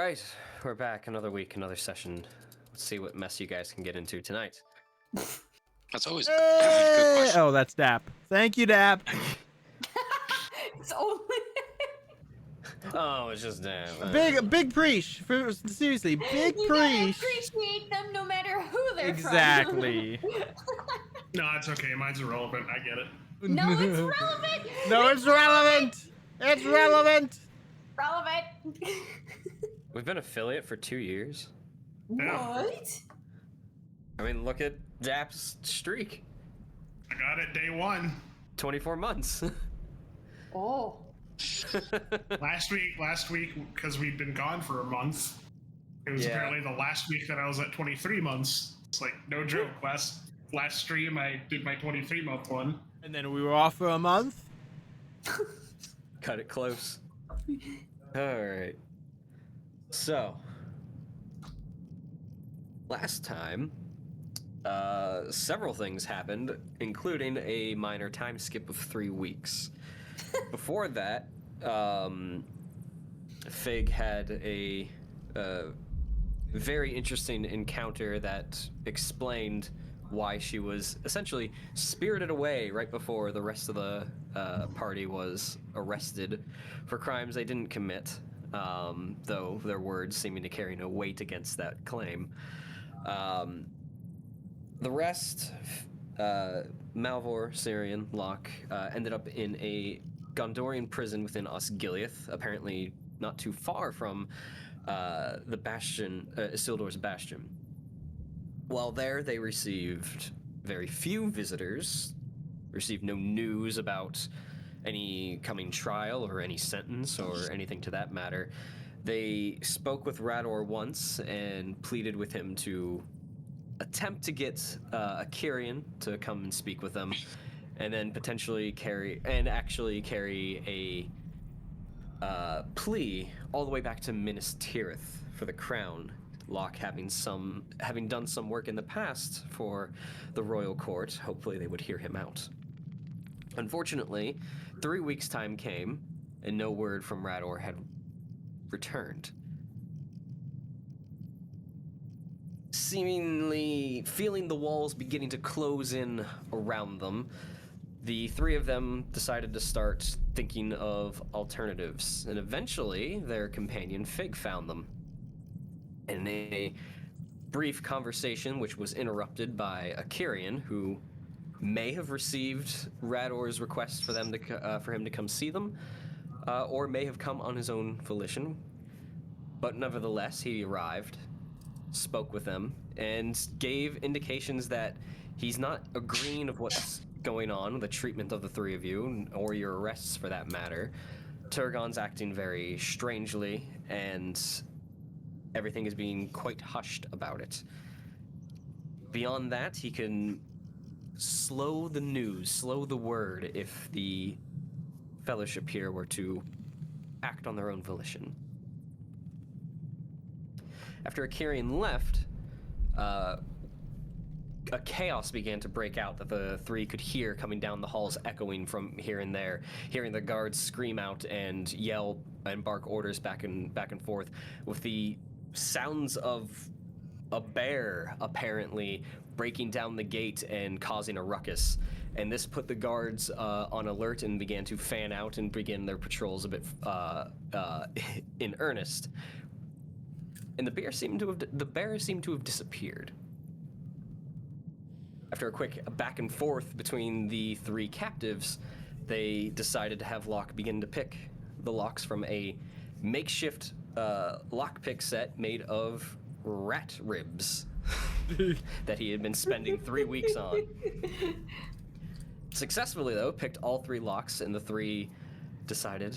right, we're back. Another week, another session. Let's see what mess you guys can get into tonight. That's always a good question. Oh, that's Dap. Thank you, Dap. It's only. Oh, it's just Big preach. Seriously, big You preach. gotta appreciate them no matter who they're Exactly. No, it's okay. Mine's irrelevant. I get it. from. No, it's relevant. No, it's relevant. It's relevant. Relevant. We've been affiliate for 2 years. What? I mean, look at Dap's streak. I got it day one. 24 months. Oh. Last week, because we'd been gone for a month, it was apparently the last week that I was at 23 months. It's like, no joke. Last stream, I did my 23-month one. And then we were off for a month. Cut it close. Alright. So, last time, several things happened, including a minor time skip of 3 weeks. Before that, Fig had a very interesting encounter that explained why she was essentially spirited away right before the rest of the party was arrested for crimes they didn't commit, though their words seeming to carry no weight against that claim. The rest, Malvhor, Cirion, Locke, ended up in a Gondorian prison within Osgiliath, apparently not too far from the bastion, Isildur's bastion. While there, they received very few visitors, received no news about any coming trial or any sentence or anything to that matter. They spoke with Rador once and pleaded with him to attempt to get a Cirion to come and speak with them, and then potentially carry a plea all the way back to Minas Tirith for the crown. Locke having done some work in the past for the royal court, hopefully they would hear him out. Unfortunately, 3 weeks' time came, and no word from Rador had returned. Seemingly feeling the walls beginning to close in around them, the three of them decided to start thinking of alternatives, and eventually their companion Fig found them. In a brief conversation, which was interrupted by a Cirion, who may have received Rador's request for him to come see them, or may have come on his own volition. But nevertheless, he arrived, spoke with them, and gave indications that he's not agreeing of what's going on, the treatment of the three of you, or your arrests for that matter. Turgon's acting very strangely, and everything is being quite hushed about it. Beyond that, he can slow the news, slow the word if the Fellowship here were to act on their own volition. After a Cirion left, a chaos began to break out that the three could hear coming down the halls, echoing from here and there, hearing the guards scream out and yell and bark orders back and forth, with the sounds of a bear apparently breaking down the gate and causing a ruckus. And this put the guards on alert and began to fan out and begin their patrols a bit in earnest. And the bear seemed to have disappeared. After a quick back and forth between the three captives, they decided to have Locke begin to pick the locks from a makeshift lockpick set made of rat ribs that he had been spending 3 weeks on. Successfully, though, picked all 3 locks, and the 3 decided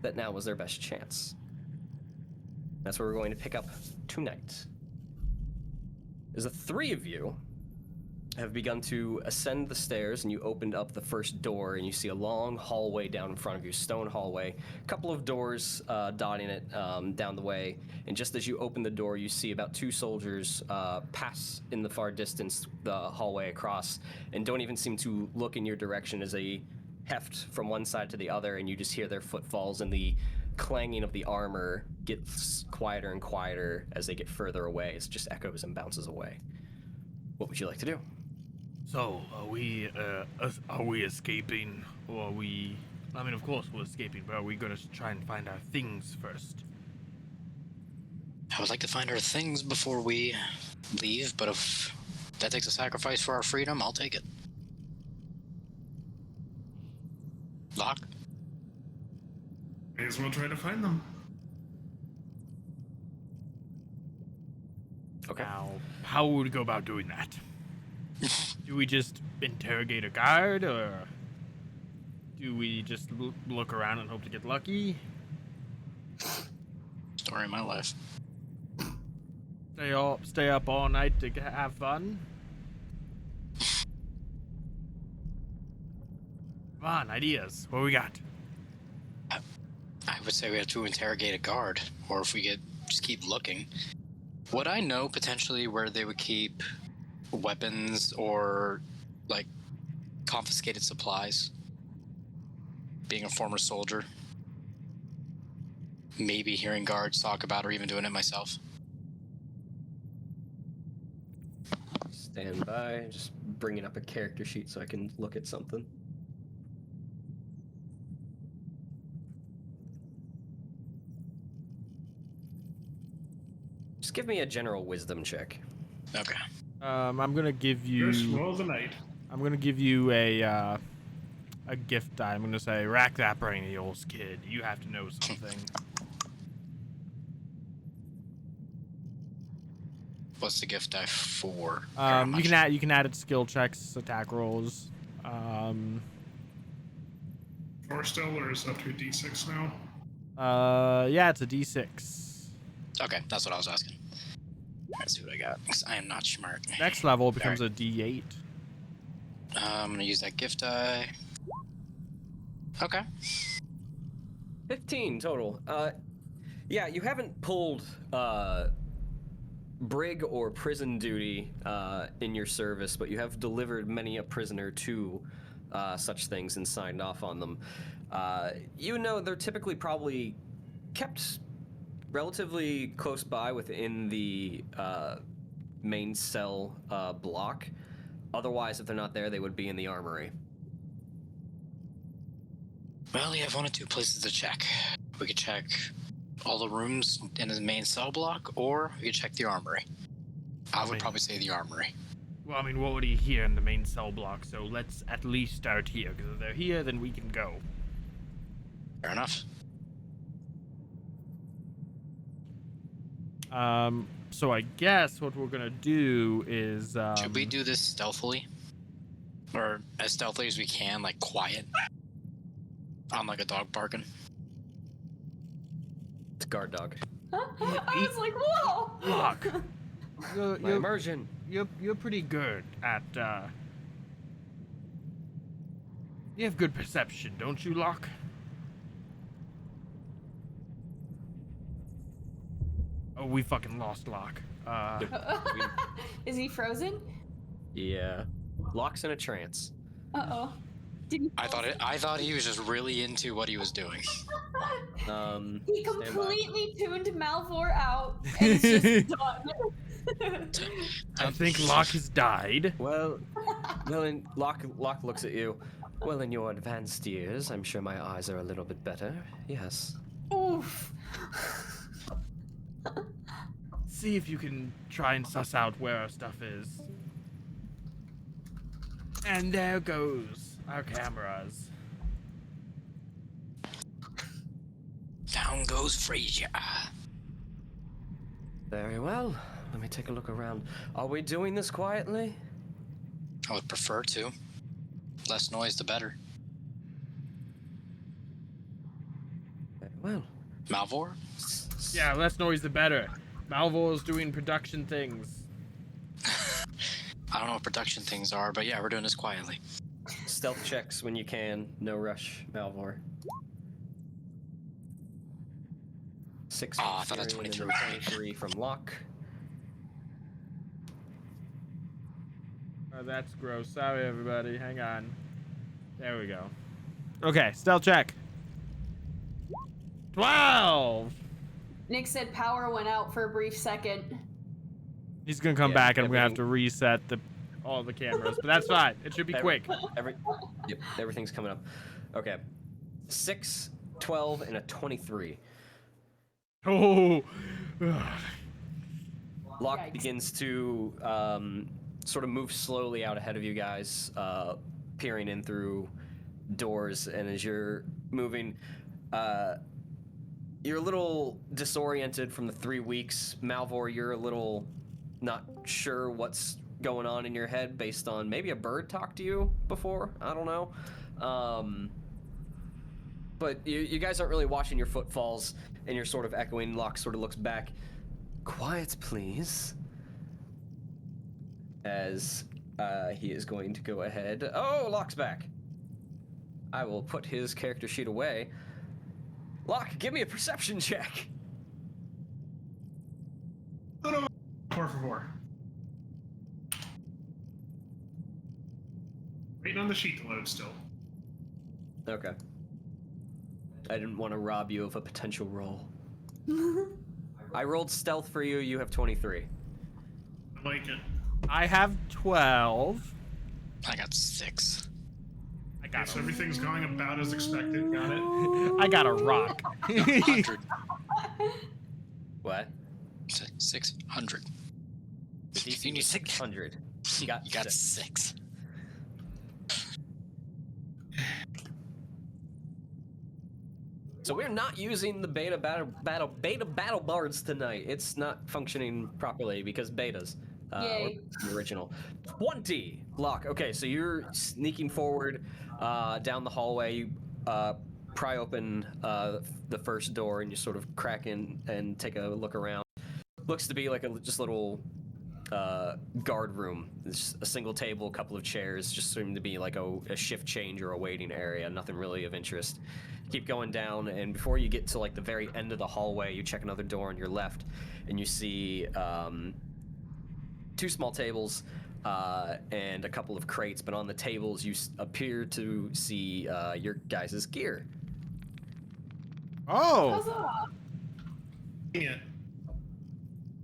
that now was their best chance. That's where we're going to pick up tonight. As the 3 of you have begun to ascend the stairs, and you opened up the first door, and you see a long hallway down in front of you, stone hallway, a couple of doors dotting it down the way, and just as you open the door, you see about 2 soldiers pass in the far distance the hallway across, and don't even seem to look in your direction as they heft from one side to the other, and you just hear their footfalls and the clanging of the armor gets quieter and quieter as they get further away. It just echoes and bounces away. What would you like to do? So, are we escaping, or are we... I mean, of course we're escaping, but are we gonna try and find our things first? I would like to find our things before we leave, but if that takes a sacrifice for our freedom, I'll take it. Locke? May as well try to find them. Okay. Now, how would we go about doing that? Do we just interrogate a guard, or do we just look around and hope to get lucky? Story of my life. Stay up all night to have fun? Come on, ideas. What we got? I would say we have to interrogate a guard, or if we could just keep looking. Would I know potentially where they would keep weapons or, like, confiscated supplies? Being a former soldier. Maybe hearing guards talk about or even doing it myself. Stand by. Just bringing up a character sheet so I can look at something. Just give me a general wisdom check. Okay. I'm gonna give you. First roll of the night. I'm gonna give you a gift die. I'm gonna say, rack that brainy old kid. You have to know something. What's the gift die for? You can add it to skill checks, attack rolls. Or still, or is it up to a D6 now? Yeah, it's a D6. Okay, that's what I was asking. Let's see what I got. 'Cause I am not smart. Next level becomes a D8. I'm gonna use that gift die. Okay. 15 total. Yeah, you haven't pulled brig or prison duty in your service, but you have delivered many a prisoner to such things and signed off on them. You know they're typically probably kept relatively close by within the main cell block. Otherwise, if they're not there, they would be in the armory. Well, we have one or two places to check. We could check all the rooms in the main cell block, or we could check the armory. I would probably say the armory. Well, I mean, what would he hear in the main cell block? So let's at least start here, because if they're here, then we can go. Fair enough. So I guess what we're gonna do is, Should we do this stealthily? Or as stealthily as we can, like quiet? On like a dog barking? It's guard dog. I was like, whoa! Locke, My immersion. you're pretty good at, you have good perception, don't you, Locke? Oh, we fucking lost Locke. Is he frozen? Yeah. Locke's in a trance. Uh-oh. Did he I thought he was just really into what he was doing. He Stand by. completely tuned Malvhor out and is just done. I think Locke has died. Well, Locke looks at you. Well, in your advanced years, I'm sure my eyes are a little bit better. Yes. Oof. See if you can try and suss out where our stuff is. And there goes our cameras. Down goes Frasier. Very well. Let me take a look around. Are we doing this quietly? I would prefer to. Less noise, the better. Very well. Malvhor? Yeah, less noise the better. Malvor's doing production things. I don't know what production things are, but yeah, we're doing this quietly. Stealth checks when you can. No rush, Malvhor. 6 Oh, from I thought that's Cirion and 23. then 23 from Locke. Oh, that's gross. Sorry, everybody. Hang on. There we go. Okay, stealth check. 12. Nick said power went out for a brief second. He's gonna come Yeah, back, and I'm gonna have everything- to reset all the cameras, but that's fine. It should be quick. Yep, everything's coming up. Okay. 6, 12, and a 23. Oh. Locke Yikes. begins to sort of move slowly out ahead of you guys, peering in through doors. And as you're moving, you're a little disoriented from the 3 weeks. Malvhor, you're a little not sure what's going on in your head based on maybe a bird talked to you before. I don't know. But you guys aren't really watching your footfalls, and you're sort of echoing. Locke sort of looks back. Quiet, please. As he is going to go ahead. Oh, Locke's back. I will put his character sheet away. Locke, give me a perception check. Por favor. Waiting on the sheet to load still. Okay. I didn't want to rob you of a potential roll. I rolled stealth for you. You have 23. I like it. I have 12. I got 6. I got So a, everything's going about as expected. Got it. I got a rock. 100. What? 600. The DC You need was 6. 600. You got You got 6. 6. So we're not using the beta battle bards tonight. It's not functioning properly because betas. Yay. Or the original. 20! Locke. Okay, so you're sneaking forward down the hallway. You pry open the first door and you sort of crack in and take a look around. Looks to be like a just little guard room. There's a single table, a couple of chairs, just seem to be like a shift change or a waiting area. Nothing really of interest. Keep going down, and before you get to like the very end of the hallway, you check another door on your left, and you see 2 small tables and a couple of crates. But on the tables, you appear to see your guys' gear. Oh. Huzzah! Yeah.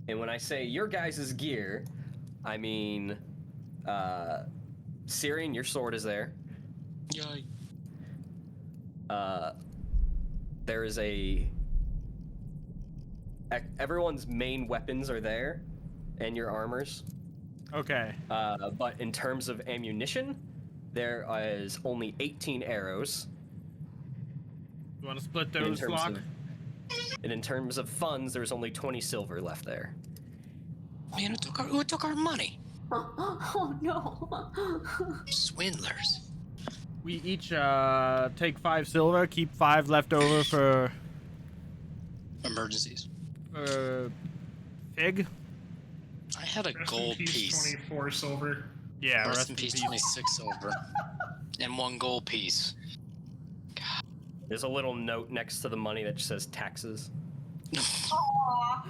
And when I say your guys' gear, I mean Cirion, your sword is there. Yay. There is everyone's main weapons are there, and your armors. Okay. But in terms of ammunition, there is only 18 arrows. You want to split And in those, terms Locke? of- And in terms of funds, there's only 20 silver left there. Man, who took our money? Oh no. Swindlers. We each take 5 silver, keep 5 left over for Emergencies. Fig. I had a Rest in gold peace, piece. 24 silver. Yeah, Rest in peace, 26 silver. And 1 gold piece. There's a little note next to the money that just says taxes. Aw.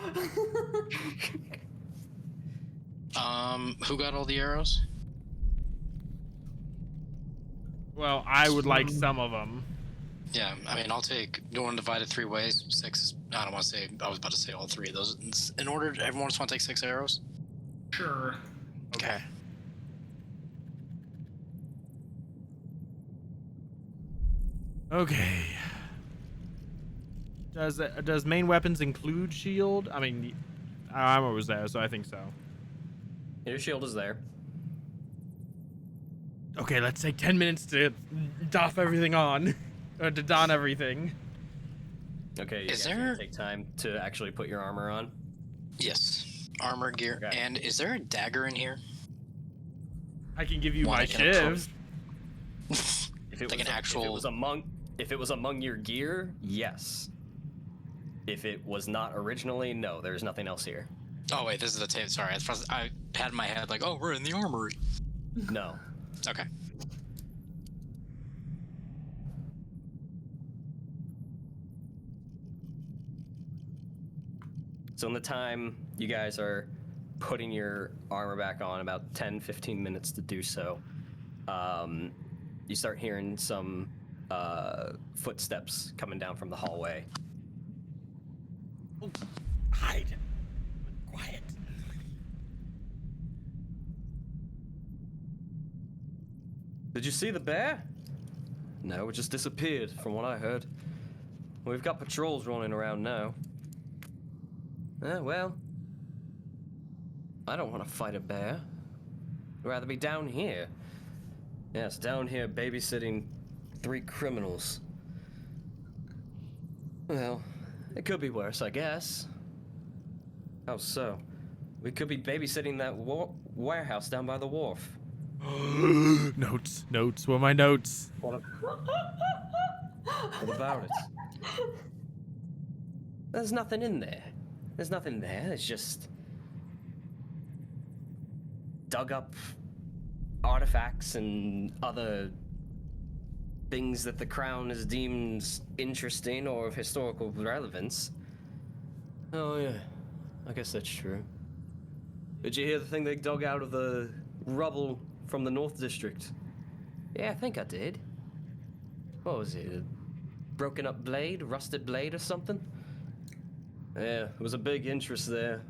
Who got all the arrows? Well, I would like some of them. Yeah, I mean, I'll take. You want to divide it 3 ways? 6. I don't want to say. I was about to say all 3 of those. In order, everyone just want to take 6 arrows. Sure. Okay. Okay. Does main weapons include shield? I mean, armor was there, so I think so. Your shield is there. Okay, let's take 10 minutes to doff everything on, or to don everything. Okay, you Is guys there- gonna take time to actually put your armor on? Yes. Armor, gear, Okay. and is there a dagger in here? I can give you One my I can approach. shiv. If it Like was an actual- if it was among your gear, yes. If it was not originally, no. There's nothing else here. Oh wait, this is the tape. Sorry, I had in my head like, oh, we're in the armory. No. Okay. So in the time you guys are putting your armor back on, about 10-15 minutes to do so, you start hearing some footsteps coming down from the hallway. Hide. Quiet. Did you see the bear? No, it just disappeared, from what I heard. We've got patrols running around now. Well, I don't want to fight a bear. I'd rather be down here. Yes, down here babysitting 3 criminals. Well, it could be worse, I guess. How so? We could be babysitting that warehouse down by the wharf. Notes. Where are my notes? What about it? There's nothing in there. There's nothing there. It's just dug up artifacts and other things that the Crown has deemed interesting or of historical relevance. Oh yeah, I guess that's true. Did you hear the thing they dug out of the rubble from the North District? Yeah, I think I did. What was it? A broken up blade? Rusted blade or something? Yeah, there was a big interest there.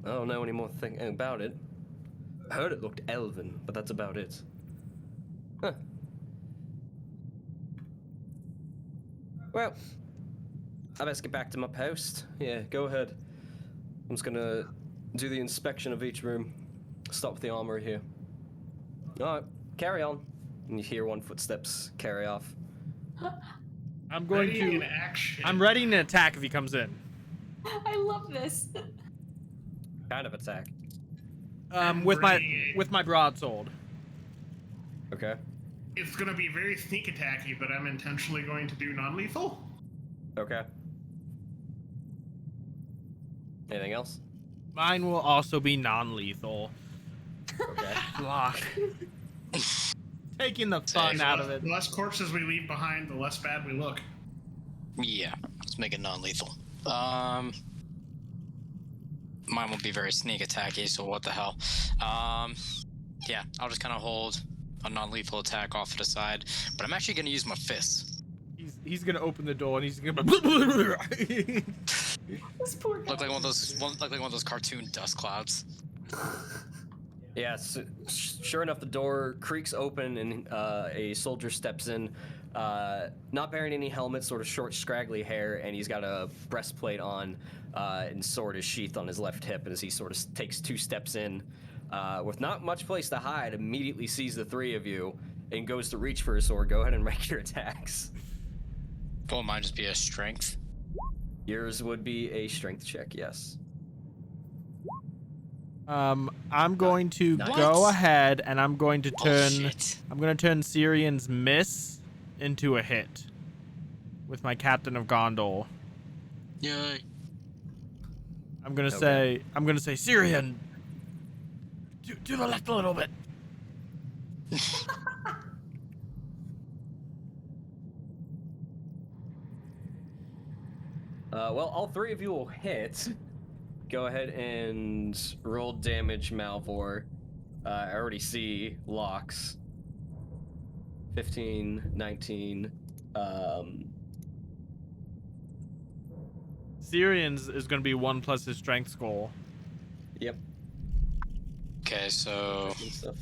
I don't know any more about it. I heard it looked elven, but that's about it. Huh. Well, I best get back to my post. Yeah, go ahead. I'm just gonna do the inspection of each room. Stop with the armory here. Alright, carry on. And you hear one footsteps carry off. I'm going Ready in to. action. I'm ready to attack if he comes in. I love this. Kind of attack. With ready. my broadsword. Okay. It's gonna be very sneak attacky, but I'm intentionally going to do non-lethal. Okay. Anything else? Mine will also be non-lethal. Okay. Locke. Taking the fun So out of it. The less corpses we leave behind, the less bad we look. Yeah, let's make it non-lethal. Mine will be very sneak attacky, so what the hell. Yeah, I'll just kind of hold a non-lethal attack off to the side, but I'm actually going to use my fists. He's gonna open the door and he's gonna. This poor guy. Look like one of those cartoon dust clouds. Yes, sure enough, the door creaks open and a soldier steps in, not bearing any helmet, sort of short, scraggly hair, and he's got a breastplate on, and sword is sheathed on his left hip. And as he sort of takes 2 steps in, with not much place to hide, immediately sees the 3 of you and goes to reach for his sword. Go ahead and make your attacks. Will mine just be a strength? Yours would be a strength check, yes. I'm going to Nice. go ahead and I'm going to Oh, turn. shit. I'm gonna turn Cirion's miss into a hit with my Captain of Gondor. Yay. I'm gonna Okay. say, Cirion, to the left a little bit. Well, all 3 of you will hit. Go ahead and roll damage, Malvhor. I already see Locke's. 15, 19. Cirion's is gonna be 1 plus his strength score. Yep. Okay, so and stuff.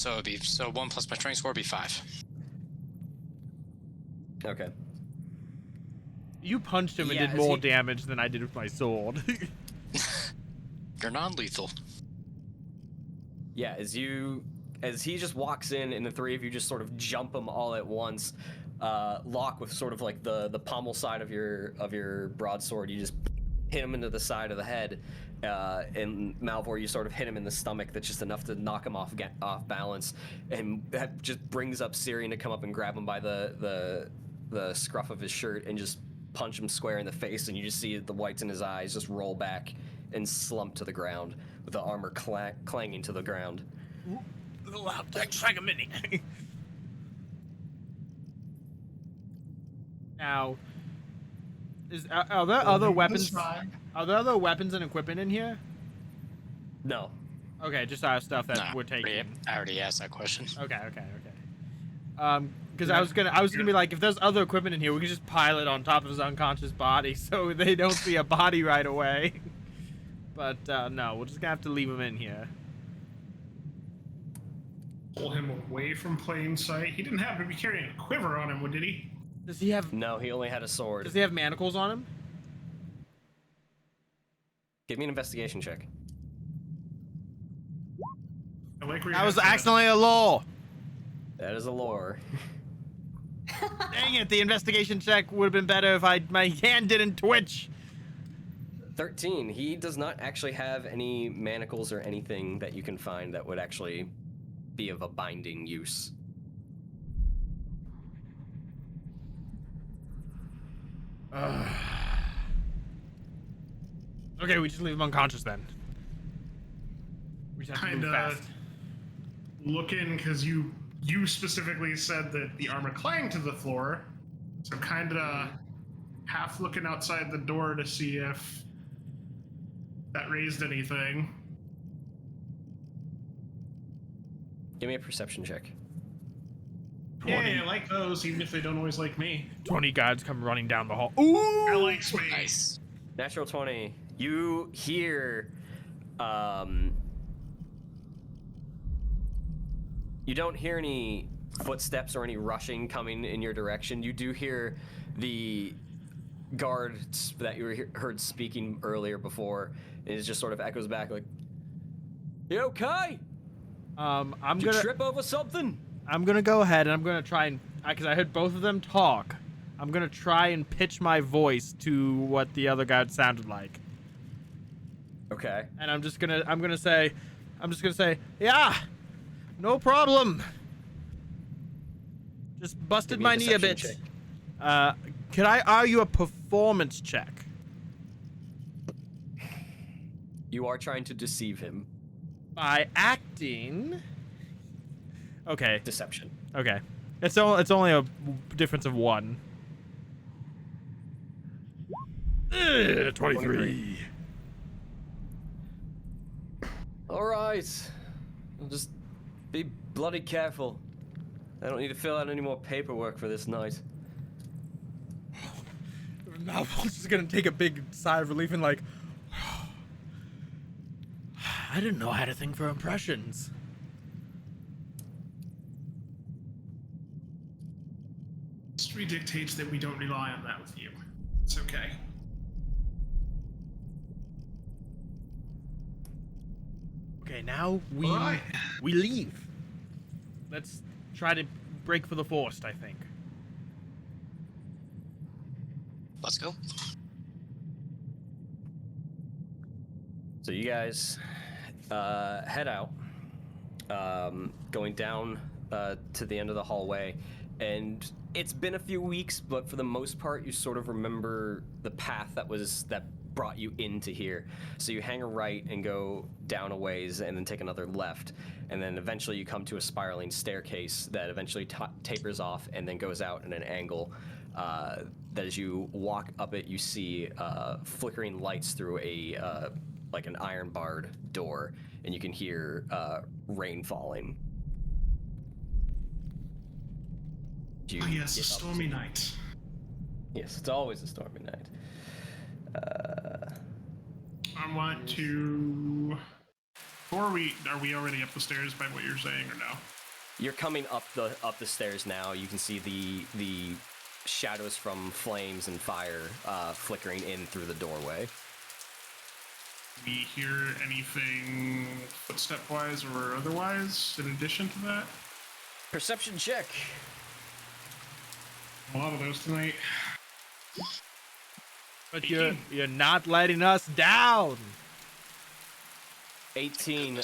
it'd be 1 plus my strength score would be 5. Okay. You punched him and Yeah, did as more he- damage than I did with my sword. You're non-lethal. Yeah, as he just walks in and the 3 of you just sort of jump him all at once, Locke with sort of like the pommel side of your broadsword, you just hit him into the side of the head, and Malvhor, you sort of hit him in the stomach. That's just enough to knock him off balance, and that just brings up Cirion to come up and grab him by the scruff of his shirt and just punch him square in the face, and you just see the whites in his eyes just roll back and slump to the ground with the armor clanging to the ground. Tag a mini. Now, are there other weapons? Are there other weapons and equipment in here? No. Okay, just our stuff that Nah, we're taking. I already asked that question. Okay. Because I was gonna be like, if there's other equipment in here, we can just pile it on top of his unconscious body, so they don't see a body right away. But no, we're just gonna have to leave him in here. Pull him away from plain sight. He didn't happen to be carrying a quiver on him, did he? Does he have? No, he only had a sword. Does he have manacles on him? Give me an investigation check. I like where That your was head's at. accidentally a lore. That is a lore. Dang it! The investigation check would have been better if my hand didn't twitch. 13. He does not actually have any manacles or anything that you can find that would actually be of a binding use. Okay, we just leave him unconscious then. We just have to move fast. Looking, because you specifically said that the armor clanged to the floor, so kind of half looking outside the door to see if that raised anything. Give me a perception check. 20. Yeah, I like those, even if they don't always like me. 20 guards come running down the hall. Ooh! That likes me. Nice. Natural 20. You hear, you don't hear any footsteps or any rushing coming in your direction. You do hear the guards that you heard speaking earlier before. It just sort of echoes back like, "You okay? I'm Did you gonna trip over something?" I'm gonna go ahead and I'm gonna try and because I heard both of them talk. I'm gonna try and pitch my voice to what the other guard sounded like. Okay. And I'm just gonna say, yeah, no problem. Just busted Give me my a knee a deception bit. check. Could I argue a performance check? You are trying to deceive him. By acting. Okay. Deception. Okay. It's only a difference of 1. 23. All right. I'll just be bloody careful. I don't need to fill out any more paperwork for this night. Malvho's just gonna take a big sigh of relief and like, I didn't know I had a thing for impressions. History dictates that we don't rely on that with you. It's okay. Okay, now we Alright. we leave. Let's try to break for the forest, I think. Let's go. So you guys head out, going down to the end of the hallway, and it's been a few weeks, but for the most part, you sort of remember the path that brought you into here. So you hang a right and go down a ways, and then take another left, and then eventually you come to a spiraling staircase that eventually tapers off and then goes out in an angle. That as you walk up it, you see flickering lights through a like an iron barred door, and you can hear rain falling. Do you Oh yes, a get up stormy to- night. Yes, it's always a stormy night. I want to. Or are we already up the stairs by what you're saying, or no? You're coming up the stairs now. You can see the shadows from flames and fire flickering in through the doorway. We hear anything footstep-wise or otherwise in addition to that? Perception check. A lot of those tonight. But you're not letting us down. 18.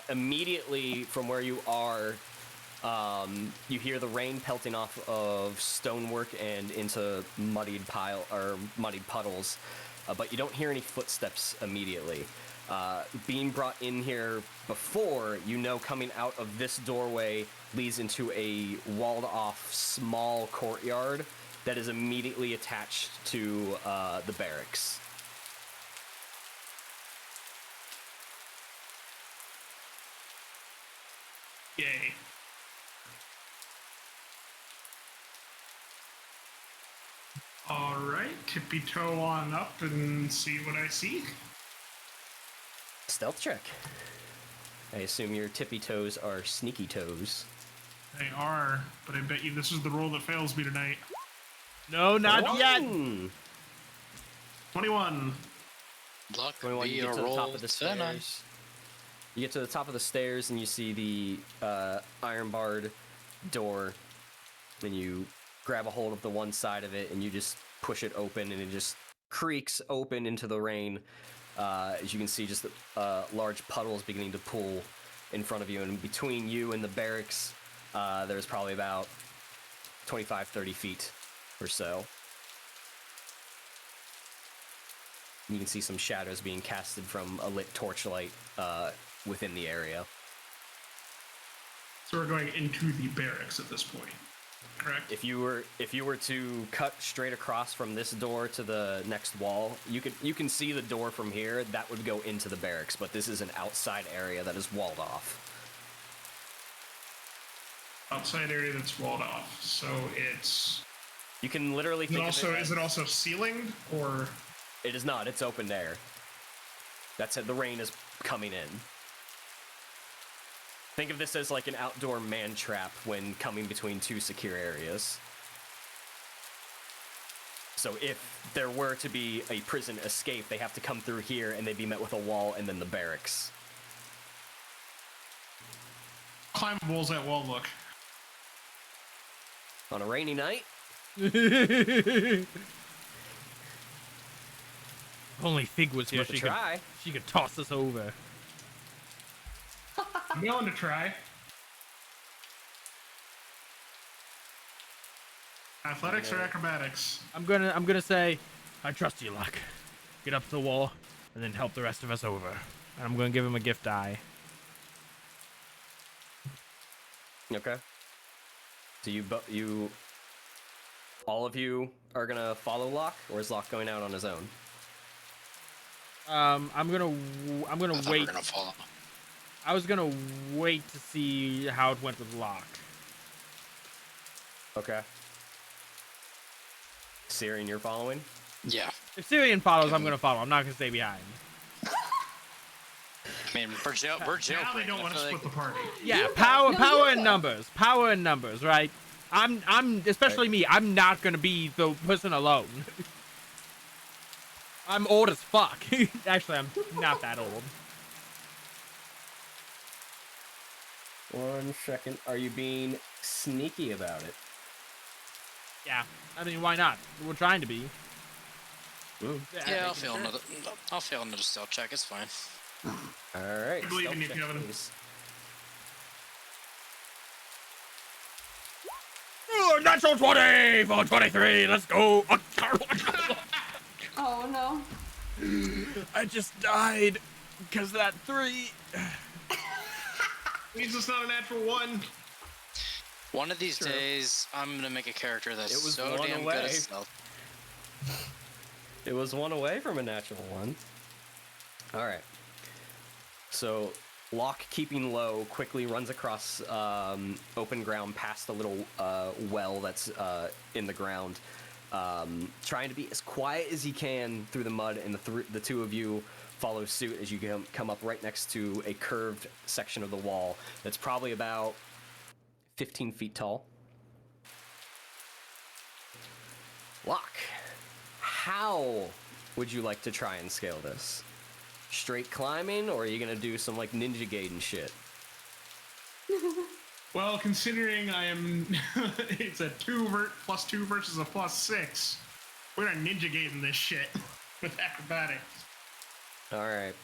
Immediately from where you are, you hear the rain pelting off of stonework and into muddied puddles, but you don't hear any footsteps immediately. Being brought in here before, you know, coming out of this doorway leads into a walled-off small courtyard that is immediately attached to the barracks. Yay. tippy toe on up and see what I see. Stealth check. I assume your tippy toes are sneaky toes. They are, but I bet you this is the roll that fails me tonight. No, not yet. 21. Luck 21, be you a get to the top roll of the tonight. stairs. You get to the top of the stairs and you see the iron barred door. And you grab a hold of the one side of it and you just push it open and it just creaks open into the rain. As you can see, just large puddles beginning to pool in front of you. And between you and the barracks, there's probably about 25, 30 feet or so. You can see some shadows being casted from a lit torchlight within the area. So we're going into the barracks at this point, correct? If you were to cut straight across from this door to the next wall, you can see the door from here. That would go into the barracks, but this is an outside area that is walled off. Outside area that's walled off. So it's. You can literally think Also, of it as, is it also ceilinged or? It is not. It's open air. That's it. The rain is coming in. Think of this as like an outdoor man trap when coming between two secure areas. So if there were to be a prison escape, they have to come through here and they'd be met with a wall and then the barracks. How climbable is that wall look? On a rainy night, Only Fig was here. worth a try. She could toss us over. I'm willing to try. Athletics or acrobatics? I'm gonna say, I trust you, Locke. Get up to the wall, and then help the rest of us over. And I'm gonna give him a gift die. Okay. So you, all of you are gonna follow Locke, or is Locke going out on his own? I'm gonna I thought we wait. were gonna follow. I was gonna wait to see how it went with Locke. Okay. Cirion, you're following? Yeah. If Cirion follows, I'm gonna follow. I'm not gonna stay behind. I mean, we're jail. Now they don't want to split the party. Yeah, power yeah. and numbers. Power and numbers, right? I'm especially me. I'm not gonna be the person alone. I'm old as fuck. Actually, I'm not that old. 1 second. Are you being sneaky about it? Yeah, I mean, why not? We're trying to be. Yeah, I'll fail another. I'll fail another stealth check. It's fine. All right. I believe in stealth you, check, Kevin. please. Oh, natural 20 for 23. Let's go. Oh no. I just died because that 3. Means it's not a natural 1. One of these days, I'm gonna make a character that's It was so one damn away. good at stealth. It was 1 away from a natural 1. All right. So Locke, keeping low, quickly runs across open ground past the little well that's in the ground, trying to be as quiet as he can through the mud, and the two of you follow suit as you come up right next to a curved section of the wall that's probably about 15 feet tall. Locke, how would you like to try and scale this? Straight climbing, or are you gonna do some like Ninja Gaiden shit? Well, considering I am, it's a plus 2 versus a plus 6. We're not Ninja Gaiden this shit with acrobatics. All right.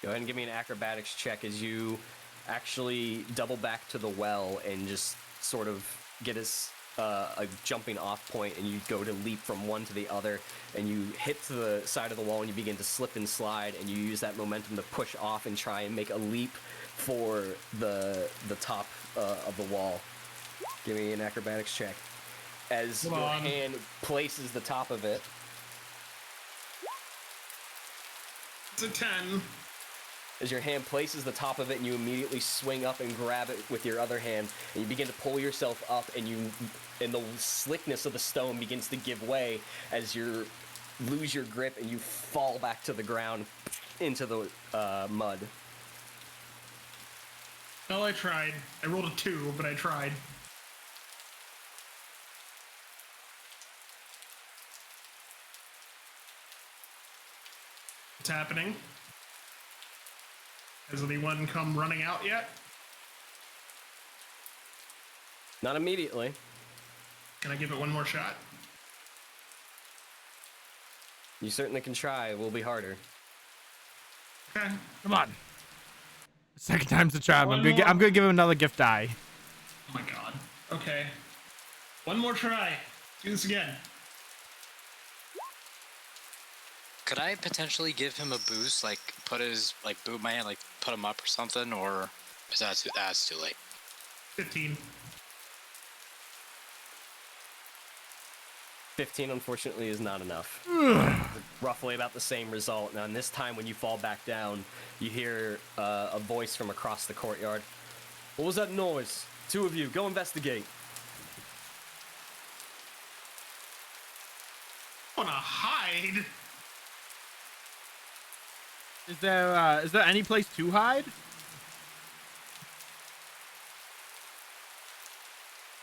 Go ahead and give me an acrobatics check as you actually double back to the well and just sort of get a jumping off point, and you go to leap from one to the other, and you hit to the side of the wall and you begin to slip and slide, and you use that momentum to push off and try and make a leap for the top of the wall. Give me an acrobatics check. As Come your on. hand places the top of it, It's a 10. as your hand places the top of it, and you immediately swing up and grab it with your other hand, and you begin to pull yourself up, and the slickness of the stone begins to give way as you lose your grip and you fall back to the ground into the mud. Well, I tried. I rolled a 2, but I tried. What's happening? Has anyone come running out yet? Not immediately. Can I give it one more shot? You certainly can try. It will be harder. Okay. Come on. Second time's the charm. One I'm gonna more. give him another gift die. Oh my god. Okay. One more try. Do this again. Could I potentially give him a boost, like put his boot my hand, like put him up or something, or is that's too late? 15. 15, unfortunately, is not enough. Roughly about the same result. Now, and this time when you fall back down, you hear a voice from across the courtyard. What was that noise? 2 of you, go investigate. I wanna hide. Is there any place to hide?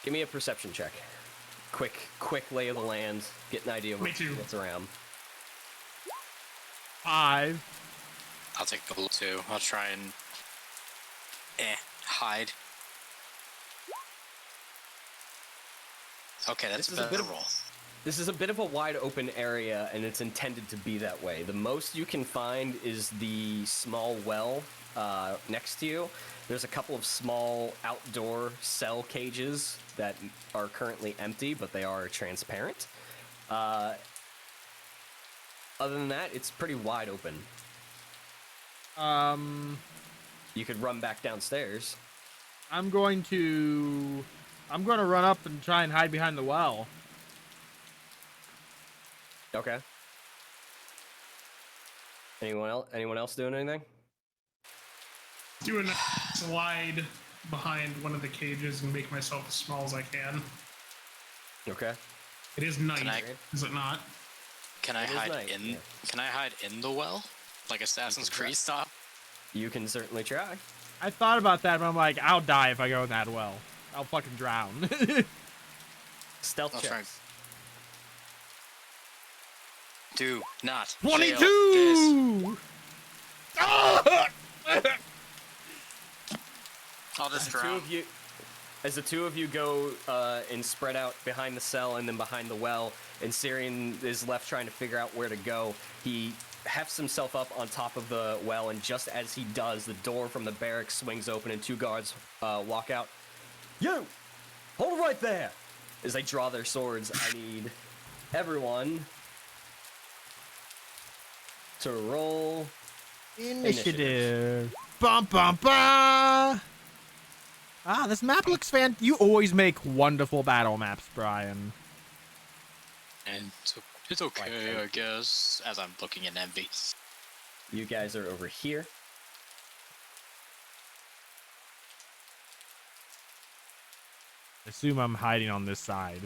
Give me a perception check. Quick lay of the land. Get an idea of Me too. what's around. 5. I'll take the 2. I'll try and hide. Okay, that's This is a a better bit of- roll. This is a bit of a wide open area, and it's intended to be that way. The most you can find is the small well next to you. There's a couple of small outdoor cell cages that are currently empty, but they are transparent. Other than that, it's pretty wide open. You could run back downstairs. I'm going to run up and try and hide behind the well. Okay. Anyone else doing anything? Do a slide behind one of the cages and make myself as small as I can. Okay. It is night, Can I- is it not? Can I It is hide night, in? yeah. Can I hide in the well, like Assassin's try. Creed style? You can certainly try. I thought about that, but I'm like, I'll die if I go in that well. I'll fucking drown. Stealth That's checks. right. Do not. fail 22. I'll just As the two of you go and spread out behind the cell and then behind the well, and Cirion is left trying to figure out where to go, he hefts himself up on top of the well, and just as he does, the door from the barracks swings open and 2 guards walk out. You! Hold right there! As they draw their swords, I need everyone to roll Initiative. Bum bum bum. Ah, this map looks You always make wonderful battle maps, Brian. And it's okay, I guess. As I'm looking at envy. You guys are over here. Assume I'm hiding on this side.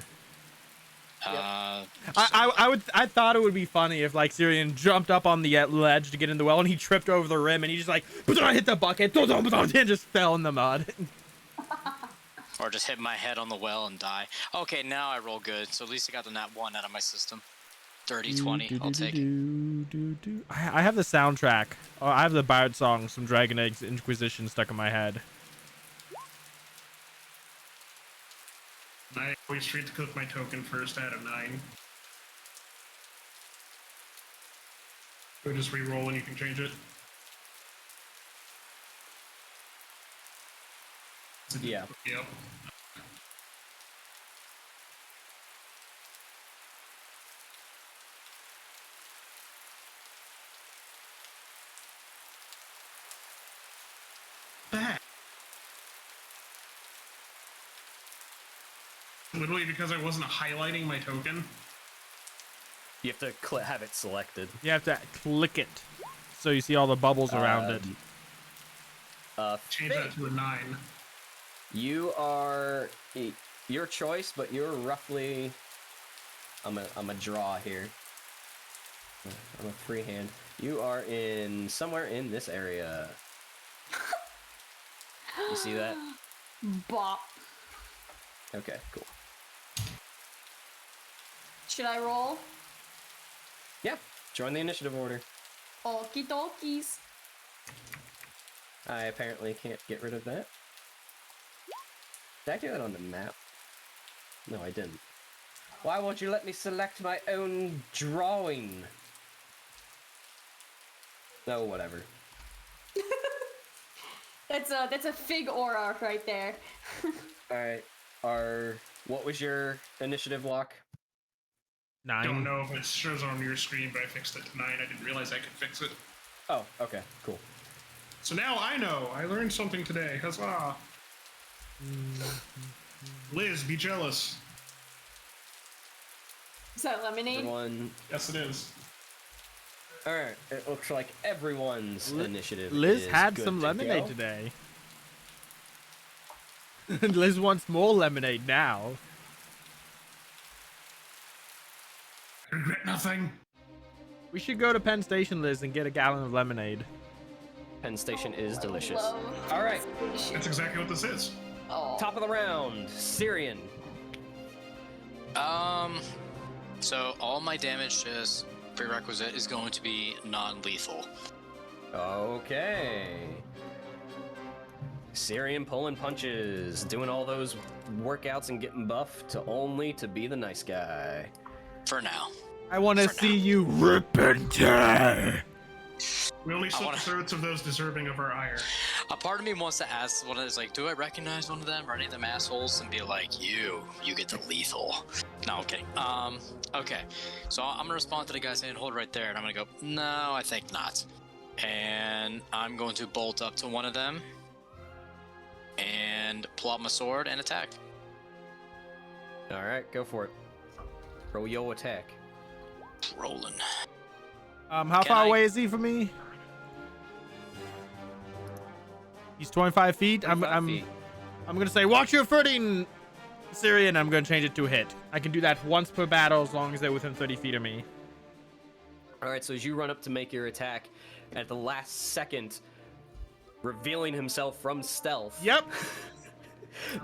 Uh, I thought it would be funny if like Cirion jumped up on the ledge to get in the well and he tripped over the rim and he just like hit the bucket and just fell in the mud. or just hit my head on the well and die. Okay, now I roll good, so at least I got the nat 1 out of my system. 30, 20, I'll take it. I have the soundtrack. Oh, I have the Bard songs from Dragon Age Inquisition stuck in my head. I always treat to cook my token first out of 9. So just re-roll and you can change it. Yeah. Yep. That. Literally because I wasn't highlighting my token. You have to have it selected. You have to click it so you see all the bubbles around it. Change Fig, that to a 9. you are your choice, but you're roughly. I'm a draw here. I'm a freehand. You are in somewhere in this area. You see that? Bop. Okay, cool. Should I roll? Yeah, join the initiative order. Okie dokies. I apparently can't get rid of that. Did I do that on the map? No, I didn't. Why won't you let me select my own drawing? No, whatever. That's a fig aura right there. Alright, what was your initiative, Locke? 9. Don't know if it shows on your screen, but I fixed it to 9. I didn't realize I could fix it. Oh, okay, cool. So now I know. I learned something today. Huzzah! Liz, be jealous. Is that lemonade? Everyone. Yes, it is. Alright, it looks like everyone's initiative Liz is had good some to lemonade go. today. Liz wants more lemonade now. I regret nothing. We should go to Penn Station, Liz, and get a gallon of lemonade. Penn Station is delicious. Love Alright, That's exactly what this is. Oh. top of the round, Cirion. So all my damage as prerequisite is going to be non-lethal. Okay. Cirion pulling punches, doing all those workouts and getting buff to be the nice guy. For now. I want to see you rip and tear. We only slit wanna- the throats of those deserving of our ire. A part of me wants to ask one of those, like, do I recognize one of them or any of them assholes and be like, you get the lethal. No, I'm kidding. Okay. So I'm gonna respond to the guy saying, hold right there, and I'm gonna go, no, I think not. And I'm going to bolt up to one of them and pull out my sword and attack. Alright, go for it. Roll your attack. Rolling. How Can far I- away is he from me? He's 25 feet. 25 feet. I'm gonna say, watch your footing, Cirion. I'm gonna change it to hit. I can do that once per battle as long as they're within 30 feet of me. Alright, so as you run up to make your attack, at the last second, revealing himself from stealth, Yep.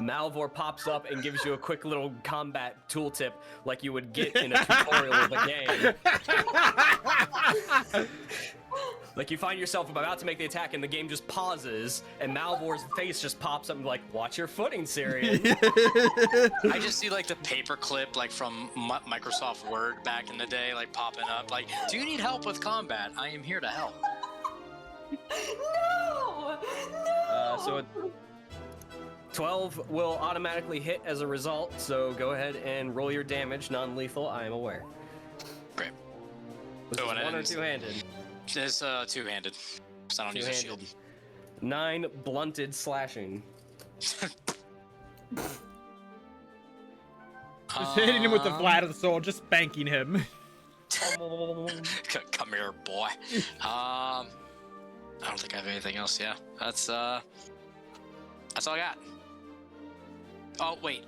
Malvhor pops up and gives you a quick little combat tooltip like you would get in a tutorial of a game. Like you find yourself about to make the attack and the game just pauses and Malvor's face just pops up and like, watch your footing, Cirion. I just see like the paperclip like from Microsoft Word back in the day, like popping up. Like, do you need help with combat? I am here to help. No! No! So a 12 will automatically hit as a result, so go ahead and roll your damage, non-lethal, I am aware. Great. Was So this it one or ends- two-handed? It's two-handed. So I don't use a shield. 9 blunted slashing. Just hitting him with the flat of the sword, just spanking him. Come here, boy. I don't think I have anything else. Yeah, that's all I got. Oh wait,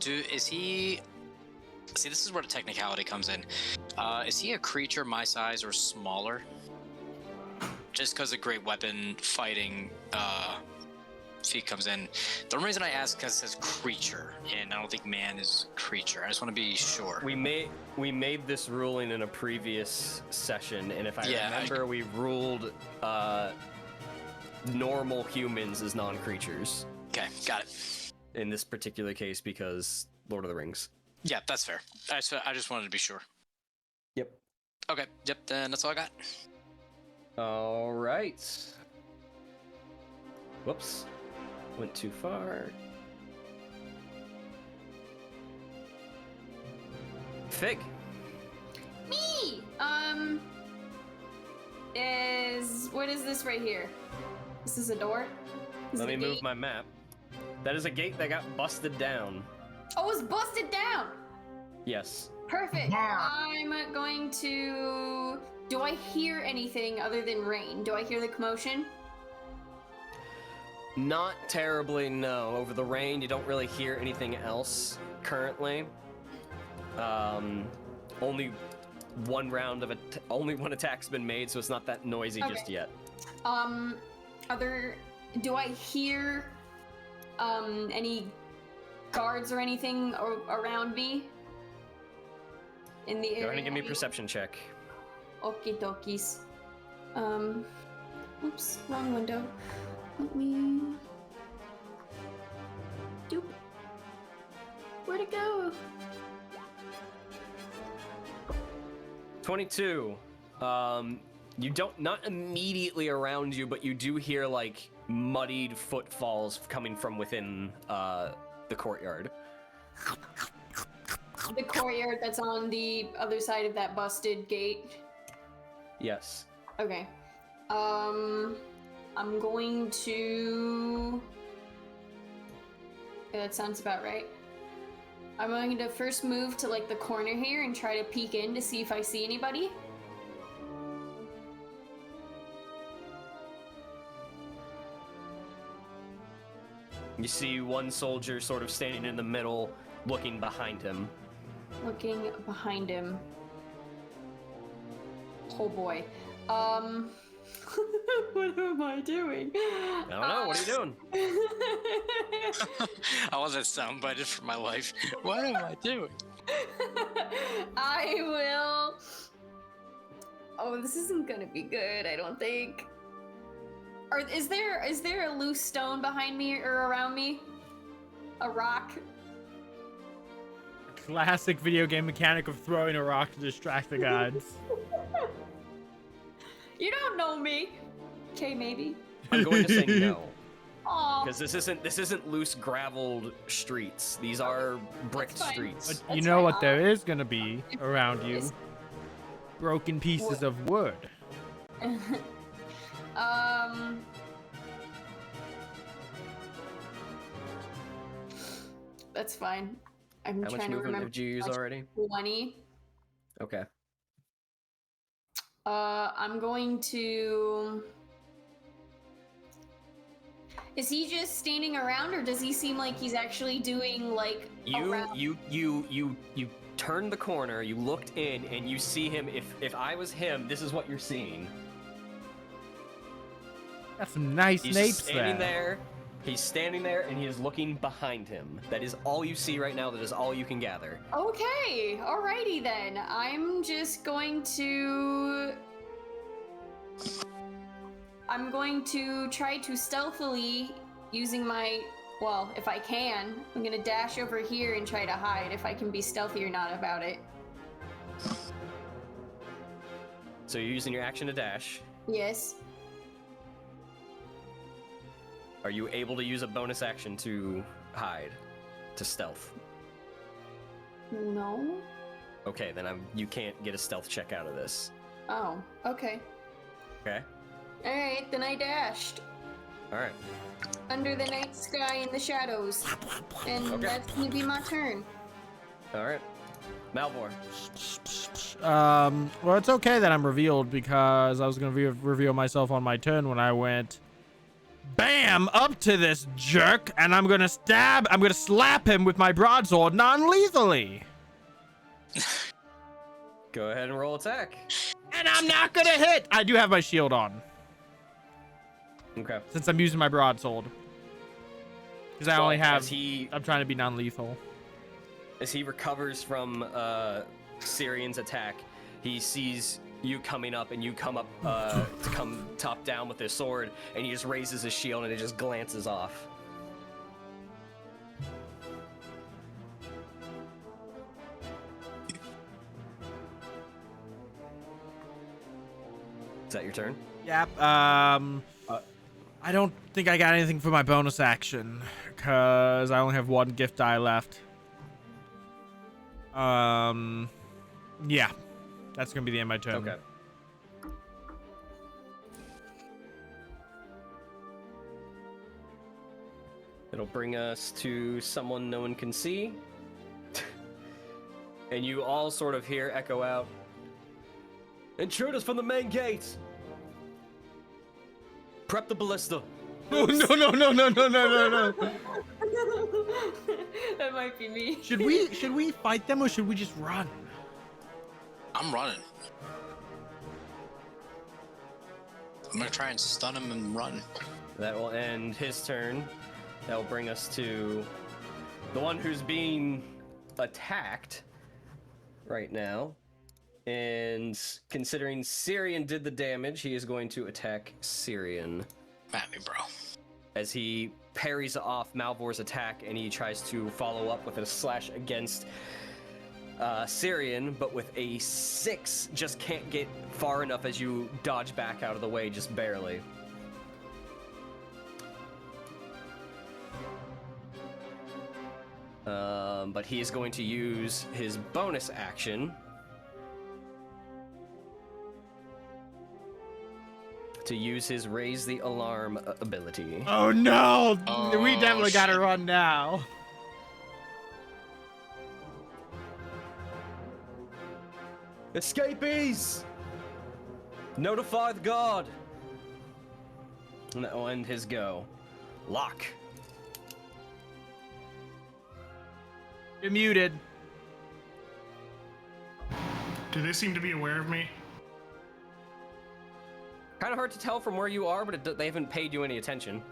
is he? See, this is where the technicality comes in. Is he a creature my size or smaller? Just because of great weapon fighting feat comes in. The only reason I ask because it says creature, and I don't think man is creature. I just want to be sure. We made this ruling in a previous session, and if I remember, we ruled normal humans as non-creatures Okay, got it. in this particular case because Lord of the Rings. Yeah, that's fair. I just wanted to be sure. Yep. Okay, yep, then that's all I got. All right. Whoops. Went too far. Fig. Me! What is this right here? This is a door? Is Let it me a move gate? my map. That is a gate that got busted down. Oh, it's busted down! Yes. Perfect. Bar. I'm going to... Do I hear anything other than rain? Do I hear the commotion? Not terribly, no. Over the rain, you don't really hear anything else currently. Only one round of only one attack's been made, so it's not that noisy just yet. Do I hear any guards or anything around me in the area? Go ahead and give me a perception check. Okie dokies. Oops, wrong window. Let me. Doop. Where'd it go? 22. You don't, not immediately around you, but you do hear like muddied footfalls coming from within the courtyard. The courtyard that's on the other side of that busted gate. Yes. Okay. I'm going to. Yeah, that sounds about right. I'm going to first move to like the corner here and try to peek in to see if I see anybody. You see one soldier sort of standing in the middle, looking behind him. Looking behind him. Oh boy. What am I doing? I don't know. What are you doing? I wasn't soundbited for my life. What am I doing? I will. Oh, this isn't gonna be good. I don't think. Or is there a loose stone behind me or around me? A rock? Classic video game mechanic of throwing a rock to distract the gods. You don't know me. Okay, maybe. I'm going to say no. Aw. Because this isn't loose graveled streets. These are bricked fine. streets. But you That's know fine. what there is gonna be around you? Is- Broken pieces of wood. That's fine. I'm How much trying to movement remember. did you use already? 20. Okay. I'm going to. Is he just standing around, or does he seem like he's actually doing like around? You turned the corner, you looked in, and you see him. If I was him, this is what you're seeing. Got some nice He's napes standing there. there. He's standing there, and he is looking behind him. That is all you see right now. That is all you can gather. Okay, alrighty then. I'm just going to. I'm going to try to stealthily, using my. Well, if I can, I'm gonna dash over here and try to hide if I can be stealthy or not about it. So you're using your action to dash. Yes. Are you able to use a bonus action to hide, to stealth? No. Okay, then you can't get a stealth check out of this. Oh, okay. Okay. Alright, then I dashed. All right. Under the night sky in the shadows. And Okay. that's gonna be my turn. All right. Malvhor. Well, it's okay that I'm revealed because I was gonna reveal myself on my turn when I went bam up to this jerk, and I'm gonna slap him with my broadsword non-lethally. Go ahead and roll attack. And I'm not gonna hit. I do have my shield on Okay. since I'm using my broadsword. Because I only have. As I'm trying to be non-lethal. he recovers from Cirion's attack, he sees you coming up, and you come up to come top down with his sword, and he just raises his shield, and it just glances off. Is that your turn? Yep. I don't think I got anything for my bonus action because I only have one gift die left. Yeah, that's gonna be the end of my turn. Okay. It'll bring us to someone no one can see. And you all sort of hear echo out, "Intruders from the main gate! Prep the ballista!" Oh, no. That might be me. Should we fight them or should we just run? I'm running. I'm gonna try and stun him and run. That will end his turn. That will bring us to the one who's being attacked right now. And considering Cirion did the damage, he is going to attack Cirion. At me, bro. As he parries off Malvhor's attack and he tries to follow up with a slash against Cirion, but with a 6, just can't get far enough as you dodge back out of the way, just barely. But he is going to use his bonus action to use his Raise the Alarm ability. Oh no! We definitely gotta shit. run now. Escapees! Notify the guard! And that will end his go. Locke. You're muted. Do they seem to be aware of me? Kind of hard to tell from where you are, but they haven't paid you any attention.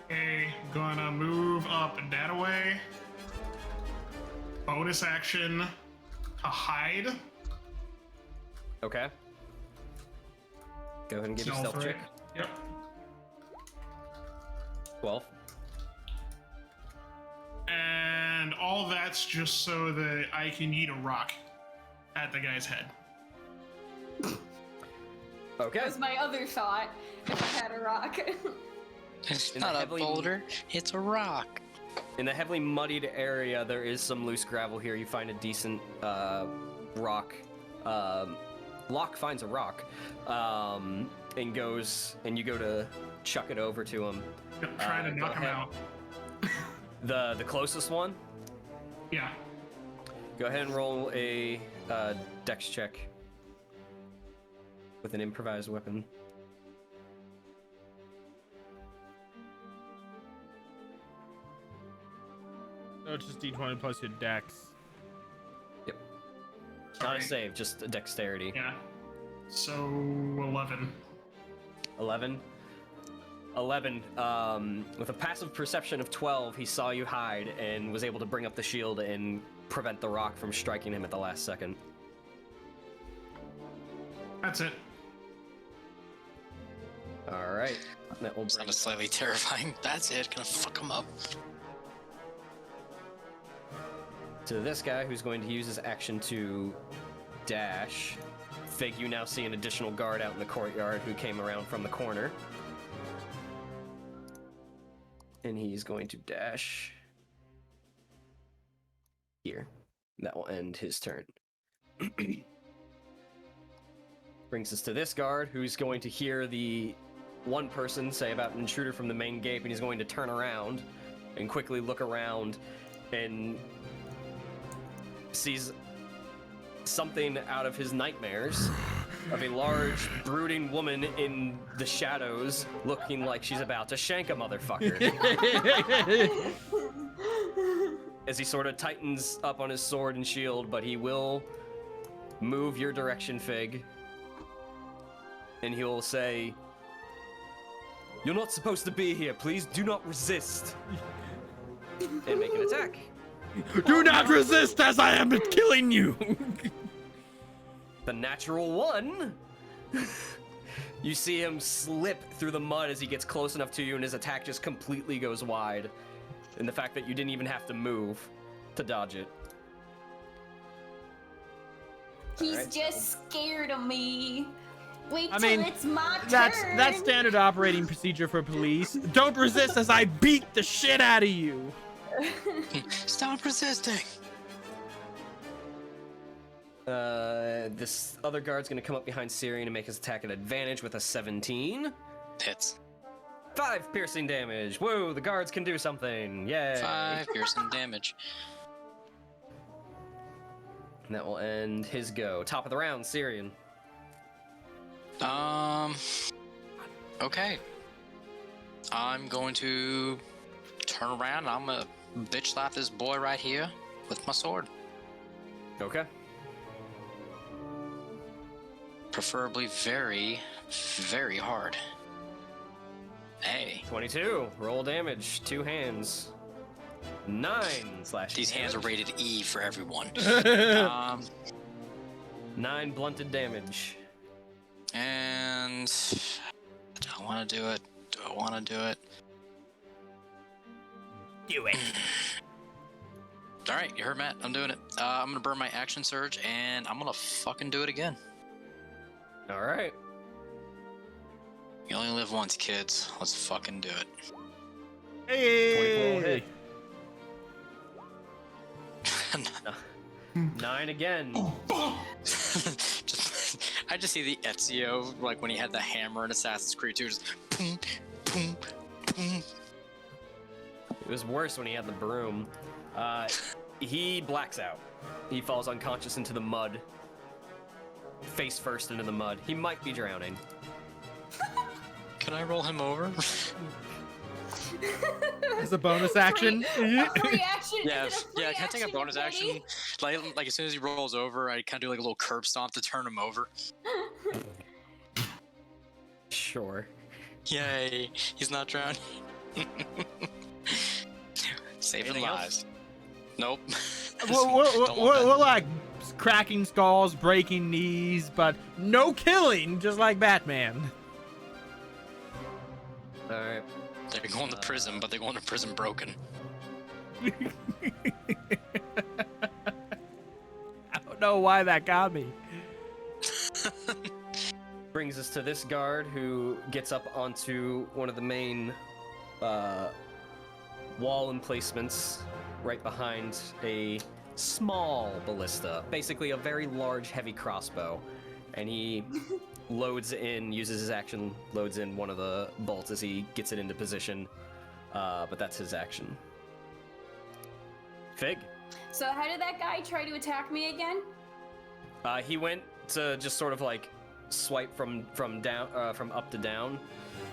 Okay, gonna move up and that away. Bonus action to hide. Okay. Go ahead and give your stealth check. Yep. 12. And all that's just so that I can eat a rock at the guy's head. Okay. That was my other thought. If I had a rock. It's In the not a heavily- boulder, it's a rock. In the heavily muddied area, there is some loose gravel here. You find a decent rock. Locke finds a rock and goes, and you go to chuck it over to him. Yep, trying to go knock him ahead. out. The closest one? Yeah. Go ahead and roll a dex check with an improvised weapon. No, it's just D20 plus your dex. Yep. Not a save, just a dexterity. Yeah. So 11. 11. 11. With a passive perception of 12, he saw you hide and was able to bring up the shield and prevent the rock from striking him at the last second. That's it. All right. That will bring Sounded slightly terrifying. That's it, gonna fuck him up. to this guy who's going to use his action to dash. Fig, you now see an additional guard out in the courtyard who came around from the corner. And he's going to dash here. That will end his turn. Brings us to this guard who's going to hear the one person say about an intruder from the main gate, and he's going to turn around and quickly look around and sees something out of his nightmares of a large, brooding woman in the shadows looking like she's about to shank a motherfucker. As he sort of tightens up on his sword and shield, but he will move your direction, Fig. And he will say, "You're not supposed to be here. Please do not resist." And make an attack. Do not resist as I am killing you. The natural one. You see him slip through the mud as he gets close enough to you, and his attack just completely goes wide. And the fact that you didn't even have to move to dodge it. He's Alright. just scared of me. Wait I till mean, it's my turn. That's standard operating procedure for police. Don't resist as I beat the shit out of you. Stop resisting. This other guard's gonna come up behind Cirion and make his attack at advantage with a 17. Hits. 5 piercing damage. Whoa, the guards can do something. Yay. 5 piercing damage. And that will end his go. Top of the round, Cirion. Okay. I'm going to turn around and I'm gonna bitch slap this boy right here with my sword. Okay. Preferably very, very hard. Hey. 22. Roll damage. 2 hands. 9 slashing. These hands are damage. rated E for everyone. 9 blunted damage. And do I want to do it? Do I want to do it? Do it. All right, you heard Matt. I'm doing it. I'm gonna burn my action surge, and I'm gonna fucking do it again. All right. You only live once, kids. Let's fucking do it. Hey. 24 hit. 9 again. I just see the Ezio, like when he had the hammer in Assassin's Creed 2, just boom, boom, boom. It was worse when he had the broom. He blacks out. He falls unconscious into the mud. Face first into the mud. He might be drowning. Can I roll him over? As a bonus action. A free action. Yeah, Is it a free yeah. Can I take a action bonus already? action? Like as soon as he rolls over, I kind of do like a little curb stomp to turn him over. Sure. Yay! He's not drowning. Saving Anything else? lives. Nope. We're like cracking skulls, breaking knees, but no killing, just like Batman. All right. They're going to prison, but they're going to prison broken. I don't know why that got me. Brings us to this guard who gets up onto one of the main wall emplacements right behind a small ballista, basically a very large heavy crossbow, and he uses his action, loads in one of the bolts as he gets it into position, but that's his action. Fig. So how did that guy try to attack me again? He went to just sort of like swipe from up to down,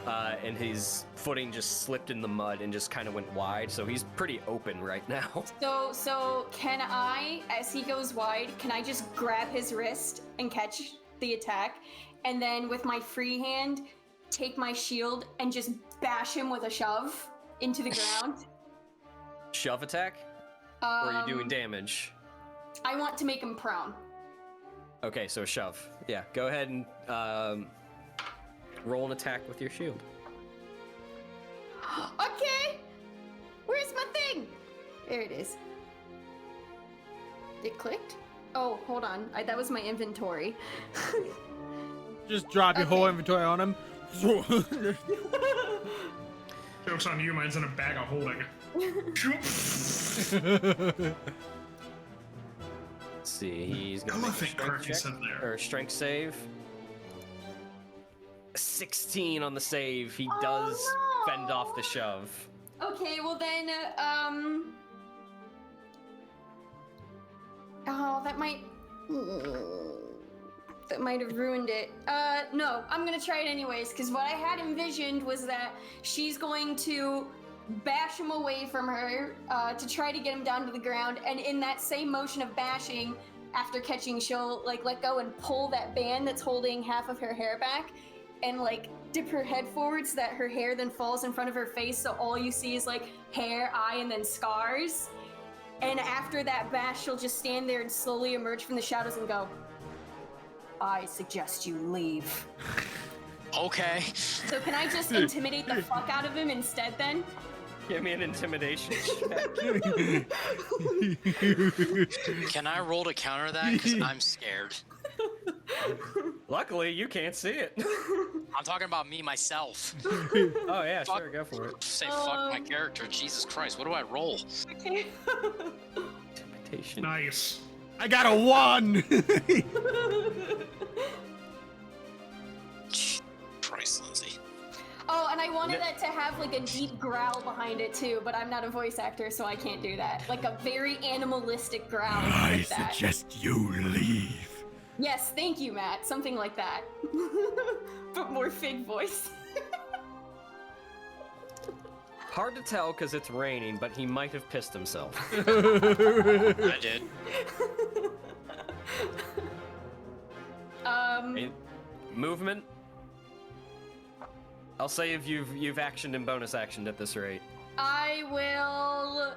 and his footing just slipped in the mud and just kind of went wide. So he's pretty open right now. So can I, as he goes wide, can I just grab his wrist and catch the attack, and then with my free hand, take my shield and just bash him with a shove into the ground? Shove attack? Or are you doing damage? I want to make him prone. Okay, so shove. Yeah, go ahead and roll an attack with your shield. Okay! Where's my thing? There it is. It clicked? Oh, hold on. That was my inventory. Just drop your whole Okay. inventory on him. Joke's on you, mine's in a bag of holding. Let's see, he's gonna make a Elephant strength carcass check, in there. or strength save. 16 on the save. He Oh, does no. fend off the shove. Okay, well then, oh, that might have ruined it. No, I'm gonna try it anyways, because what I had envisioned was that she's going to bash him away from her, to try to get him down to the ground, and in that same motion of bashing, after catching, she'll, like, let go and pull that band that's holding half of her hair back, and, like, dip her head forward so that her hair then falls in front of her face, so all you see is, like, hair, eye, and then scars. And after that bash, she'll just stand there and slowly emerge from the shadows and go, I suggest you leave. Okay. So can I just intimidate the fuck out of him instead then? Give me an intimidation check. Can I roll to counter that? Because I'm scared. Luckily, you can't see it. I'm talking about me, myself. Oh yeah, Fuck. sure, go for it. Say fuck my character. Jesus Christ. What do I roll? Okay. Intimidation. Nice. I got a 1. Christ, Lindsay. Oh, and I wanted it to have like a deep growl behind it too, but I'm not a voice actor, so I can't do that. Like a very animalistic growl. I like that. suggest you leave. Yes, thank you, Matt. Something like that. But more Fig voice. Hard to tell because it's raining, but he might have pissed himself. I did. Okay, movement. I'll say if you've actioned and bonus actioned at this rate. I will.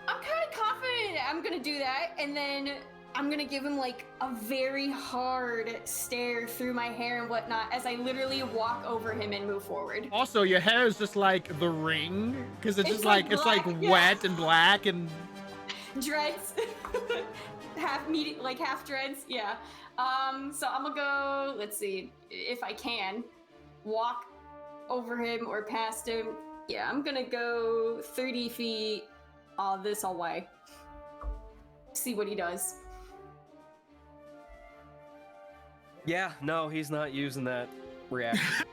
I'm kind of confident I'm gonna do that, and then I'm gonna give him like a very hard stare through my hair and whatnot as I literally walk over him and move forward. Also, your hair is just like the ring, because it's just like it's like black, yeah. wet and black and. Dreads, half dreads, yeah. So I'm gonna go. Let's see if I can walk over him or past him. Yeah, I'm gonna go 30 feet. This all way. See what he does. Yeah, no, he's not using that reaction.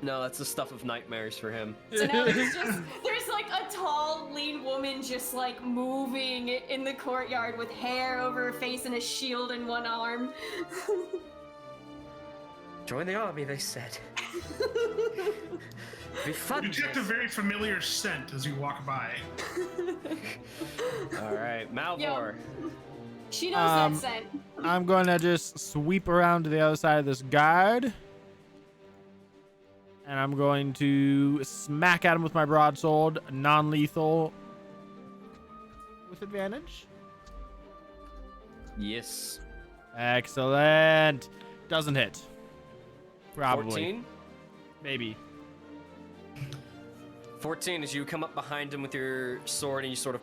No, that's the stuff of nightmares for him. So now there's like a tall, lean woman just like moving in the courtyard with hair over her face and a shield in one arm. Join the army, they said. Be fun. You detect a very familiar scent as you walk by. All right, Malvhor. She knows that scent. I'm going to just sweep around to the other side of this guard. And I'm going to smack at him with my broadsword, non-lethal, with advantage. Yes. Excellent. Doesn't hit. Probably. 14? Maybe. 14 as you come up behind him with your sword and you sort of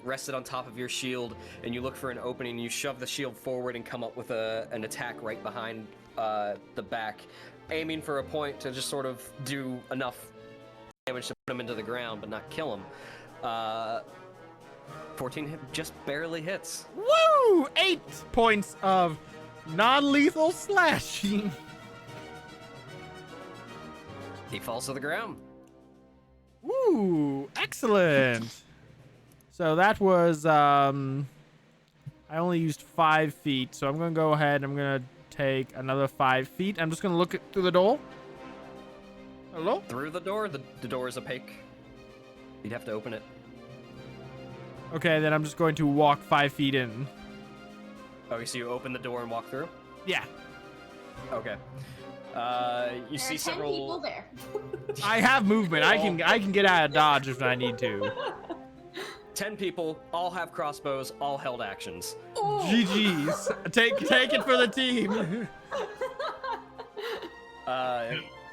rest it on top of your shield, and you look for an opening. You shove the shield forward and come up with an attack right behind the back, aiming for a point to just sort of do enough damage to put him into the ground but not kill him. 14 just barely hits. Woo! 8 points of non-lethal slashing. He falls to the ground. Woo! Excellent. So that was I only used 5 feet, so I'm gonna go ahead and I'm gonna take another 5 feet. I'm just gonna look through the door. Hello? Through the door? The door is opaque. You'd have to open it. Okay, then I'm just going to walk 5 feet in. Okay, so you open the door and walk through? Yeah. Okay. You There see are 10 several. people there. I have movement. I can get out of dodge if I need to. 10 people, all have crossbows, all held actions. GG's. Take it for the team.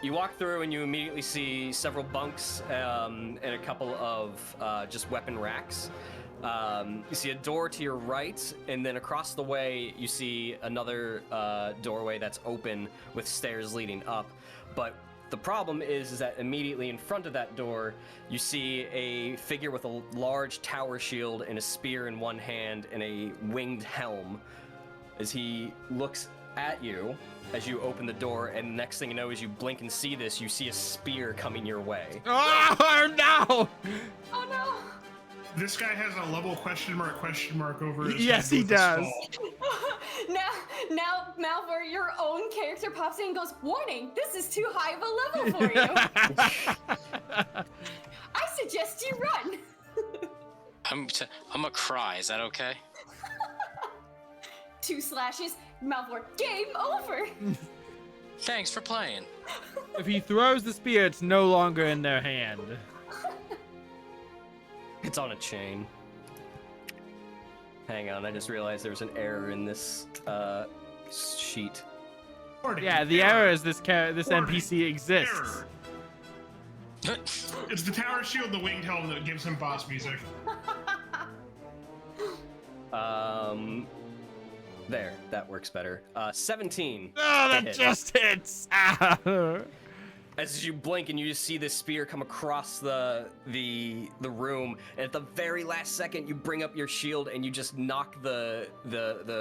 You walk through and you immediately see several bunks and a couple of just weapon racks. You see a door to your right, and then across the way you see another doorway that's open with stairs leading up. But the problem is that immediately in front of that door, you see a figure with a large tower shield and a spear in one hand and a winged helm. As he looks at you as you open the door, and next thing you know, as you blink and see this, you see a spear coming your way. Oh no! Oh no! This guy has a level question mark over his Yes, head he with a does. skull. now, Malvhor, your own character pops in and goes, "Warning! This is too high of a level for you. I suggest you run." I'm gonna cry. Is that okay? 2 slashes, Malvhor, game over. Thanks for playing. If he throws the spear, it's no longer in their hand. It's on a chain. Hang on, I just realized there's an error in this sheet. Yeah, the error is this NPC exists. Error. It's the tower shield, the winged helm that gives him boss music. There, that works better. 17. Oh, that hit. just hits. Ah. As you blink and you just see this spear come across the room, and at the very last second, you bring up your shield and you just knock the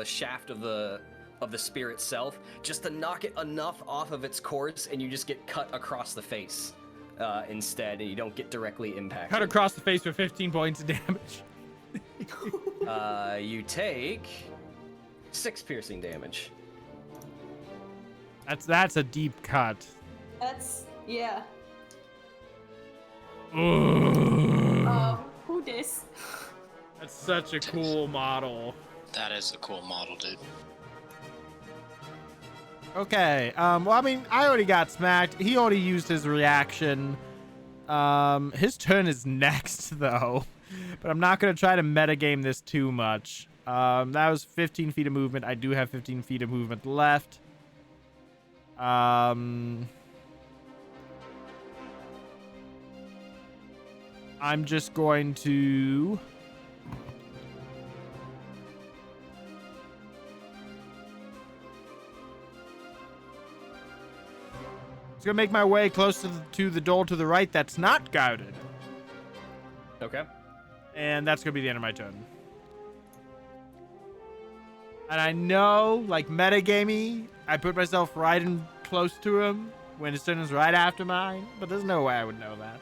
shaft of the of the spear itself, just to knock it enough off of its course, and you just get cut across the face instead, and you don't get directly impacted. Cut across the face for 15 points of damage. You take 6 piercing damage. That's a deep cut. That's yeah. Ugh. Who dis? That's such a cool model. That is a cool model, dude. Okay. Well, I mean, I already got smacked. He already used his reaction. His turn is next, though. But I'm not going to try to metagame this too much. That was 15 feet of movement. I do have 15 feet of movement left. I'm just going to... Just gonna make my way close to the door to the right that's not guarded. Okay. And that's gonna be the end of my turn. And I know, like, metagamey, I put myself right in close to him when his turn is right after mine, but there's no way I would know that.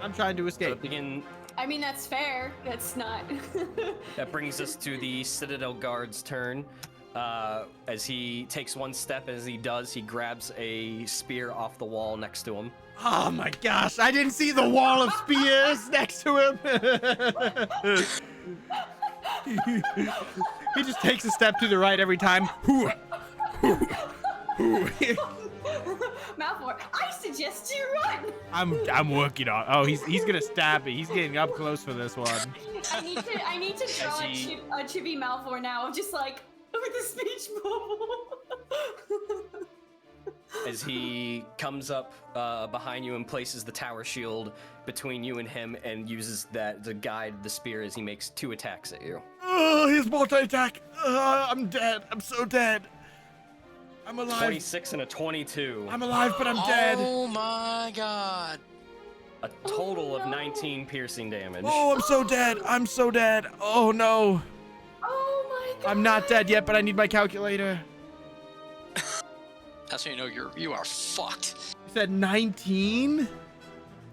I'm trying to So escape. begin. I mean, that's fair. That's not. That brings us to the Citadel Guard's turn. As he takes one step, as he does, he grabs a spear off the wall next to him. Oh my gosh, I didn't see the wall of spears next to him. He just takes a step to the right every time. Malvhor, I suggest you run. I'm working on. Oh, he's gonna stab me. He's getting up close for this one. I need to draw a chibi Malvhor now, just like with the speech bubble. As he comes up behind you and places the tower shield between you and him, and uses that to guide the spear as he makes 2 attacks at you. Oh, he's multi-attack. I'm dead. I'm so dead. I'm alive. 26 and a 22. I'm alive, but I'm dead. Oh my god. A total of 19 piercing damage. Oh, I'm so dead. I'm so dead. Oh no. Oh my god. I'm not dead yet, but I need my calculator. That's when you know you are fucked. You said 19?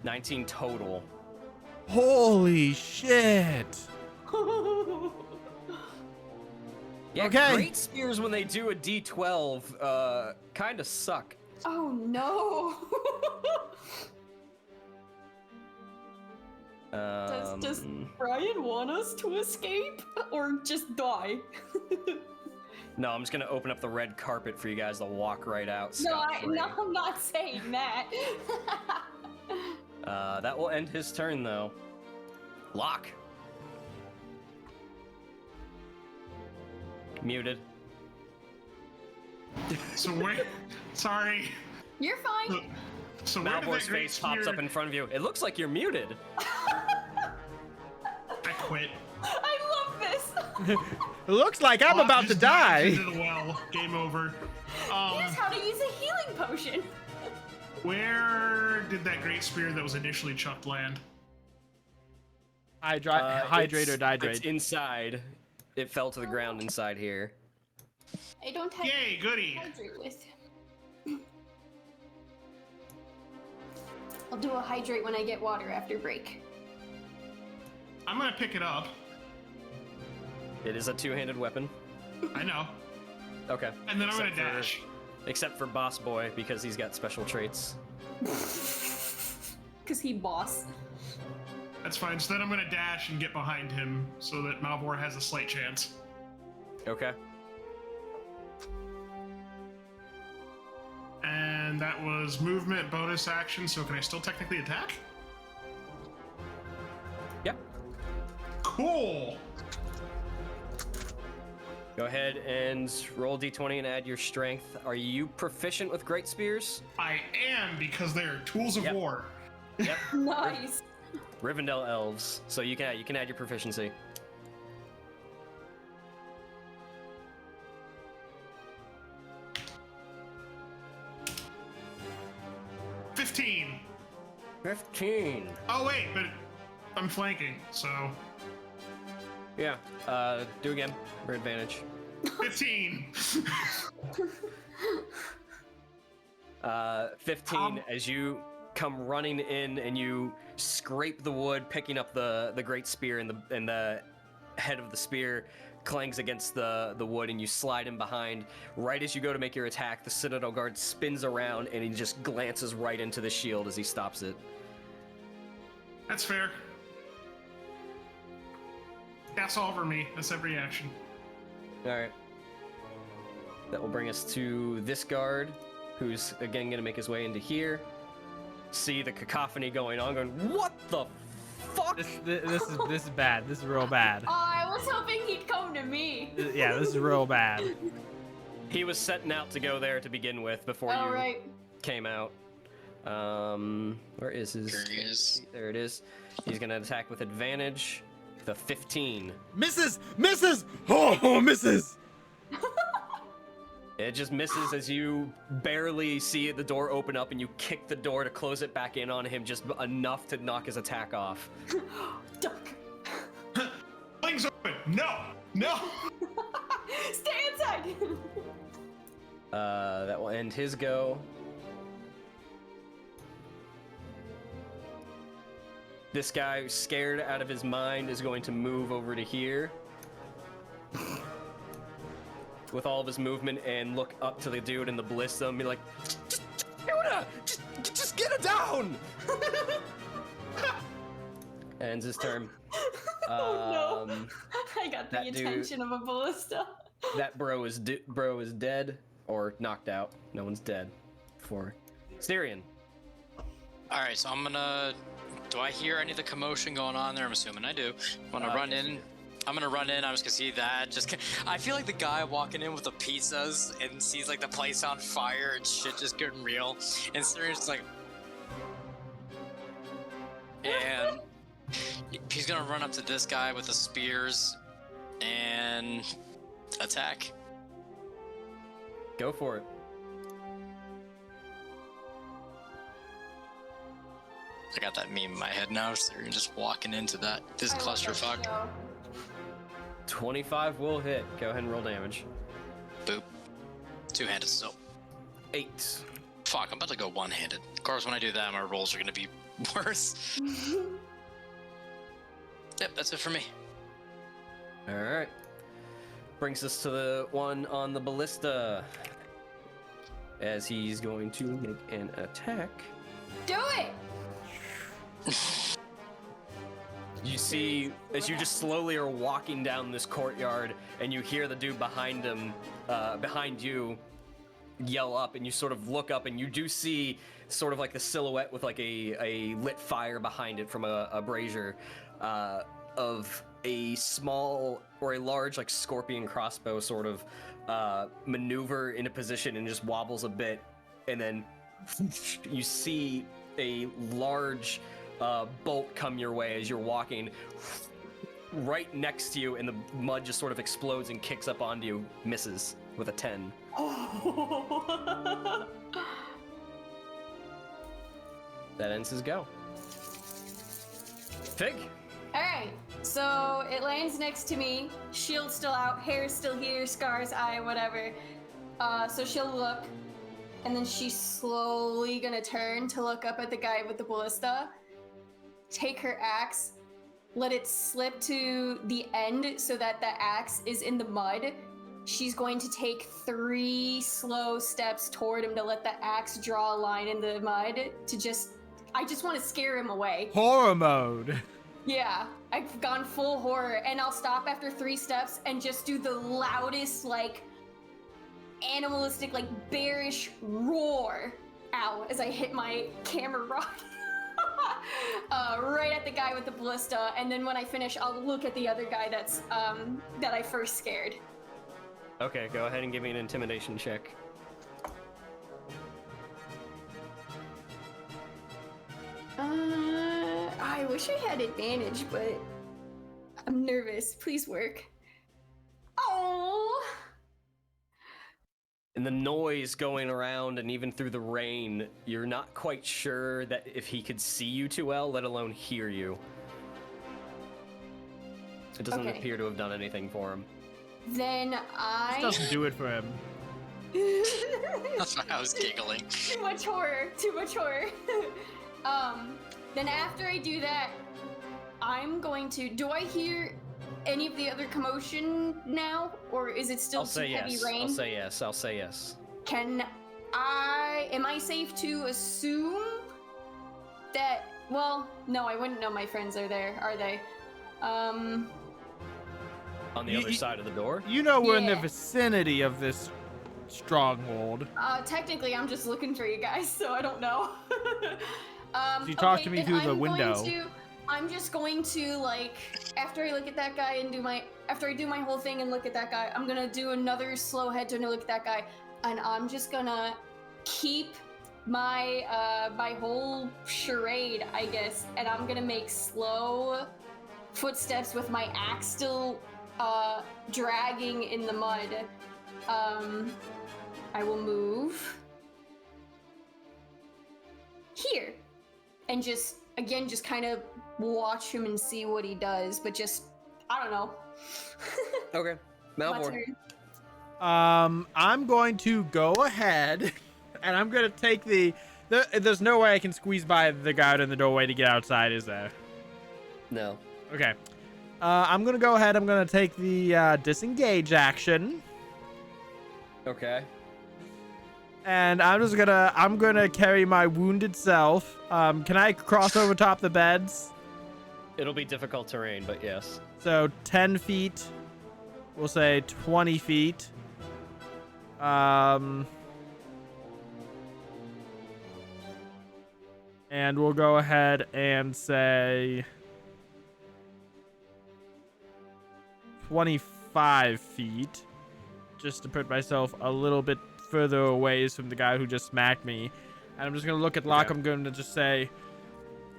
19 total. Holy shit. Yeah, Okay. great spears when they do a D12 kind of suck. Oh no. Does Brian want us to escape or just die? No, I'm just gonna open up the red carpet for you guys to walk right out. No, scot-free. I'm not saying that. That will end his turn, though. Locke. Muted. So wait, sorry. You're fine. So where did Malvor's that great face pops up in front of you. It looks like you're muted. I quit. I love this. It looks like I'm Locke about to just dives die. Into the well. Game over. Here's how to use a healing potion. Where did that great spear that was initially chucked land? Hydrate or It's dihydrate. inside. It fell to the ground inside here. I don't have Yay, goody. hydrate with. I'll do a hydrate when I get water after break. I'm gonna pick it up. It is a two-handed weapon. I know. Okay. And then I'm gonna Except for- dash. Except for Boss Boy, because he's got special traits. Cause he boss. That's fine. So then I'm gonna dash and get behind him so that Malvhor has a slight chance. Okay. And that was movement bonus action, so can I still technically attack? Yep. Cool! Go ahead and roll d20 and add your strength. Are you proficient with great spears? I am, because they are tools of Yep. war. Yep. Nice. Rivendell elves. So you can add your proficiency. $15. 15. Oh wait, but I'm flanking, so Yeah. Do again for advantage. 15. 15 as you come running in and you scrape the wood, picking up the great spear, and the head of the spear clangs against the wood, and you slide in behind. Right as you go to make your attack, the Citadel Guard spins around and he just glances right into the shield as he stops it. That's fair. That's all for me. That's every action. Alright. That will bring us to this guard, who's again going to make his way into here. See the cacophony going on, going, what the fuck? This is bad. This is real bad. Oh, I was hoping he'd come to me. Yeah, this is real bad. He was setting out to go there to begin with before All you right. came out. Where is his? There he is. There it is. He's going to attack with advantage. The 15. Misses! Misses! Oh, misses! It just misses as you barely see the door open up and you kick the door to close it back in on him, just enough to knock his attack off. Duck. Things open. No. No. Stay inside. That will end his go. This guy, who's scared out of his mind, is going to move over to here with all of his movement and look up to the dude in the ballista and be like, just get it down! Ends his turn. Oh no! I got the that dude- attention of a ballista. That bro is dead or knocked out. No one's dead. For Cirion. All right, so I'm gonna. Do I hear any of the commotion going on there? I'm assuming I do. I'm gonna run in. I'm gonna run in. I'm just gonna see that. I feel like the guy walking in with the pizzas and sees like the place on fire and shit just getting real. And Cirion's like, and he's gonna run up to this guy with the spears and attack. Go for it. I got that meme in my head now. Cirion just walking into this I love that clusterfuck. show. 25 will hit. Go ahead and roll damage. Boop. Two-handed still. 8. Fuck, I'm about to go one-handed. Of course, when I do that, my rolls are gonna be worse. Yep, that's it for me. Alright. Brings us to the one on the ballista. As he's going to make an attack. Do it! You see, as you just slowly are walking down this courtyard, and you hear the dude behind him, behind you, yell up, and you sort of look up, and you do see sort of like the silhouette with like a lit fire behind it from a brazier, of a small or a large like scorpion crossbow sort of maneuver into position and just wobbles a bit, and then you see a large bolt come your way as you're walking right next to you, and the mud just sort of explodes and kicks up onto you. Misses with a 10. Oh. That ends his go. Fig. All right, so it lands next to me. Shield's still out, hair's still here, scars, eye, whatever. So she'll look, and then she's slowly gonna turn to look up at the guy with the ballista. Take her axe, let it slip to the end so that the axe is in the mud. She's going to take 3 slow steps toward him to let the axe draw a line in the mud to I just want to scare him away. Horror mode. Yeah, I've gone full horror, and I'll stop after 3 steps and just do the loudest, like, animalistic, like, bearish roar out as I hit my camera rod. Right at the guy with the ballista, and then when I finish, I'll look at the other guy that's that I first scared. Okay, go ahead and give me an intimidation check. I wish I had advantage, but I'm nervous. Please work. Oh. And the noise going around, and even through the rain, you're not quite sure that if he could see you too well, let alone hear you. It doesn't Okay. appear to have done anything for him. Then This doesn't do it for him. That's why I was giggling. Too much horror. Too much horror. Then after I do that, I'm going to. Do I hear any of the other commotion now, or is it still I'll say heavy yes. rain? I'll say yes. I'll say yes. Am I safe to assume that? Well, no, I wouldn't know my friends are there, are they? On the other side of the door? You know we're in the Yeah. vicinity of this stronghold. Technically, I'm just looking for you guys, so I don't know. So you talk to me then through the I'm going window. I'm just going to, like, after I look at that guy and after I do my whole thing and look at that guy, I'm gonna do another slow head turn to look at that guy, and I'm just gonna keep my my whole charade, I guess, and I'm gonna make slow footsteps with my axe still dragging in the mud. I will move here and just kind of watch him and see what he does, but just I don't know. Okay. My Malvhor. turn. I'm going to go ahead and I'm gonna take there's no way I can squeeze by the guy out in the doorway to get outside, is there? No. Okay. I'm gonna go ahead. I'm gonna take the disengage action, Okay. and I'm gonna carry my wounded self. Can I cross over top the beds? It'll be difficult terrain, but yes. So 10 feet. We'll say 20 feet. And we'll go ahead and say 25 feet, just to put myself a little bit further away from the guy who just smacked me. And I'm just gonna look at Locke. Okay. I'm gonna just say,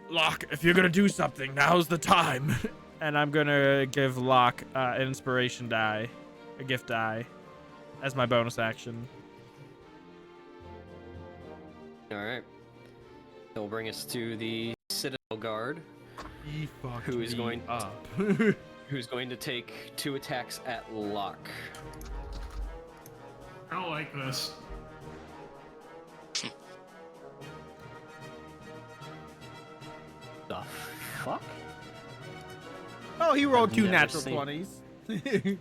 Locke, if you're gonna do something, now's the time. And I'm gonna give Locke an inspiration die, a gift die, as my bonus action. All right. It'll bring us to the Citadel Guard, He fucked Who is me going- up? who's going to take 2 attacks at Locke. I don't like this. The fuck? Oh, he rolled I've 2 never natural seen- 20s.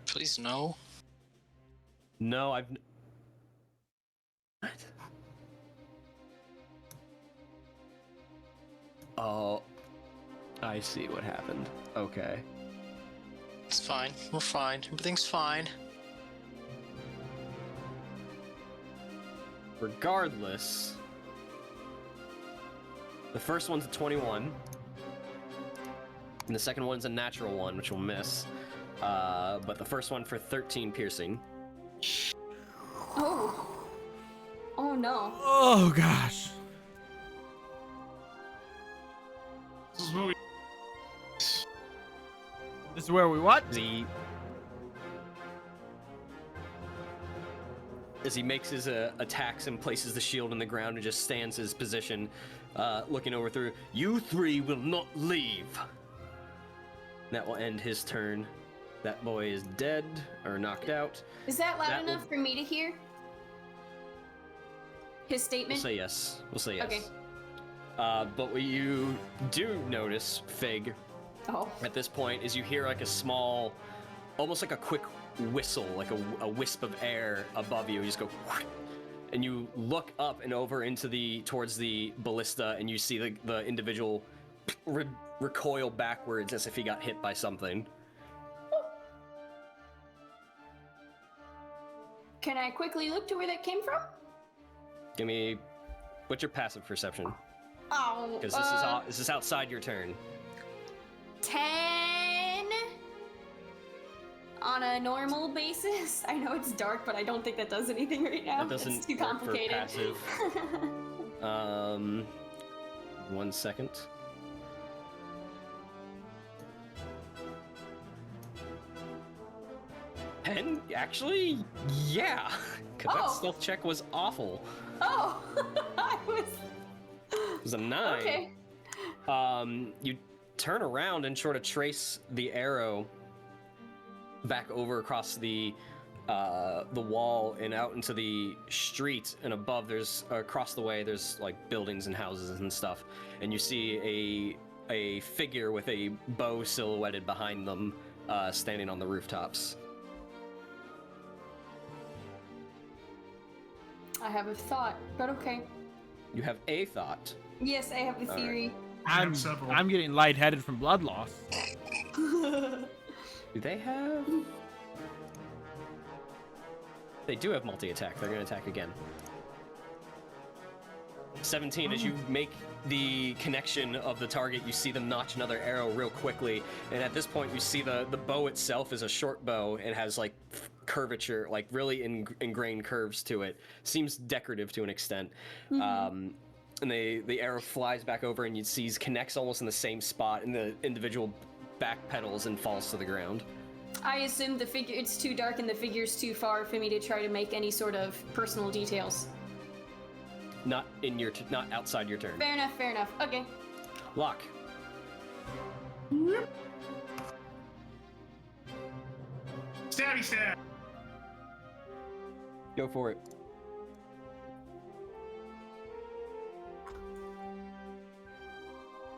Please no. No, What? Oh, I see what happened. Okay. It's fine. We're fine. Everything's fine. Regardless, the first one's a 21, and the second one's a natural 1, which will miss. But the first one for 13 piercing. Oh. Oh no. Oh gosh. This is what we. This is where we what? As he makes his attacks and places the shield in the ground and just stands his position, looking over through. You 3 will not leave. That will end his turn. That boy is dead or knocked out. Is that loud That will- enough for me to hear? His We'll statement? say yes. We'll say yes. Okay. But what you do notice, Fig, Oh. at this point is you hear like a small, almost like a quick whistle, like a wisp of air above you. You just go, and you look up and over towards the ballista, and you see the individual recoil backwards as if he got hit by something. Can I quickly look to where that came from? Give me, what's your passive perception? Oh. Because this is outside your turn. 10 on a normal basis. I know it's dark, but I don't think that does anything right now. That doesn't it's too work for complicated. passive. 1 second. And actually, yeah, because that Oh. stealth check was awful. Oh, I was It was a 9. okay. You turn around and sort of trace the arrow back over across the wall and out into the street, and above there's across the way there's like buildings and houses and stuff, and you see a figure with a bow silhouetted behind them, standing on the rooftops. I have a thought, but okay. You have a thought. Yes, I have a theory. I'm getting lightheaded from blood loss. Do they have? They do have multi-attack. They're going to attack again. 17, as you make the connection of the target, you see them notch another arrow real quickly, and at this point you see the bow itself is a short bow. It has like curvature, like really ingrained curves to it. Seems decorative to an extent. And the arrow flies back over, and you see connects almost in the same spot in the individual back pedals and falls to the ground. I assume the figure, it's too dark and the figure's too far for me to try to make any sort of personal details. Not in your, not outside your turn. Fair enough, fair enough. Okay. Locke. Stabby stab. Go for it.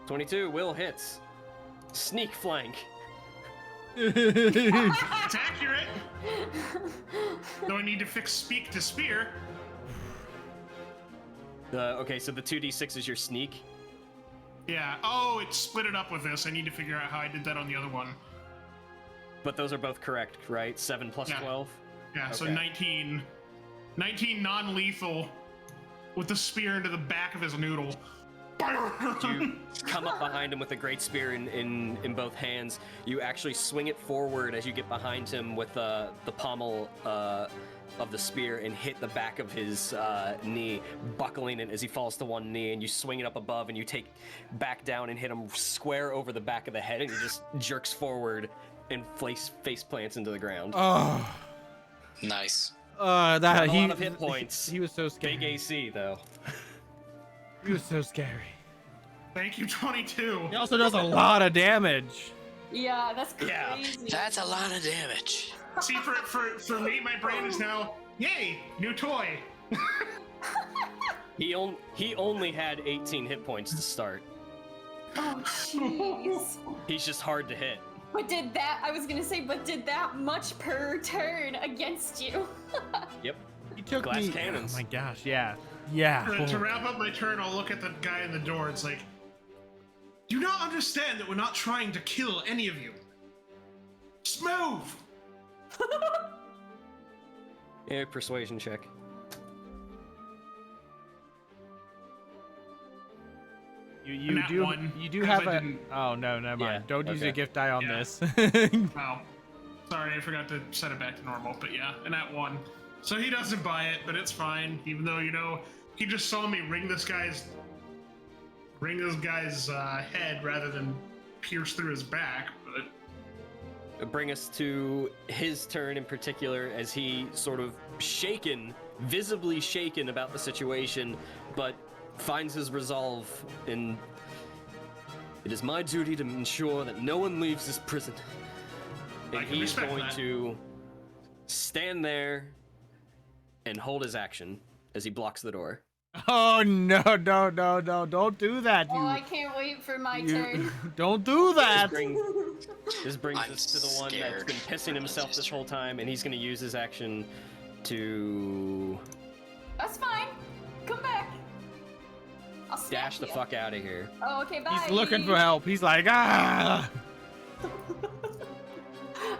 .22, Will hits. Sneak flank. It's accurate. Though I need to fix speak to spear. Okay, so the 2d6 is your sneak. Yeah. Oh, it split it up with this. I need to figure out how I did that on the other one. But those are both correct, right? 7 plus Yeah. 12? Yeah, so Okay. 19. 19 non-lethal with the spear into the back of his noodle. You come up behind him with a great spear in both hands. You actually swing it forward as you get behind him with the pommel of the spear and hit the back of his knee, buckling it as he falls to one knee, and you swing it up above and you take back down and hit him square over the back of the head, and he just jerks forward and face plants into the ground. Oh. Nice. That Not a he, lot of hit points. He was so scary. Big AC though. He was so scary. Thank you, 22. He also does a lot of damage. Yeah, that's crazy. Yeah. That's a lot of damage. See, for me, my brain is now, yay, new toy. He only had 18 hit points to start. Oh, jeez. He's just hard to hit. But did that much per turn against you? Yep. He took Glass me. cannons. Oh my gosh, yeah. Yeah. To wrap up my turn, I'll look at the guy in the door. It's like, do you not understand that we're not trying to kill any of you? Just move! Yeah, persuasion check. And that one, you do 'cause have I a. didn't- Oh no, never mind. Yeah, Don't use okay. your gift die on Yeah. this. Wow. Sorry, I forgot to set it back to normal, but yeah, and that one. So he doesn't buy it, but it's fine, even though, he just saw me ring this guy's head rather than pierce through his back, but... Bring us to his turn in particular, as he sort of visibly shaken about the situation, but finds his resolve in, it is my duty to ensure that no one leaves this prison. I And can he's respect going that. to stand there and hold his action as he blocks the door. Oh no! Don't do that. Oh, I can't wait for my turn. Don't do that. This brings I'm us to the one that's scared. been pissing himself this whole time, and he's going to use his action to That's fine. Come back. I'll snap dash the you. fuck out of here. Oh, okay, bye. He's looking for help. He's like, ah.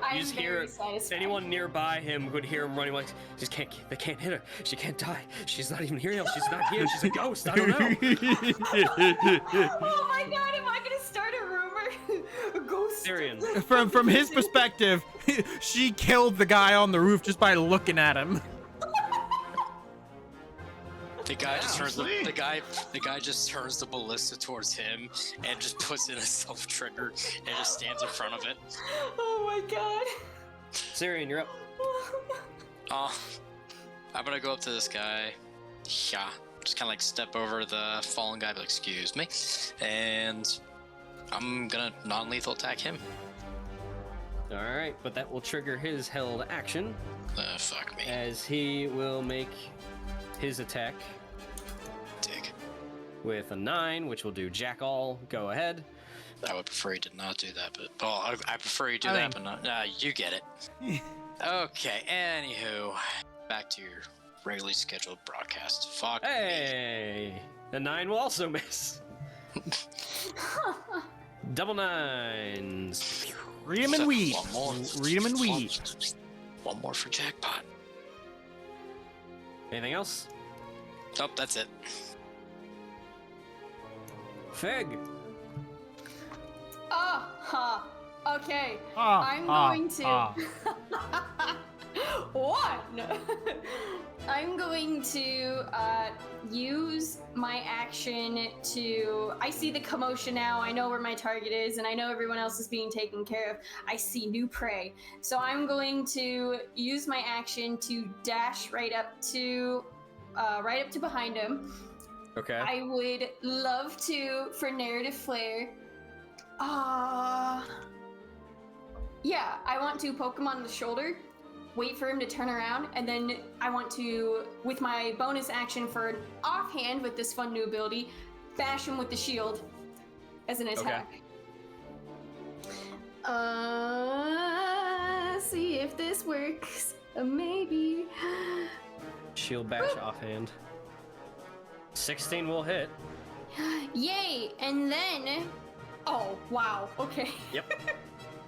I'm You just very hear satisfied. anyone nearby him would hear him running like, they can't hit her. She can't die. She's not even here. She's not here. She's a ghost. I don't know. Oh my god, am I gonna start a rumor? A ghost. Cirion. From his perspective, she killed the guy on the roof just by looking at him. The guy just turns see. the guy just turns the ballista towards him and just puts in a self trigger and just stands in front of it. Oh my god. Cirion, you're up. I'm gonna go up to this guy. Yeah, just kind of like step over the fallen guy, be like, excuse me, and I'm gonna non-lethal attack him. All right, but that will trigger his held action Fuck me. as he will make his attack Dick. with a 9, which will do jack all. Go ahead. I would prefer you to not do that, but I prefer you do I that, think- but not. You get it. Okay. Anywho, back to your regularly scheduled broadcast. Fuck me. Hey, a 9 will also miss. Double 9s. Read 'em and weed. One more. Read 'em and weed. One more for jackpot. Anything else? Nope, that's it. Fig. Okay. Ah, I'm ah, going to. ah. What? I'm going to use my action to. I see the commotion now. I know where my target is, and I know everyone else is being taken care of. I see new prey, so I'm going to use my action to dash right up to behind him. Okay. I would love to for narrative flair. Yeah, I want to poke him on the shoulder, wait for him to turn around, and then I want to, with my bonus action for an offhand with this fun new ability, bash him with the shield as an attack. See if this works. Maybe. Shield bash offhand. 16 will hit. Yay! And then. Oh, wow. Okay. Yep.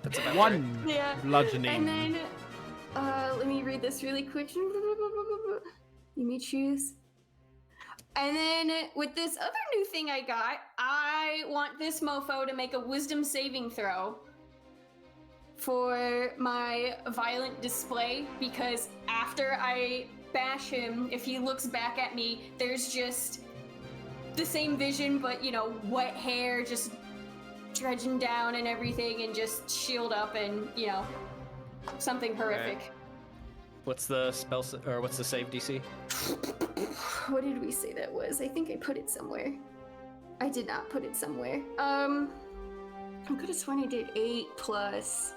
That's about right. One Yeah. bludgeoning. And then, let me read this really quick. You may choose. And then, with this other new thing I got, I want this mofo to make a wisdom saving throw for my violent display, because after I bash him, if he looks back at me, there's just the same vision, but, you know, wet hair, just dredging down and everything, and just shield up and, you know, something horrific. Okay. What's the what's the save DC? What did we say that was? I think I put it somewhere. I did not put it somewhere. I could have sworn I did 8 plus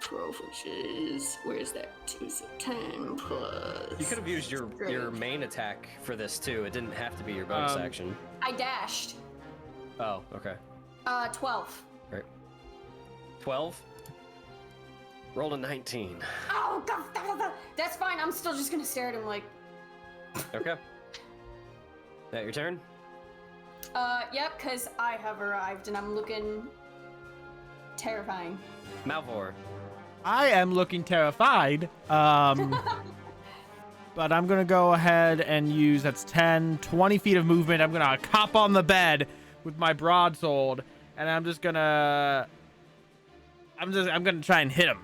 12, which is, where's that? Is it 10 plus? You could have used your main attack for this too. It didn't have to be your bonus action. I dashed. Oh, okay. 12. Right. 12. Roll a 19. Oh, God. That's fine. I'm still just gonna stare at him like. Okay. That your turn? Yep, because I have arrived and I'm looking terrifying. Malvhor. I am looking terrified. But I'm going to go ahead and use, that's 10, 20 feet of movement. I'm going to cop on the bed with my broadsword, and I'm just going to... I'm going to try and hit him.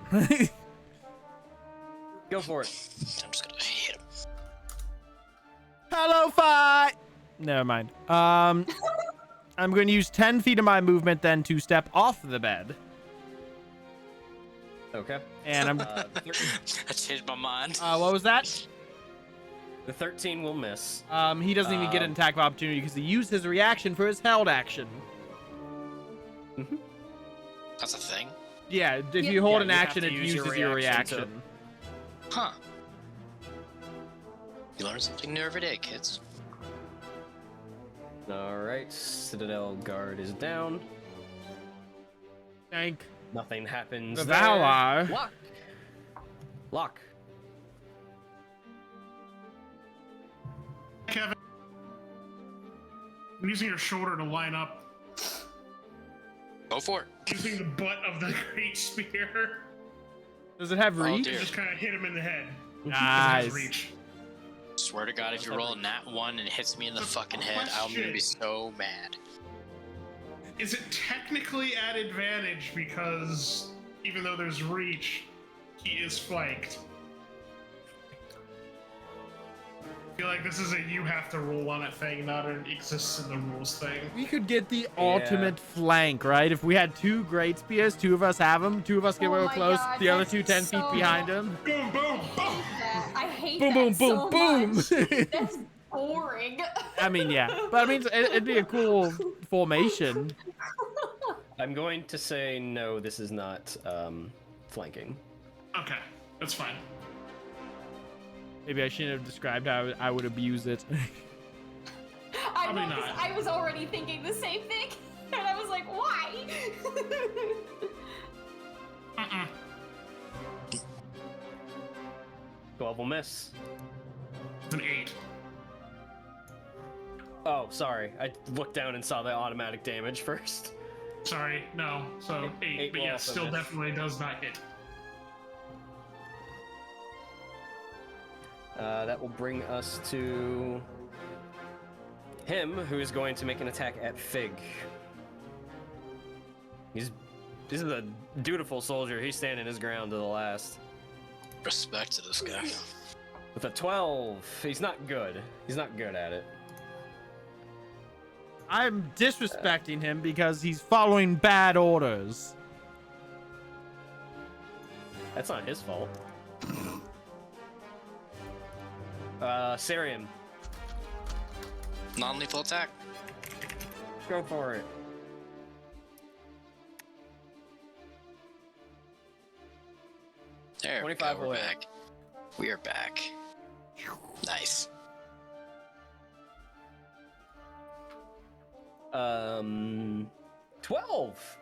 Go for it. I'm just gonna hit him. Hello, fight! Never mind. I'm going to use 10 feet of my movement then to step off the bed. Okay. And I'm... That changed my mind. what was that? The 13 will miss. He doesn't even get an attack of opportunity because he used his reaction for his held action. That's a thing. Yeah, if you hold an you have action, to it use uses your your reaction reaction. Huh. You learn something new every day, kids. All right. Citadel guard is down. Thank Nothing happens. the there. Valar. Locke. Kevin, I'm using your shoulder to line up, Go for it. using the butt of the great spear, Does it have Oh, reach? dear. just kind of hit him in the head. It Nice. has reach. Swear to God, if you roll a nat 1 and it hits me in the fucking head, I'm gonna be so mad. Is it technically at advantage because even though there's reach, he is flanked? I feel like this is a you have to roll on it thing, not an exists in the rules thing. We could get the ultimate flank, right? If we had 2 great spears, 2 of us have them, 2 of us get Oh real my close, God, the other that's 2 10 feet so- behind him. Boom, boom, boom! I hate Boom, that boom, so boom, boom. much. That's boring. I mean, yeah. But I mean, it'd be a cool formation. I'm going to say no, this is not flanking. Okay, that's fine. Maybe I shouldn't have described how I would abuse it. I know, Probably 'cause not. I was already thinking the same thing, and I was like, why? 12 will miss. It's an 8. Oh, sorry. I looked down and saw the automatic damage first. Sorry, no. So 8, Eight but will yes, also still miss. definitely does not hit. That will bring us to him, who is going to make an attack at Fig. This is a dutiful soldier. He's standing his ground to the last. Respect to this guy. With a 12, he's not good. He's not good at it. I'm disrespecting him because he's following bad orders. That's not his fault. Cirion, Non-lethal attack. go for it. There 25 we go. will We're hit. back. We are back. Nice. 12.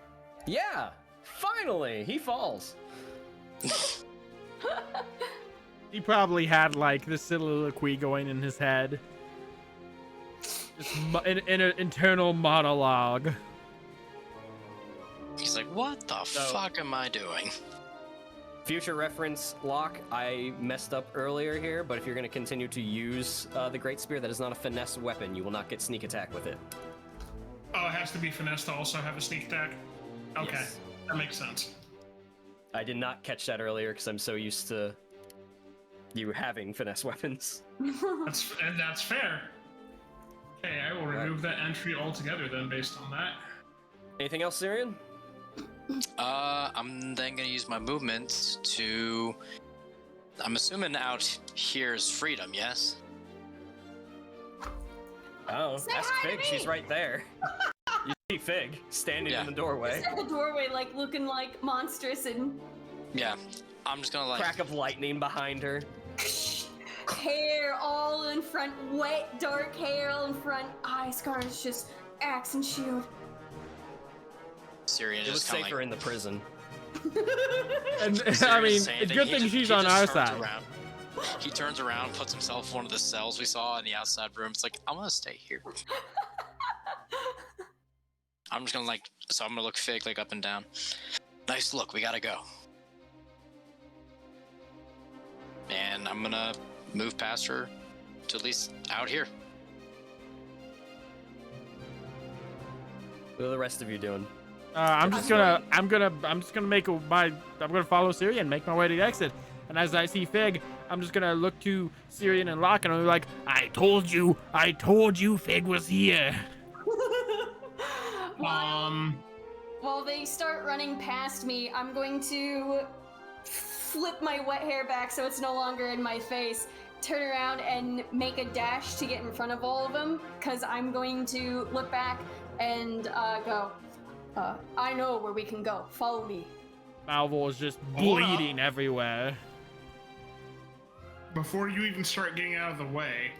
Yeah, finally, he falls. He probably had like this soliloquy going in his head. Just in an internal monologue. He's like, what the fuck am I doing? Future reference, Locke, I messed up earlier here, but if you're going to continue to use the Great Spear, that is not a finesse weapon. You will not get sneak attack with it. Oh, it has to be finesse to also have a sneak attack? Okay, Yes. that makes sense. I did not catch that earlier because I'm so used to you having finesse weapons. That's fair. Okay, I will remove that entry altogether then based on that. Anything else, Cirion? I'm then gonna use my movements to... I'm assuming out here is freedom, yes? Oh, Say ask hi to Fig. me. She's right there. You see Fig standing Yeah. in the doorway. At the doorway, like looking like monstrous and Yeah. I'm just gonna like... Crack of lightning behind her. hair all in front, wet, dark hair all in front, eye scars, just axe and shield. Cirion It was just kind of safer like... in the prison. And Cirion I mean, doesn't say it's anything. good He thing just- she's he on just our turns side. around. He turns around, puts himself in one of the cells we saw in the outside room. It's like, I'm gonna stay here. I'm just gonna like, so I'm gonna look Fig like up and down. Nice look, we gotta go. And I'm gonna move past her to at least out here. What are the rest of you doing? I'm just gonna follow Cirion and make my way to the exit. And as I see Fig, I'm just gonna look to Cirion and Locke and I'm like, I told you Fig was here. While they start running past me, I'm going to flip my wet hair back so it's no longer in my face, turn around and make a dash to get in front of all of them, because I'm going to look back and go, I know where we can go. Follow me. Malvhor is just Hold up. bleeding everywhere. Before you even start getting out of the way,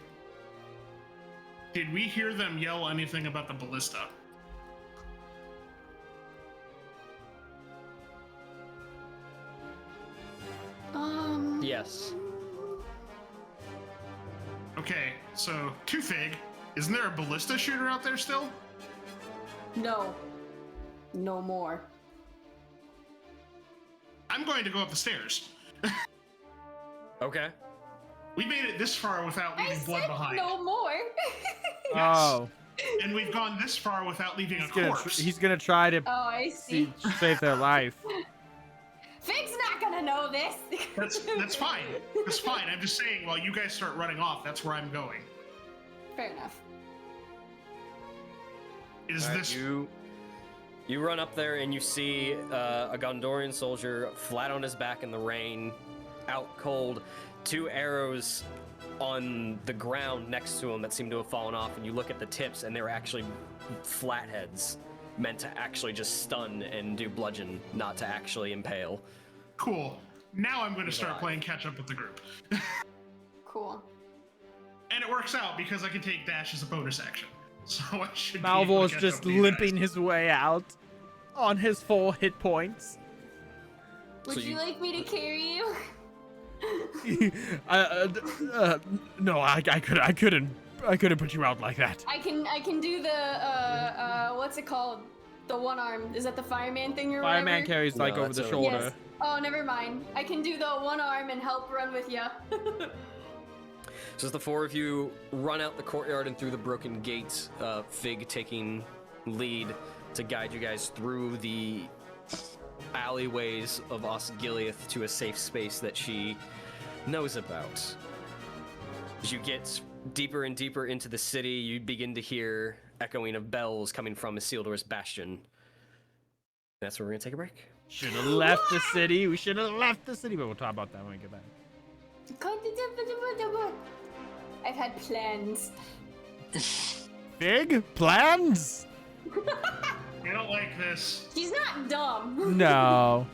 did we hear them yell anything about the ballista? Yes. Okay, so to Fig, isn't there a ballista shooter out there still? No. No more. I'm going to go up the stairs. Okay. We made it this far without I leaving blood said behind. no more. Oh, And we've gone this far without leaving a he's gonna, corpse. he's gonna try to Oh, I see. save their life. Fig's not gonna know this. That's fine. That's fine. I'm just saying, while you guys start running off, that's where I'm going. Fair enough. Is Alright, this... you run up there and you see a Gondorian soldier flat on his back in the rain, out cold, 2 arrows on the ground next to him that seem to have fallen off, and you look at the tips and they're actually flatheads. meant to actually just stun and do bludgeon, not to actually impale. Cool. Now I'm going to start alive. playing catch up with the group. Cool. And it works out because I can take dash as a bonus action. So I should be able to Malvor's catch just up to you limping guys. his way out on his 4 hit points. Would So you you- like me to carry you? No, I couldn't put you out like that. I can do the what's it called? The one arm. Is that the fireman thing or Fireman whatever? carries like No, over the that's shoulder. Yes. Oh, never mind. I can do the one arm and help run with ya. So as the 4 of you run out the courtyard and through the broken gate, Fig taking lead to guide you guys through the alleyways of Osgiliath to a safe space that she knows about. As you get deeper and deeper into the city, you begin to hear echoing of bells coming from Isildur's bastion. That's where we're gonna take a break. Should have left the city. We should have left the city, but we'll talk about that when we get back. I've had plans. Big plans? I don't like this. He's not dumb. No.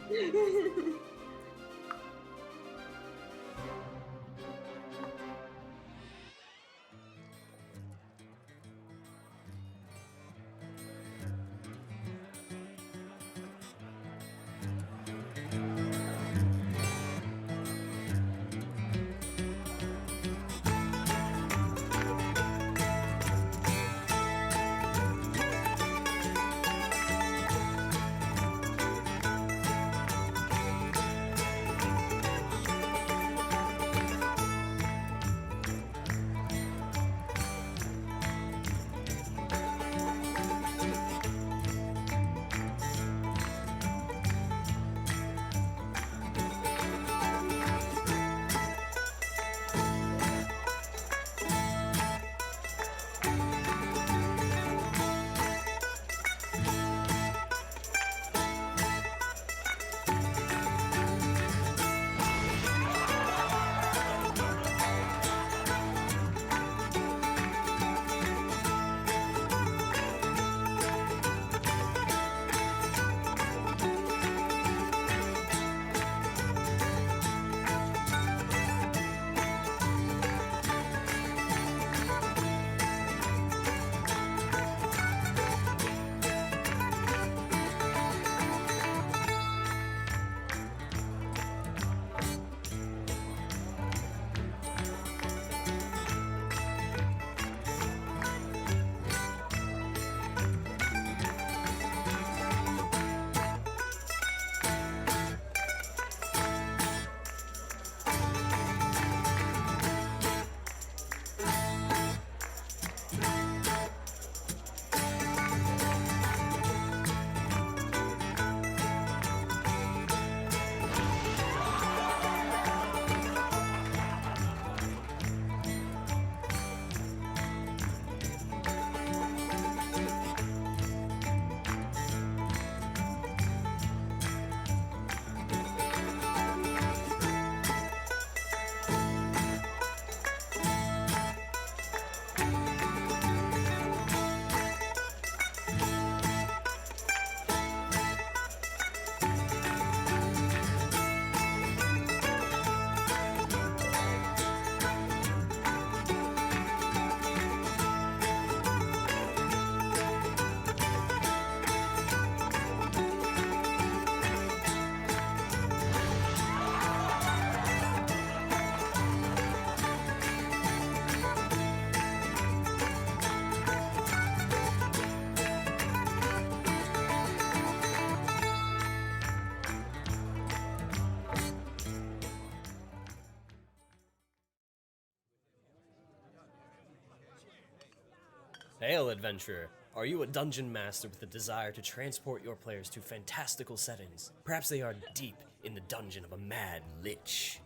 Hail, adventurer! Are you a dungeon master with a desire to transport your players to fantastical settings? Perhaps they are deep in the dungeon of a mad lich.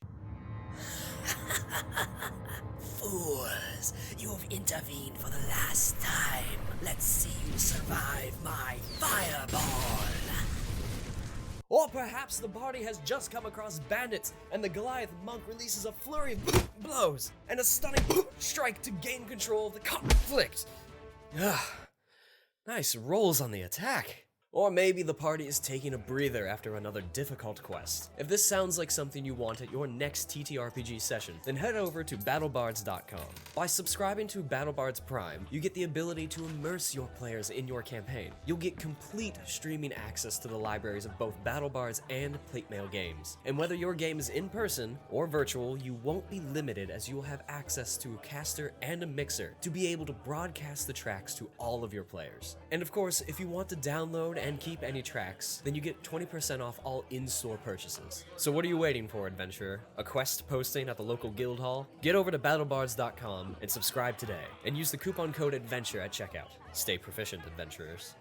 Fools, you have intervened for the last time. Let's see you survive my fireball. Or perhaps the party has just come across bandits, and the Goliath monk releases a flurry of blows and a stunning strike to gain control of the conflict. Nice rolls on the attack. Or maybe the party is taking a breather after another difficult quest. If this sounds like something you want at your next TTRPG session, then head over to battlebards.com. By subscribing to BattleBards Prime, you get the ability to immerse your players in your campaign. You'll get complete streaming access to the libraries of both BattleBards and Plate Mail games. And whether your game is in person or virtual, you won't be limited as you will have access to a caster and a mixer to be able to broadcast the tracks to all of your players. And of course, if you want to download and keep any tracks, then you get 20% off all in-store purchases. So what are you waiting for, adventurer? A quest posting at the local guild hall? Get over to battlebards.com and subscribe today, and use the coupon code ADVENTURE at checkout. Stay proficient, adventurers.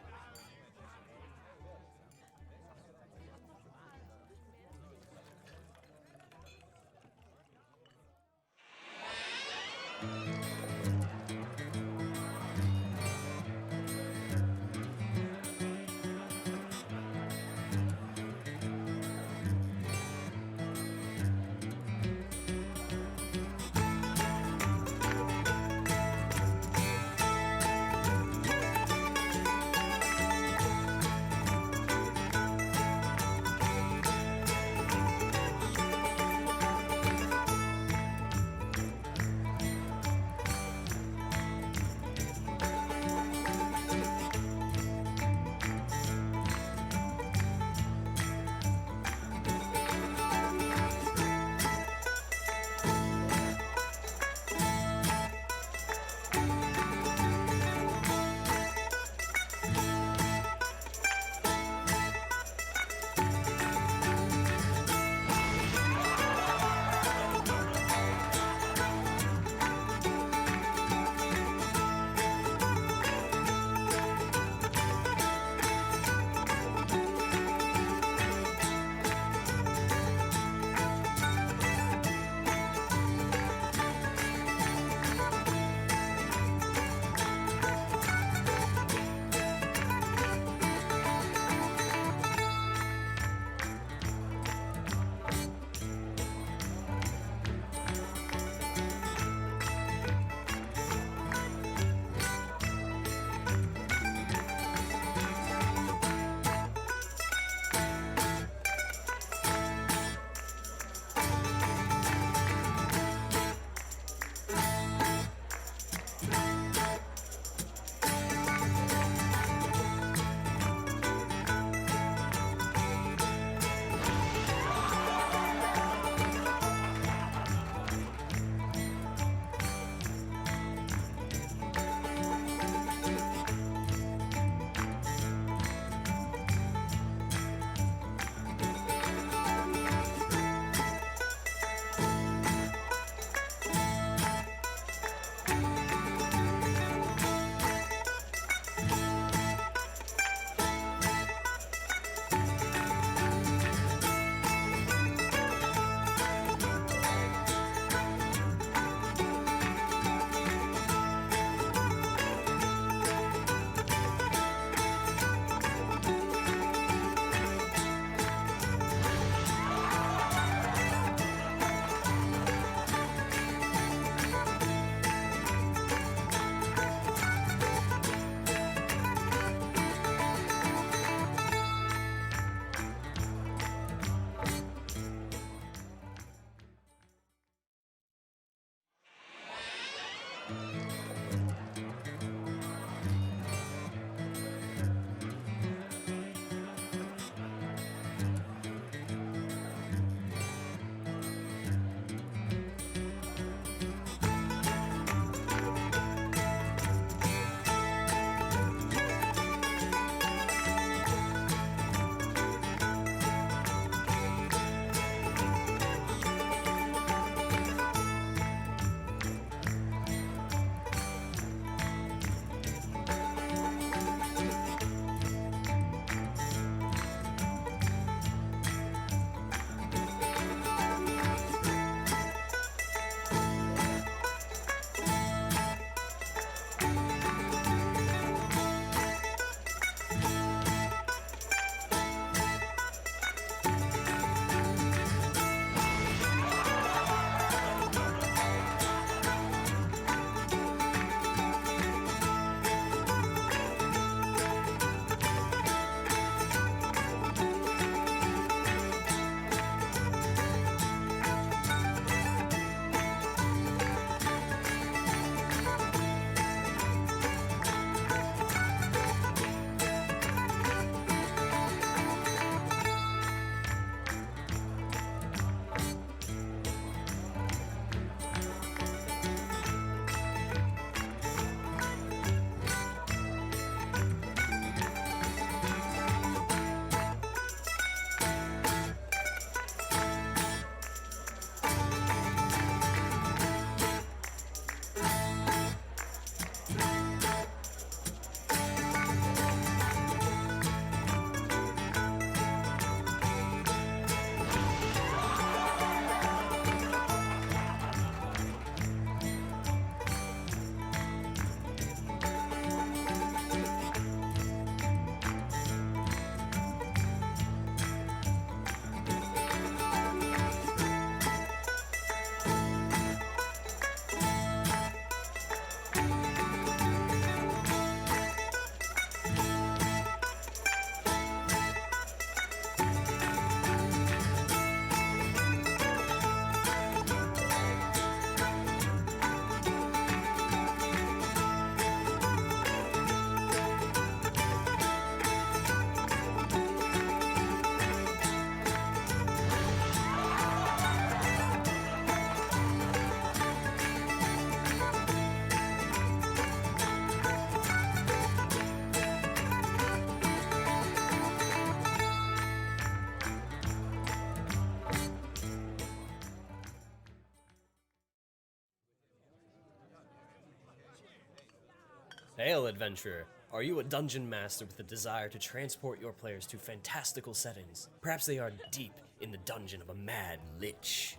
Hail, adventurer. Are you a dungeon master with a desire to transport your players to fantastical settings? Perhaps they are deep in the dungeon of a mad lich.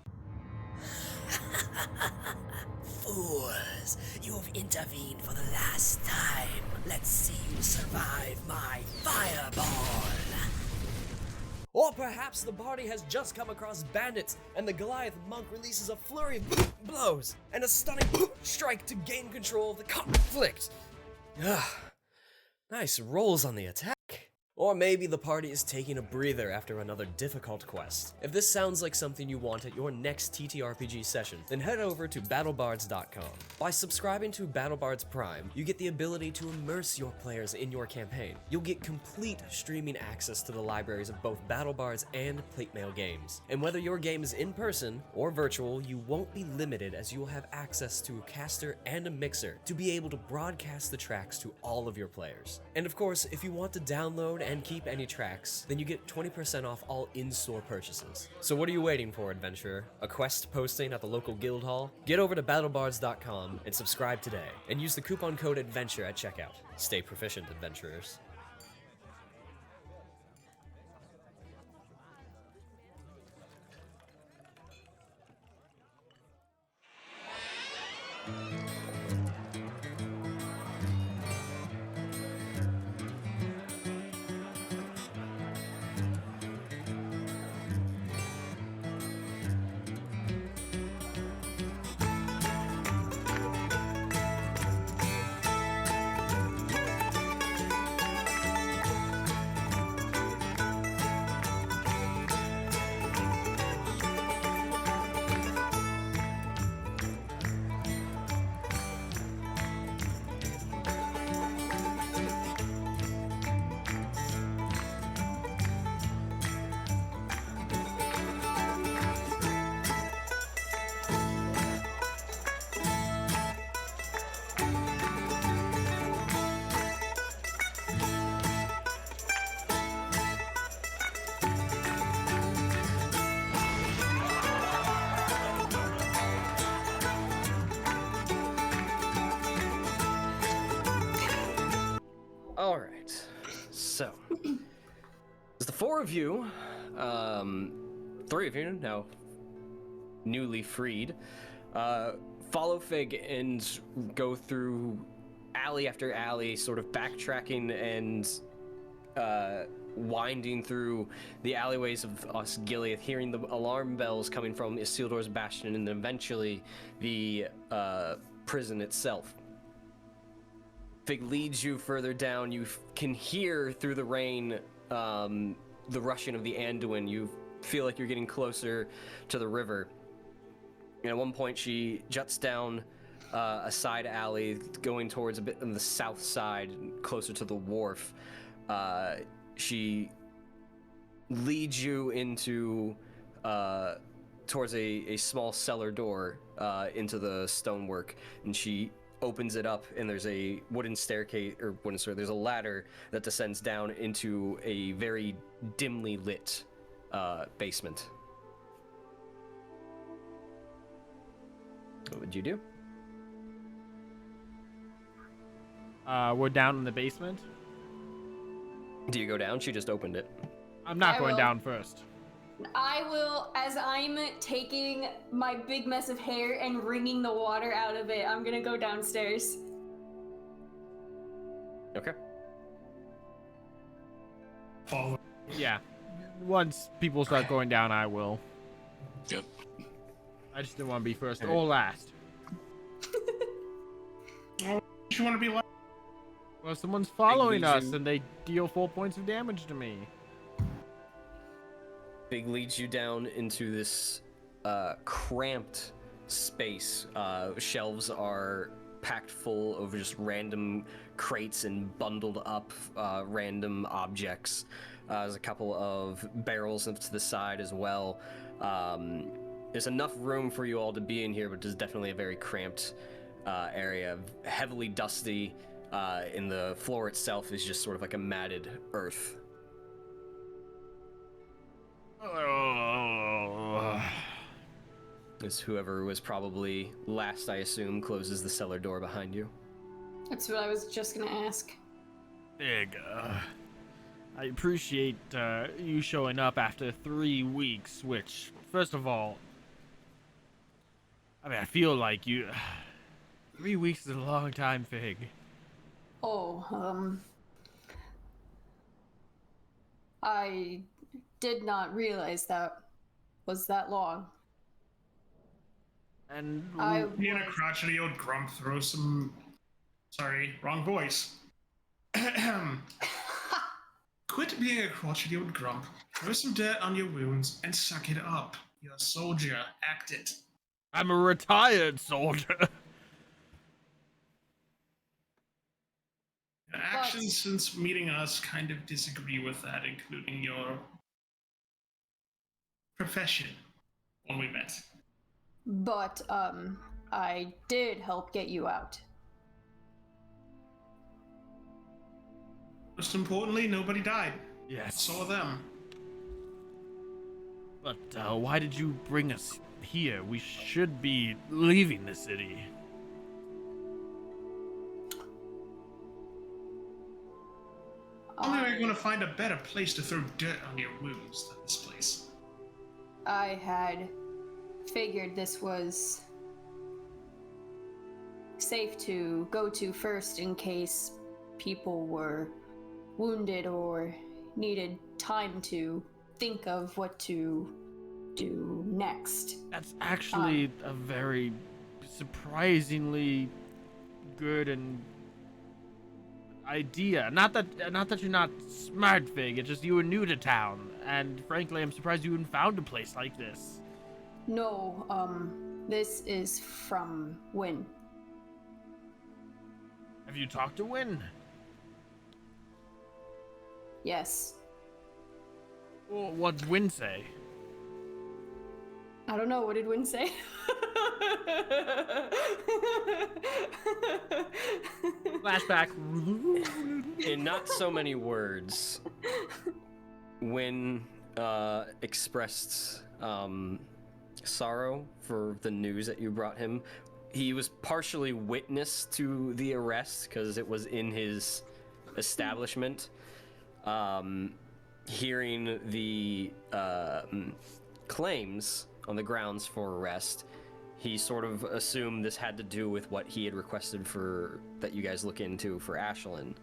Fools, you have intervened for the last time. Let's see you survive my fireball. Or perhaps the party has just come across bandits, and the Goliath monk releases a flurry of blows and a stunning strike to gain control of the conflict. Nice rolls on the attack. Or maybe the party is taking a breather after another difficult quest. If this sounds like something you want at your next TTRPG session, then head over to battlebards.com. By subscribing to BattleBards Prime, you get the ability to immerse your players in your campaign. You'll get complete streaming access to the libraries of both BattleBards and Platemail games. And whether your game is in person or virtual, you won't be limited, as you will have access to a caster and a mixer to be able to broadcast the tracks to all of your players. And of course, if you want to download and keep any tracks, then you get 20% off all in-store purchases. So what are you waiting for, adventurer? A quest posting at the local guild hall? Get over to battlebards.com and subscribe today, and use the coupon code ADVENTURE at checkout. Stay proficient, adventurers. All right. So, as the four of you, three of you now newly freed, follow Fig and go through alley after alley, sort of backtracking and winding through the alleyways of Osgiliath, hearing the alarm bells coming from Isildur's Bastion, and then eventually the prison itself. Fig leads you further down. You can hear through the rain the rushing of the Anduin. You feel like you're getting closer to the river. And at one point, she juts down a side alley going towards a bit on the south side, closer to the wharf. She leads you into towards a small cellar door into the stonework, and she opens it up, and there's a wooden staircase, or wooden stair. There's a ladder that descends down into a very dimly lit basement. What would you do? We're down in the basement. Do you go down? She just opened it. I'm not I going will. down first. I will, as I'm taking my big mess of hair and wringing the water out of it, I'm gonna go downstairs. Okay. Follow. Yeah. Once people start going down, I will. Yep. I just didn't want to be first or last. You want to be like? Well, someone's following leads us, you- and they deal 4 points of damage to me. Big leads you down into this cramped space. Shelves are packed full of just random crates and bundled up random objects. There's a couple of barrels to the side as well. There's enough room for you all to be in here, but it's definitely a very cramped area, heavily dusty, and the floor itself is just sort of like a matted earth. As whoever was probably last, I assume, closes the cellar door behind you. That's what I was just gonna ask. Big, I appreciate you showing up after 3 weeks, which, first of all, I mean, I feel like you... 3 weeks is a long time, Fig. Oh, I did not realize that was that long. And Being a crotchety old grump, throw some... Sorry, wrong voice. Quit being a crotchety old grump, throw some dirt on your wounds, and suck it up. You're a soldier, act it. I'm a retired soldier. Your actions since meeting us kind of disagree with that, including your profession when we met. But, I did help get you out. Most importantly, nobody died. Yes. Saw them. But why did you bring us here? We should be leaving the city. Only we're going to find a better place to throw dirt on your wounds than this place. I had figured this was safe to go to first in case people were wounded or needed time to think of what to do next. That's actually a very surprisingly good and idea. Not that you're not smart, Fig. It's just you were new to town, and frankly, I'm surprised you even found a place like this. No, this is from Win. Have you talked to Win? Yes. Well, what'd Win say? I don't know. What did Win say? Flashback. In not so many words, Win expressed sorrow for the news that you brought him. He was partially witness to the arrest because it was in his establishment. Hearing the claims on the grounds for arrest, he sort of assumed this had to do with what he had requested for that you guys look into for Ashlyn.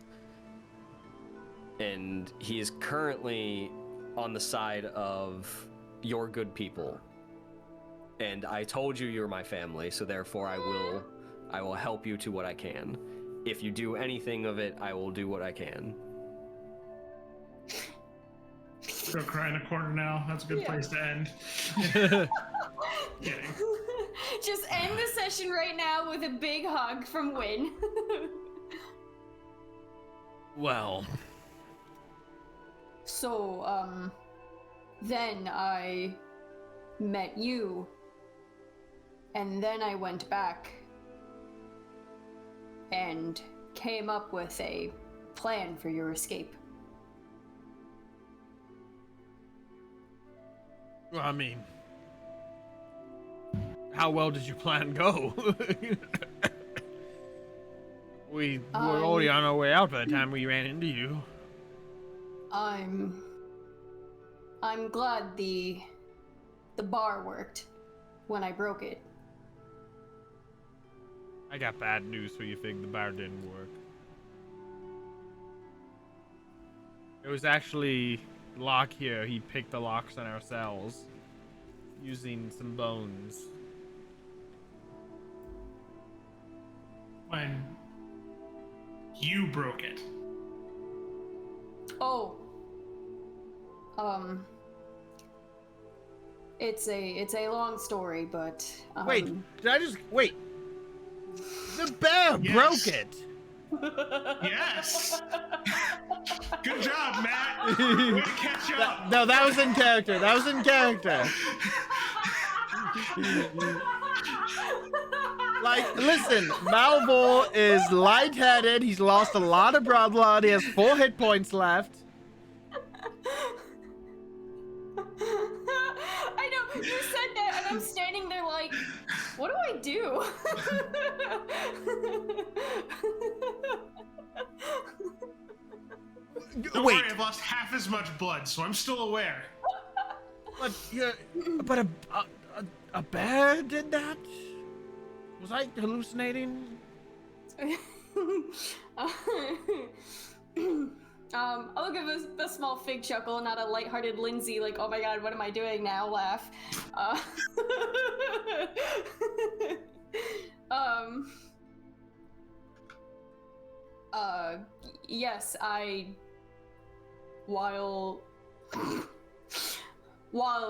And he is currently on the side of your good people. And I told you you're my family, so therefore I will help you to what I can. If you do anything of it, I will do what I can. Go cry in a corner now. That's a good place to end. Kidding. Just end the session right now with a big hug from Win. Well. So, then I met you, and then I went back and came up with a plan for your escape. Well, I mean, how well did your plan go? We were already on our way out by the time we ran into you. I'm glad the bar worked when I broke it. I got bad news for you, Fig. The bar didn't work. It was actually Locke here. He picked the locks on our cells using some bones. When you broke it. Oh. It's a long story, but Wait, did I just wait? The bear broke it. Yes. Good job, Matt. Way to catch up. No, that was in character. That was in character. Like, listen, Malvhor is lightheaded. He's lost a lot of blood. He has 4 hit points left. I know, you said that, and I'm standing there like, What do I do? Don't Wait, worry, I've lost half as much blood, so I'm still aware. but yeah, but a bear did that? Was I hallucinating? I'll give a small fig chuckle, not a lighthearted Lindsay, like, oh my god, what am I doing now? Laugh. Yes, while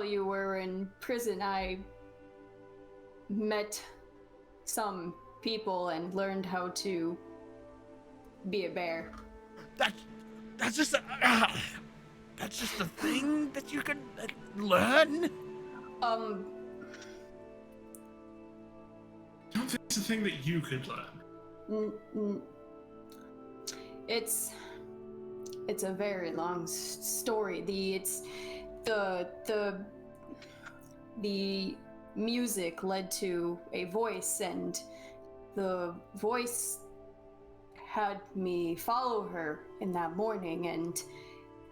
you were in prison, I met some people and learned how to be a bear. That's just a thing that you can learn. I don't think it's a thing that you could learn. It's a very long story. The music led to a voice, and the voice had me follow her in that morning, and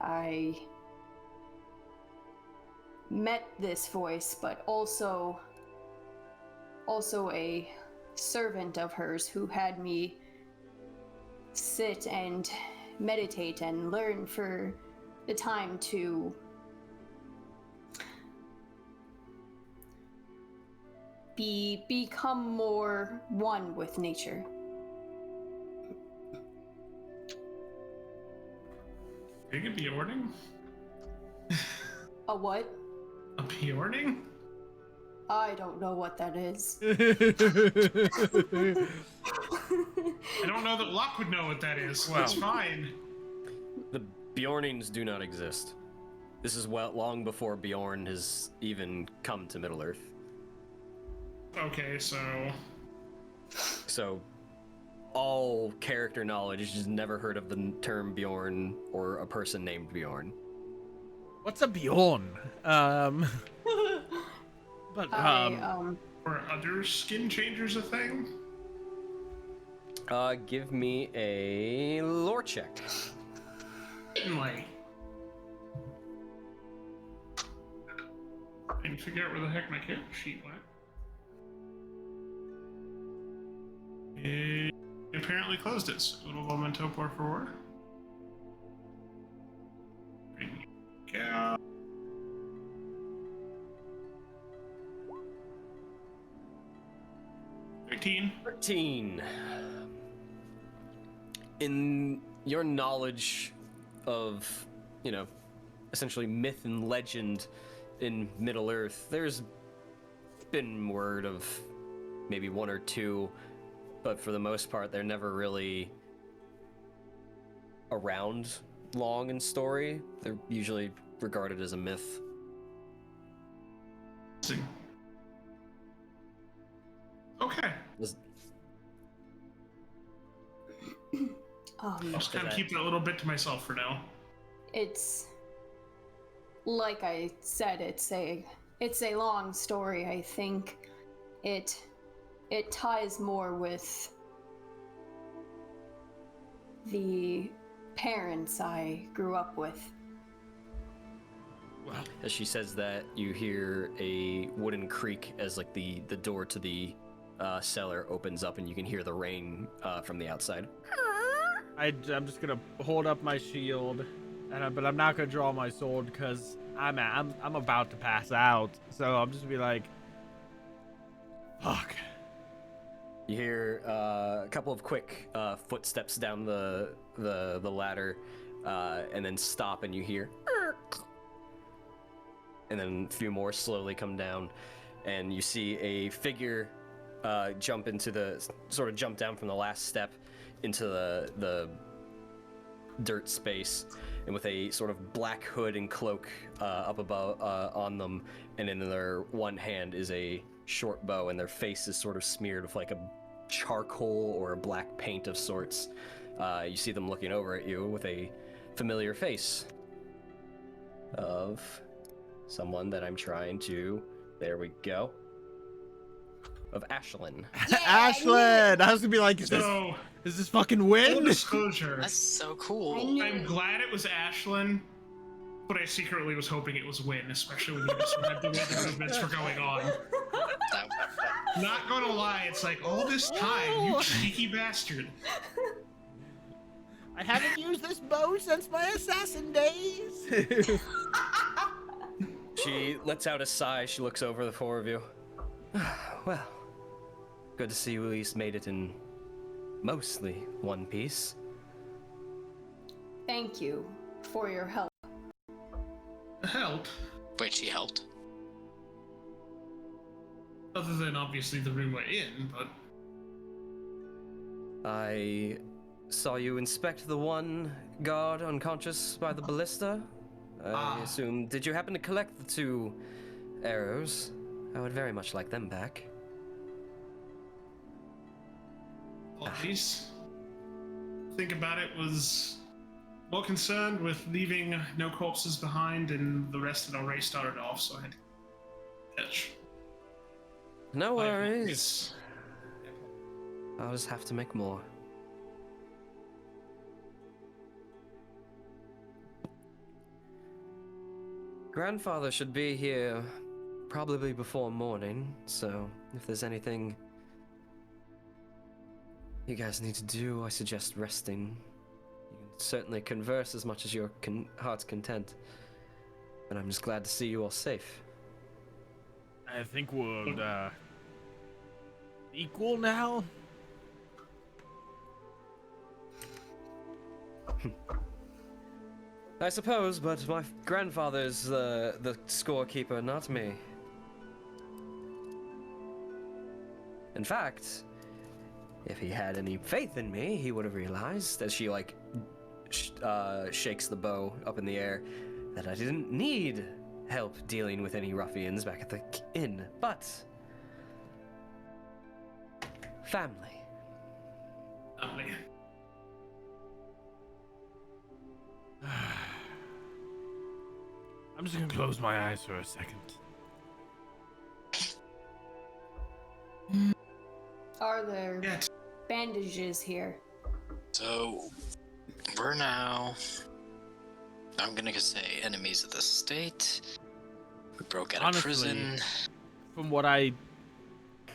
I met this voice, but also a servant of hers who had me sit and meditate and learn for the time to become more one with nature. Are you a Bjorning? A what? A Bjorning? I don't know what that is. I don't know that Locke would know what that is. Well. It's fine. The Bjornings do not exist. This is long before Bjorn has even come to Middle-earth. Okay, so all character knowledge has never heard of the term Bjorn or a person named Bjorn. What's a Bjorn? But Are other skin changers a thing? Give me a lore check. Like, I need to figure out where the heck my character sheet went. It apparently closed it. So little memento por favor. Bring it out. $13. 13. In your knowledge of, essentially myth and legend in Middle-earth, there's been word of maybe one or two, but for the most part, they're never really around long in story. They're usually regarded as a myth. Okay. I'll just kind of keep that little bit to myself for now. It's like I said, it's a long story. I think it ties more with the parents I grew up with. Wow. As she says that, you hear a wooden creak as the door to the cellar opens up, and you can hear the rain from the outside. I'm just gonna hold up my shield, but I'm not gonna draw my sword because I'm about to pass out. So I'm just gonna be like, fuck. You hear a couple of quick footsteps down the ladder, and then stop, and you hear, and then a few more slowly come down, and you see a figure jump down from the last step into the dirt space, and with a sort of black hood and cloak up above on them, and in their one hand is a short bow, and their face is sort of smeared with like a charcoal or a black paint of sorts. You see them looking over at you with a familiar face of someone that I'm trying to... There we go. of Ashlyn. Ashlyn! I was gonna be like, is So, this fucking full win? disclosure, That's so I cool. knew- I'm glad it was Ashlyn, but I secretly was hoping it was Win, especially when you described the way the movements were going on. That, Not gonna lie, it's like, all this time, you cheeky bastard. I haven't used this bow since my assassin days. She lets out a sigh. She looks over the four of you. Well, good to see you at least made it in mostly one piece. Thank you for your help. Help, wait, she helped? other than obviously the room we're in, but I saw you inspect the one guard unconscious by the ballista. I assume. Did you happen to collect the 2 arrows? I would very much like them back. apologies. Think about it, was more concerned with leaving no corpses behind, and the rest of our race started off, so I had to catch. No my worries. focus. I'll just have to make more. Grandfather should be here probably before morning, so if there's anything you guys need to do, I suggest resting. You can certainly converse as much as your heart's content, and I'm just glad to see you all safe. I think we'll equal now. I suppose, but my grandfather's the scorekeeper, not me. In fact, if he had any faith in me, he would have realized, as she like shakes the bow up in the air, that I didn't need help dealing with any ruffians back at the inn, but family. Lovely. I'm just gonna close my eyes for a second. Are there Yeah, bandages here? So, we're now, I'm gonna say, enemies of the state. We broke out of Honestly, prison. From what I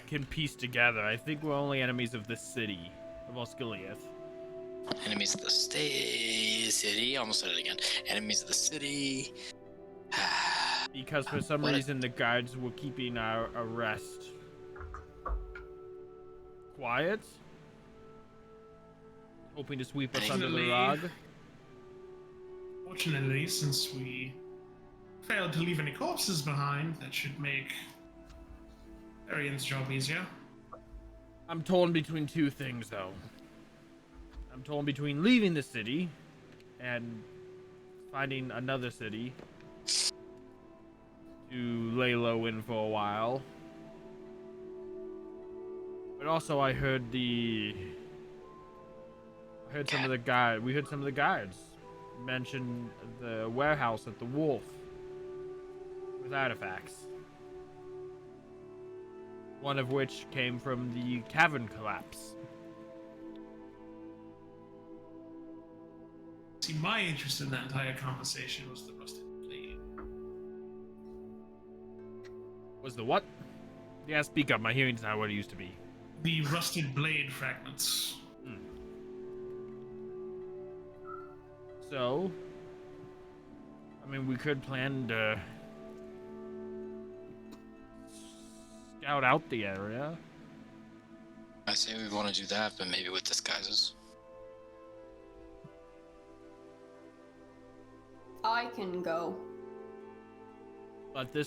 can piece together, I think we're only enemies of the city of Osgiliath. Enemies of the city. Almost said it again. Enemies of the city. Because for some What- reason the guards were keeping our arrest quiet, hoping to sweep us under the Actually- rug. Fortunately, since we failed to leave any corpses behind, that should make Arion's job easier. I'm torn between two things, though. I'm torn between leaving the city and finding another city to lay low in for a while. But also, I heard some of the guards. We heard some of the guards mention the warehouse at the wharf with artifacts. One of which came from the cavern collapse. See, my interest in that entire conversation was the rusted blade. Was the what? Yeah, speak up. My hearing's not what it used to be. The rusted blade fragments. So, I mean, we could plan to scout out the area. I say we want to do that, but maybe with disguises. I can go. But the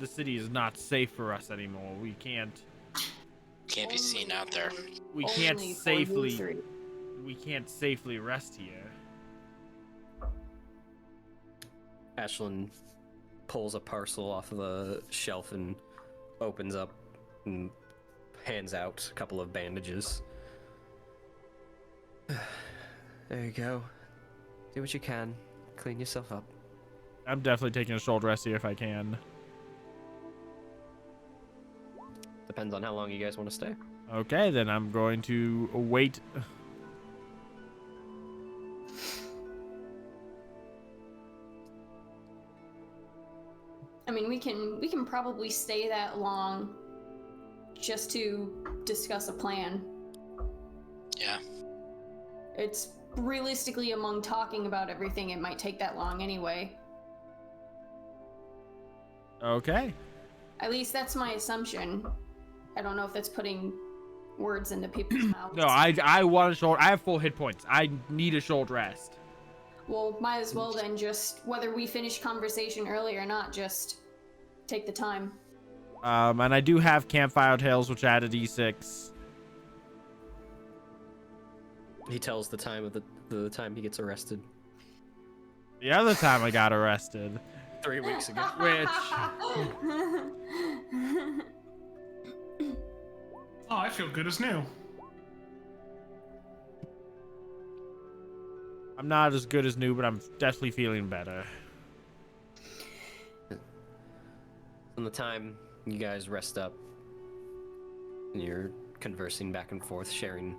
city is not safe for us anymore. We can't Can't be seen out there. Only for you three. we can't safely rest here. Ashlyn pulls a parcel off of the shelf and opens up and hands out a couple of bandages. There you go. Do what you can. Clean yourself up. I'm definitely taking a short rest here if I can. The depends on how long you guys want to stay. Okay, then I'm going to wait. I mean, we can probably stay that long just to discuss a plan. Yeah. It's realistically among talking about everything, it might take that long anyway. Okay. At least that's my assumption. I don't know if that's putting words into people's mouths. No, I want a short. I have full hit points. I need a short rest. Well, might as well then just, whether we finish conversation early or not, just take the time. And I do have campfire tales, which add a d6. He tells the time of the time he gets arrested. The other time I got arrested, 3 weeks ago. which Oh, I feel good as new. I'm not as good as new, but I'm definitely feeling better. From the time you guys rest up, and you're conversing back and forth, sharing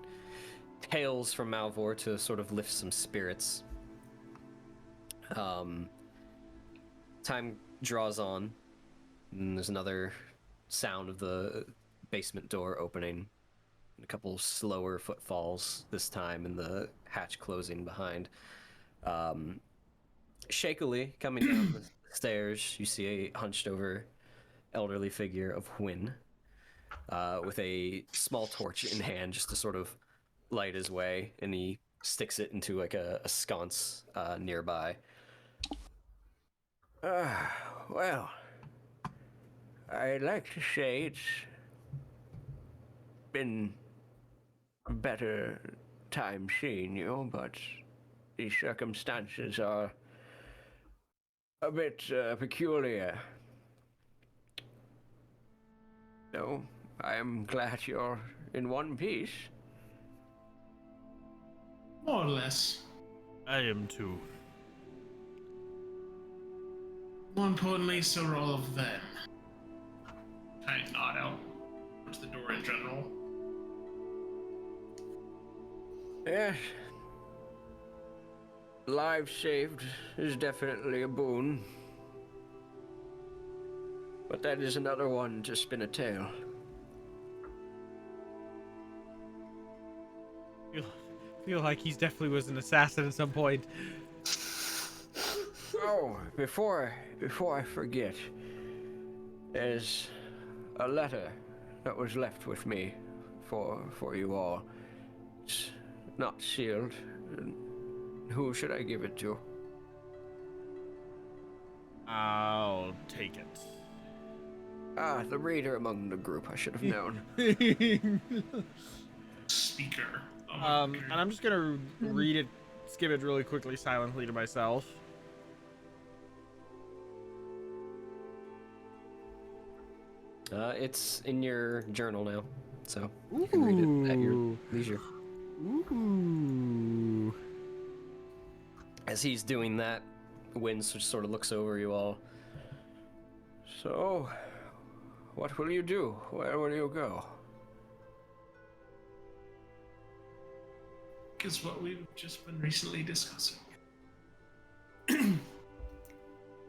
tales from Malvhor to sort of lift some spirits. Time draws on, and there's another sound of the basement door opening, and a couple slower footfalls this time, and the hatch closing behind. Shakily coming down the stairs, you see a hunched over elderly figure of Hwyn, with a small torch in hand just to sort of light his way, and he sticks it into like a sconce nearby. Well, I'd like to say it's been better time seeing you, but the circumstances are a bit peculiar. So, I am glad you're in one piece. More or less. I am too. More importantly, so are all of them. Kind of nod out towards the door in general. Yes. Lives saved is definitely a boon. But that is another one to spin a tale. Feel like he's definitely was an assassin at some point. Oh, before I forget, there's a letter that was left with me for you all. It's not sealed. Who should I give it to? I'll take it. Ah, the reader among the group. I should have known. Speaker. And I'm just gonna read it, skim it really quickly, silently to myself. It's in your journal now, so you can read it at your leisure. Ooh. As he's doing that, Wynn just sort of looks over you all. So, what will you do? Where will you go? Is what we've just been recently discussing. And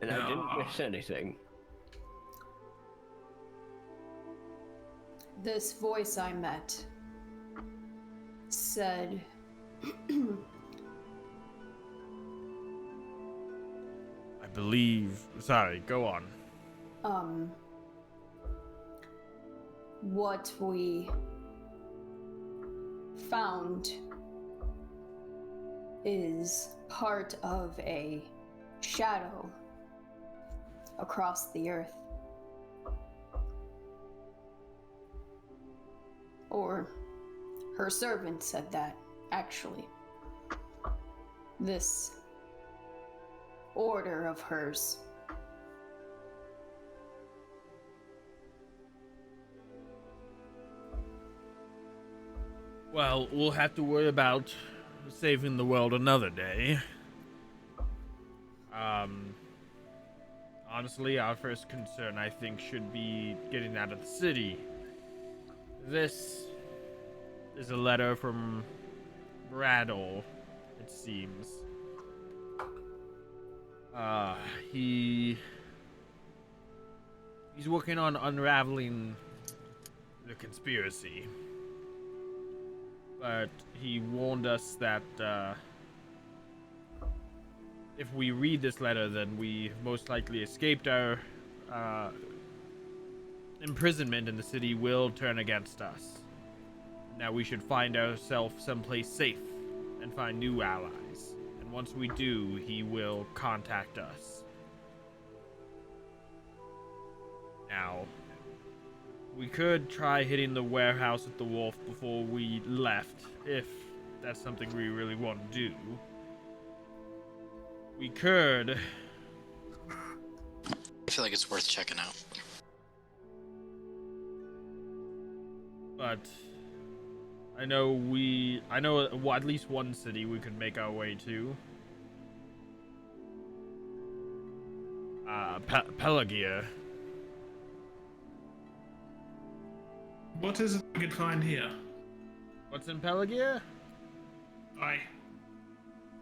I didn't miss anything. This voice I met said, I believe. Sorry, go on. what we found is part of a shadow across the earth. Or her servant said that, actually. This order of hers. Well, we'll have to worry about saving the world another day. Honestly, our first concern, I think, should be getting out of the city. This is a letter from Bradle, it seems. He's working on unraveling the conspiracy. But he warned us that if we read this letter, then we most likely escaped our imprisonment, and the city will turn against us. Now we should find ourselves someplace safe and find new allies. And once we do, he will contact us. Now, we could try hitting the warehouse at the wharf before we left, if that's something we really want to do. We could. I feel like it's worth checking out. But I know at least one city we could make our way to. Pelagia. What is it we could find here? What's in Pelagia? Aye.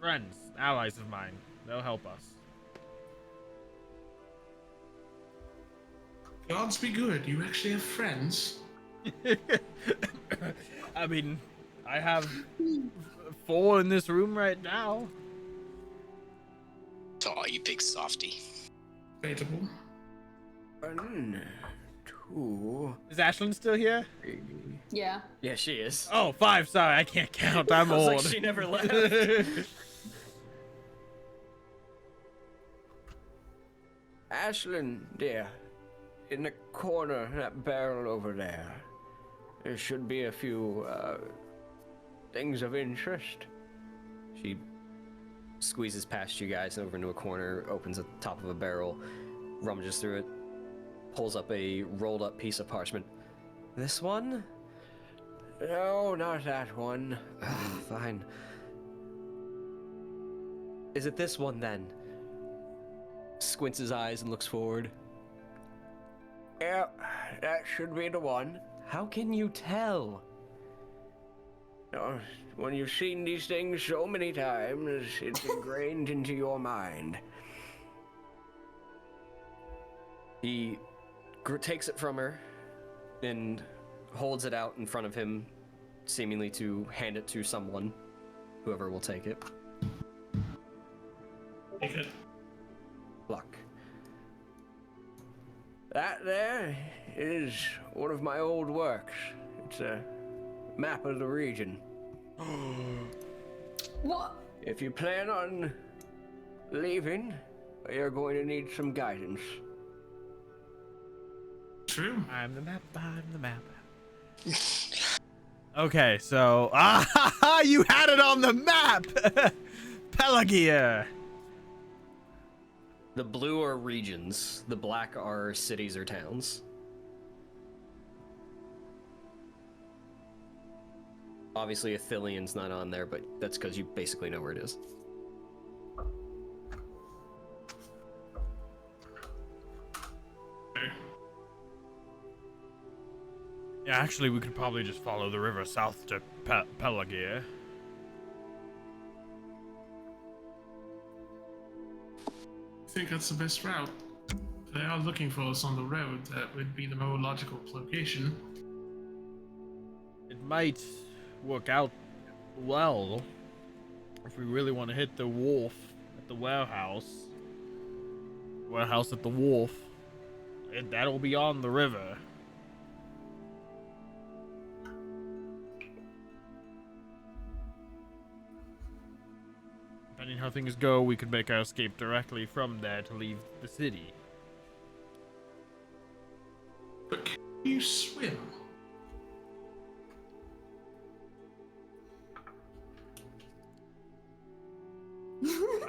Friends, allies of mine. They'll help us. Gods be good. You actually have friends. I mean, I have 4 in this room right now. Oh, you big softy. Debatable. 1, 2, Is Ashlyn still here? 3. Yeah. Yeah, she is. Oh, 5. Sorry, I can't count. I'm I was old. like, she never left. Ashlyn, dear, in the corner, that barrel over there, there should be a few things of interest. She squeezes past you guys over into a corner, opens the top of a barrel, rummages through it, pulls up a rolled up piece of parchment. This one? No, not that one. Fine. Is it this one then? Squints his eyes and looks forward. Yeah, that should be the one. How can you tell? Oh, when you've seen these things so many times, it's ingrained into your mind. He takes it from her and holds it out in front of him, seemingly to hand it to someone, whoever will take it. Take it. Locke. That there is one of my old works. It's a map of the region. What? If you plan on leaving, you're going to need some guidance. True. I'm the map. Okay, so you had it on the map. Pelagia. The blue are regions, the black are cities or towns. Obviously, Athelian's not on there, but that's because you basically know where it is. Okay. Yeah, actually, we could probably just follow the river south to Pelagia. I think that's the best route. If they are looking for us on the road, that would be the more logical location. It might work out well if we really want to hit the wharf at the warehouse. Warehouse at the wharf. That'll be on the river. Depending how things go, we could make our escape directly from there to leave the city. But can you swim?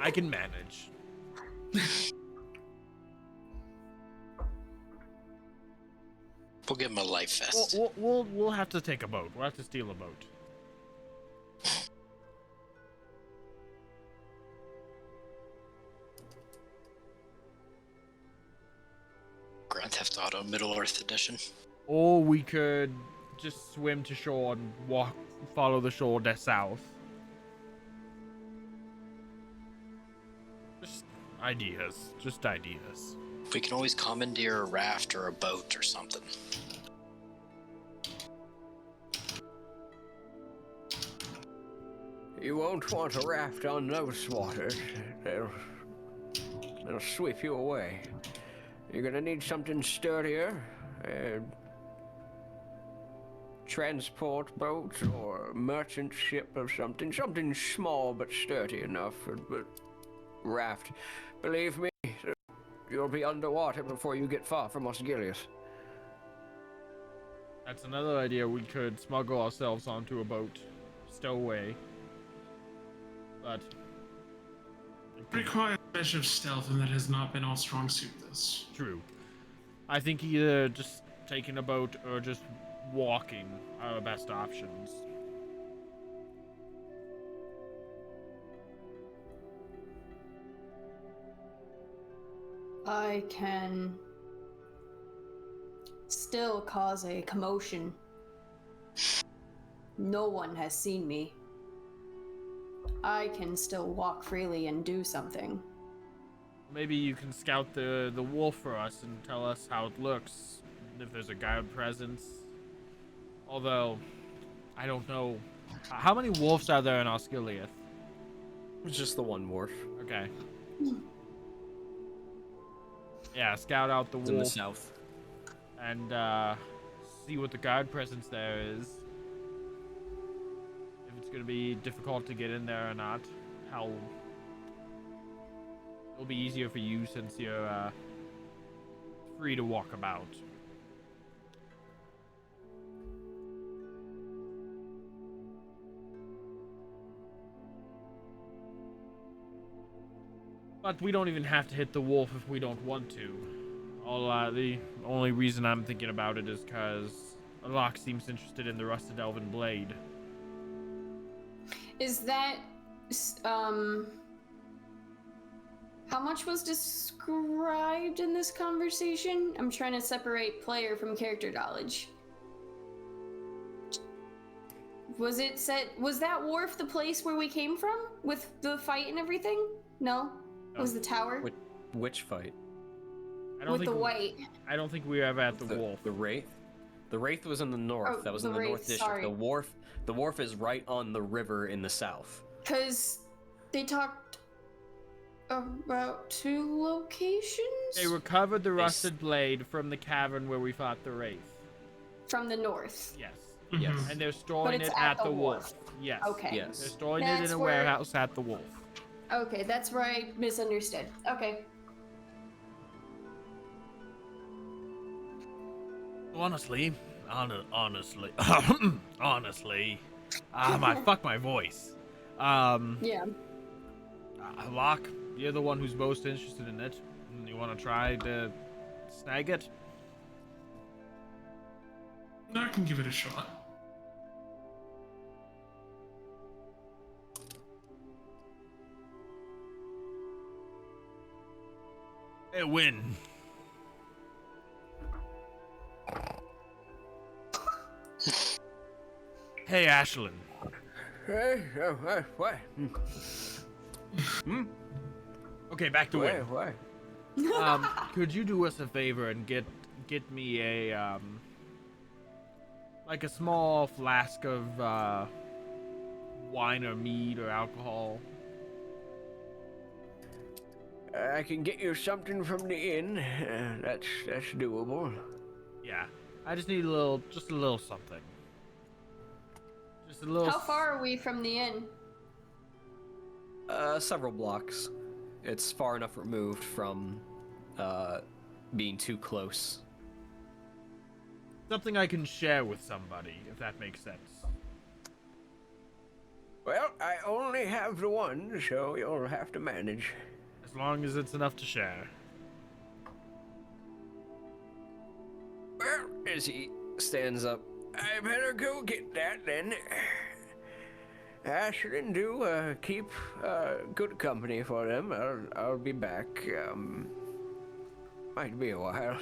I can manage. We'll give him a life vest. We'll have to take a boat. We'll have to steal a boat. Grand Theft Auto Middle Earth Edition. Or we could just swim to shore and follow the shore south. Just ideas. We can always commandeer a raft or a boat or something. You won't want a raft on those waters. They'll sweep you away. You're gonna need something sturdier. Transport boat or merchant ship or something. Something small but sturdy enough. But raft. Believe me, you'll be underwater before you get far from Osgiliath. That's another idea. We could smuggle ourselves onto a boat, stow away. But It requires a measure of stealth, and that has not been our strong suit this. true. I think either just taking a boat or just walking are our best options. I can still cause a commotion. No one has seen me. I can still walk freely and do something. Maybe you can scout the wolf for us and tell us how it looks, if there's a guard presence. Although, I don't know. How many wolves are there in Osgiliath? It's just the one wharf. Okay. Yeah, scout out the It's in the wolf south. and see what the guard presence there is. If it's gonna be difficult to get in there or not. How it'll be easier for you since you're free to walk about. But we don't even have to hit the wolf if we don't want to. The only reason I'm thinking about it is because Locke seems interested in the rusted elven blade. Is that how much was described in this conversation? I'm trying to separate player from character knowledge. Was it said, was that wharf the place where we came from with the fight and everything? No? It was the tower? Which fight? With the white. I don't think we were ever at the wolf. The Wraith? The Wraith was in the north. Oh, That was the in the Wraith, North District. sorry. The wharf is right on the river in the south. Because they talked about 2 locations? They recovered the rusted blade from the cavern where we fought the Wraith. From the north. Yes. Yes. And they're storing it's it at at the the wharf. wolf. Yes. Okay. Yes. They're storing it That's in a where- warehouse at the wolf. Okay, that's where I misunderstood. Okay. Honestly, fuck my voice. Yeah. Locke, you're the one who's most interested in it. You want to try to snag it? I can give it a shot. Hey, win. Hey, Ashlyn. Hey, what? Okay, back to win. Why? Could you do us a favor and get me a like a small flask of wine or mead or alcohol? I can get you something from the inn. That's doable. Yeah, I just need a little something. Just a little. How far are we from the inn? Several blocks. It's far enough removed from being too close. Something I can share with somebody, if that makes sense. Well, I only have the one, so you'll have to manage. As long as it's enough to share. Well, as he stands up, I better go get that then. Ashlyn, do keep good company for them. I'll be back. Might be a while.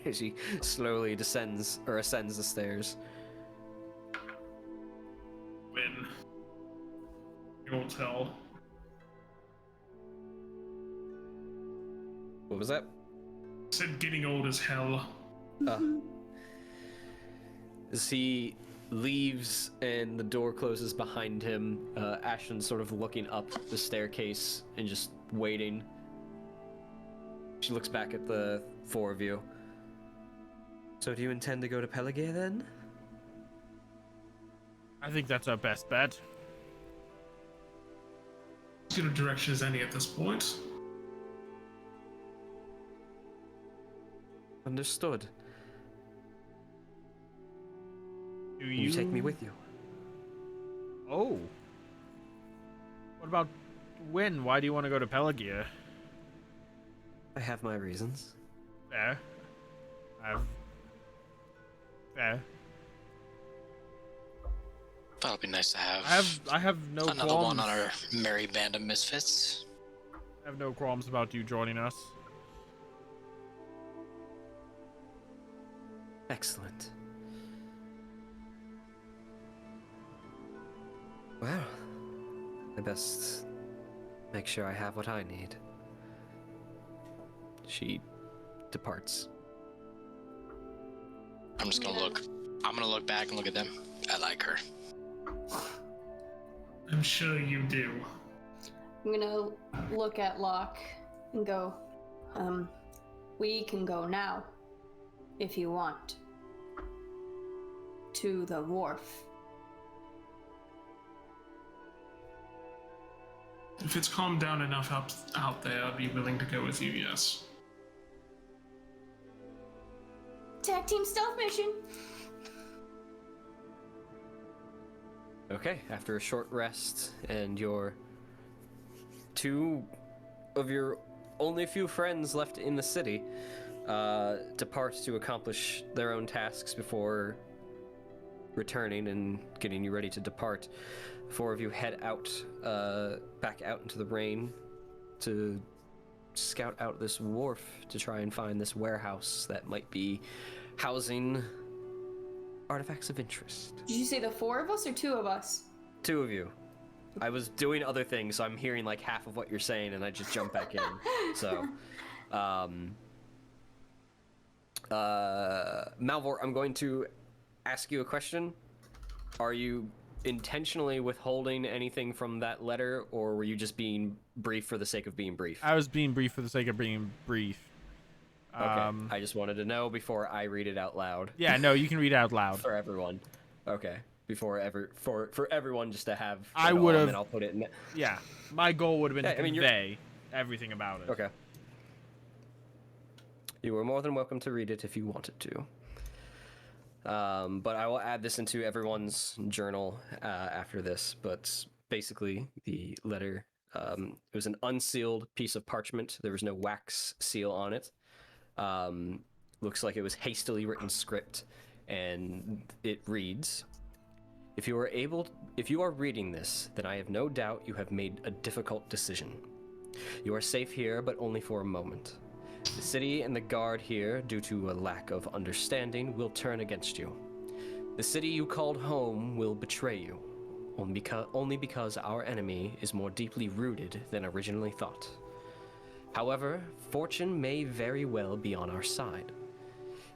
As he slowly ascends the stairs. old as hell. What was that? Said getting old as hell. As he leaves and the door closes behind him, Ashlyn's sort of looking up the staircase and just waiting. She looks back at the four of you. So do you intend to go to Pelagia then? I think that's our best bet. As good a direction as any at this point. Understood. Do Will you take me with you? Oh. What about when? Why do you want to go to Pelagia? I have my reasons. Fair. Fair. That'll be nice to have. I have no another qualms. one on our merry band of misfits. I have no qualms about you joining us. Excellent. Well, I best make sure I have what I need. She departs. I'm just gonna look. I'm gonna look back and look at them. I like her. I'm sure you do. I'm gonna look at Locke and go, we can go now, if you want, to the wharf. If it's calmed down enough out there, I'd be willing to go with you, yes. Tag team stealth mission. Okay, after a short rest and your two of your only few friends left in the city depart to accomplish their own tasks before returning and getting you ready to depart. The four of you head out, back out into the rain to scout out this wharf to try and find this warehouse that might be housing artifacts of interest. Did you say the four of us or two of us? Two of you. I was doing other things, so I'm hearing like half of what you're saying, and I just jump back in. So, Malvhor, I'm going to ask you a question. Are you intentionally withholding anything from that letter, or were you just being brief for the sake of being brief? I was being brief for the sake of being brief. Okay, I just wanted to know before I read it out loud. Yeah, no, you can read it out loud. For everyone. Okay. For everyone just to have I it all, would and have. then I'll put it in. Yeah, my goal would have been Yeah, to I mean, convey everything about it. Okay. You were more than welcome to read it if you wanted to. But I will add this into everyone's journal after this. But basically, the letter, it was an unsealed piece of parchment. There was no wax seal on it. Looks like it was hastily written script, and it reads, If you are reading this, then I have no doubt you have made a difficult decision. You are safe here, but only for a moment. The city and the guard here, due to a lack of understanding, will turn against you. The city you called home will betray you, only because our enemy is more deeply rooted than originally thought. However, fortune may very well be on our side.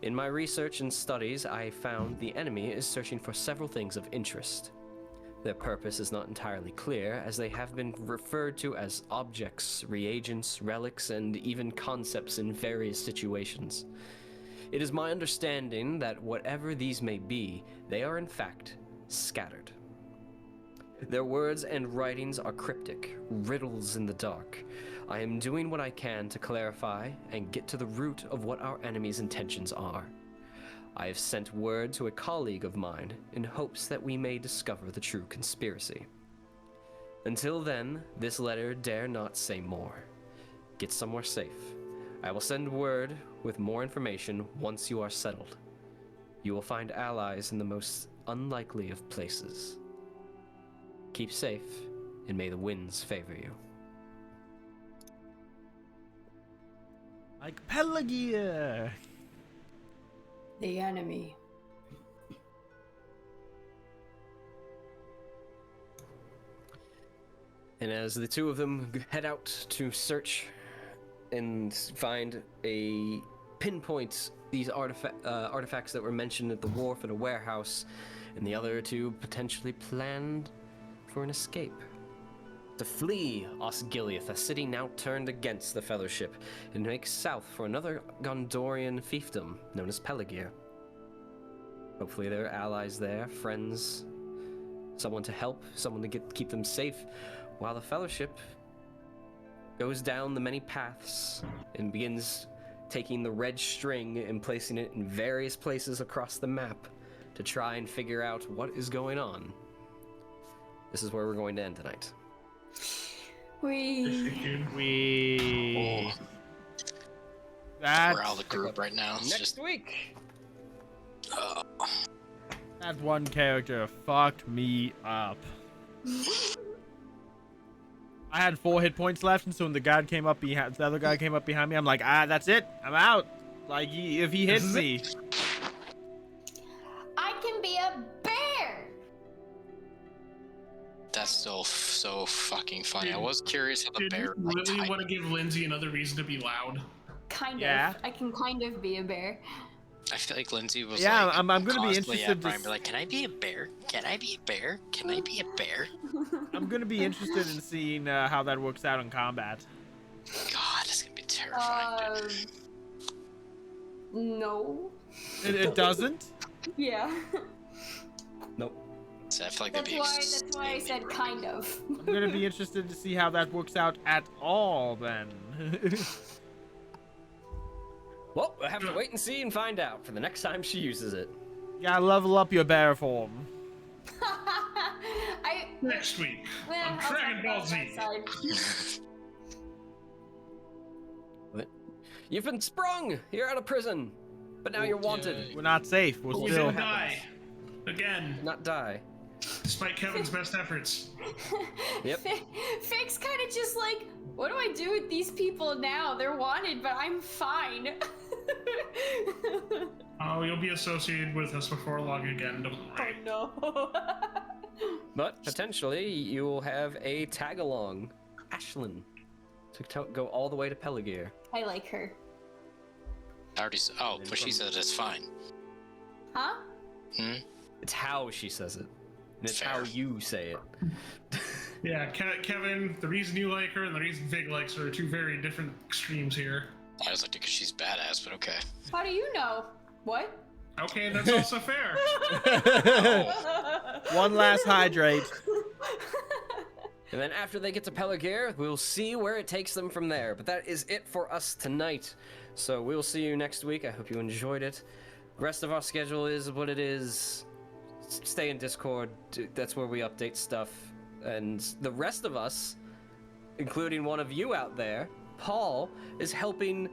In my research and studies, I found the enemy is searching for several things of interest. Their purpose is not entirely clear, as they have been referred to as objects, reagents, relics, and even concepts in various situations. It is my understanding that whatever these may be, they are in fact scattered. Their words and writings are cryptic, riddles in the dark. I am doing what I can to clarify and get to the root of what our enemy's intentions are. I have sent word to a colleague of mine in hopes that we may discover the true conspiracy. Until then, this letter dare not say more. Get somewhere safe. I will send word with more information once you are settled. You will find allies in the most unlikely of places. Keep safe, and may the winds favor you. Like Pelagia. The enemy. And as the two of them head out to search and find pinpoint these artifacts that were mentioned at the wharf and a warehouse, and the other two potentially planned for an escape. To flee Osgiliath, a city now turned against the Fellowship, and make south for another Gondorian fiefdom known as Peligir. Hopefully there are allies there, friends, someone to help, someone to keep them safe, while the Fellowship goes down the many paths and begins taking the red string and placing it in various places across the map to try and figure out what is going on. This is where we're going to end tonight. That We're out of the group right now. It's Next just week. that one character fucked me up. I had 4 hit points left, and so when the other guy came up behind me, I'm like, that's it. I'm out. Like, if he hits me. I can be a bear. that's so fucking funny. I was curious how the Did bear. you really want to give Lindsay another reason to be loud? Kind Yeah. of. I can kind of be a bear. I feel like Lindsay was Yeah, like, I'm gonna be constantly interested at to Brian, be like, can I be a bear? Can I be a bear? Can I be a bear? I'm gonna be interested in seeing how that works out in combat. God, it's gonna be terrifying, dude. No. It doesn't? Yeah. Nope. So I feel like that'd That's be why I said kind of. I'm gonna be interested to see how that works out at all then. Well, we'll have to wait and see and find out for the next time she uses it. Gotta level up your bear form. Next week on I'll Dragon talk Ball about Z. that side. What? You've been sprung! You're out of prison! But now you're wanted. We're not safe. We're We still. didn't die. Again, Not die. despite Kevin's best efforts. Yep. Fick's kind of just like, what do I do with these people now? They're wanted, but I'm fine. Oh, you'll be associated with us before long again, don't worry. No. But potentially you will have a tag along, Ashlyn, to go all the way to Peligir. I like her. I already. Oh, but she said it's fine. Huh? Hmm. It's how she says it, and it's Fair. how you say it. Yeah, Kevin, the reason you like her and the reason Vig likes her are two very different extremes here. I just liked it because she's badass, but okay. How do you know? What? Okay, that's also fair. One last hydrate. And then after they get to Peligir, we'll see where it takes them from there. But that is it for us tonight. So we'll see you next week. I hope you enjoyed it. The rest of our schedule is what it is. Stay in Discord. That's where we update stuff. And the rest of us, including one of you out there, Paul, is helping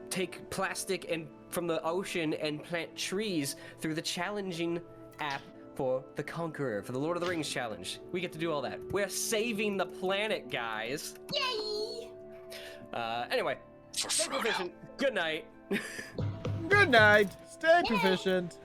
take plastic and from the ocean and plant trees through the challenging app for the Conqueror, for the Lord of the Rings challenge. We get to do all that. We're saving the planet, guys. Yay! For Anyway, stay Frodo. proficient. Good night. Good night. Stay proficient.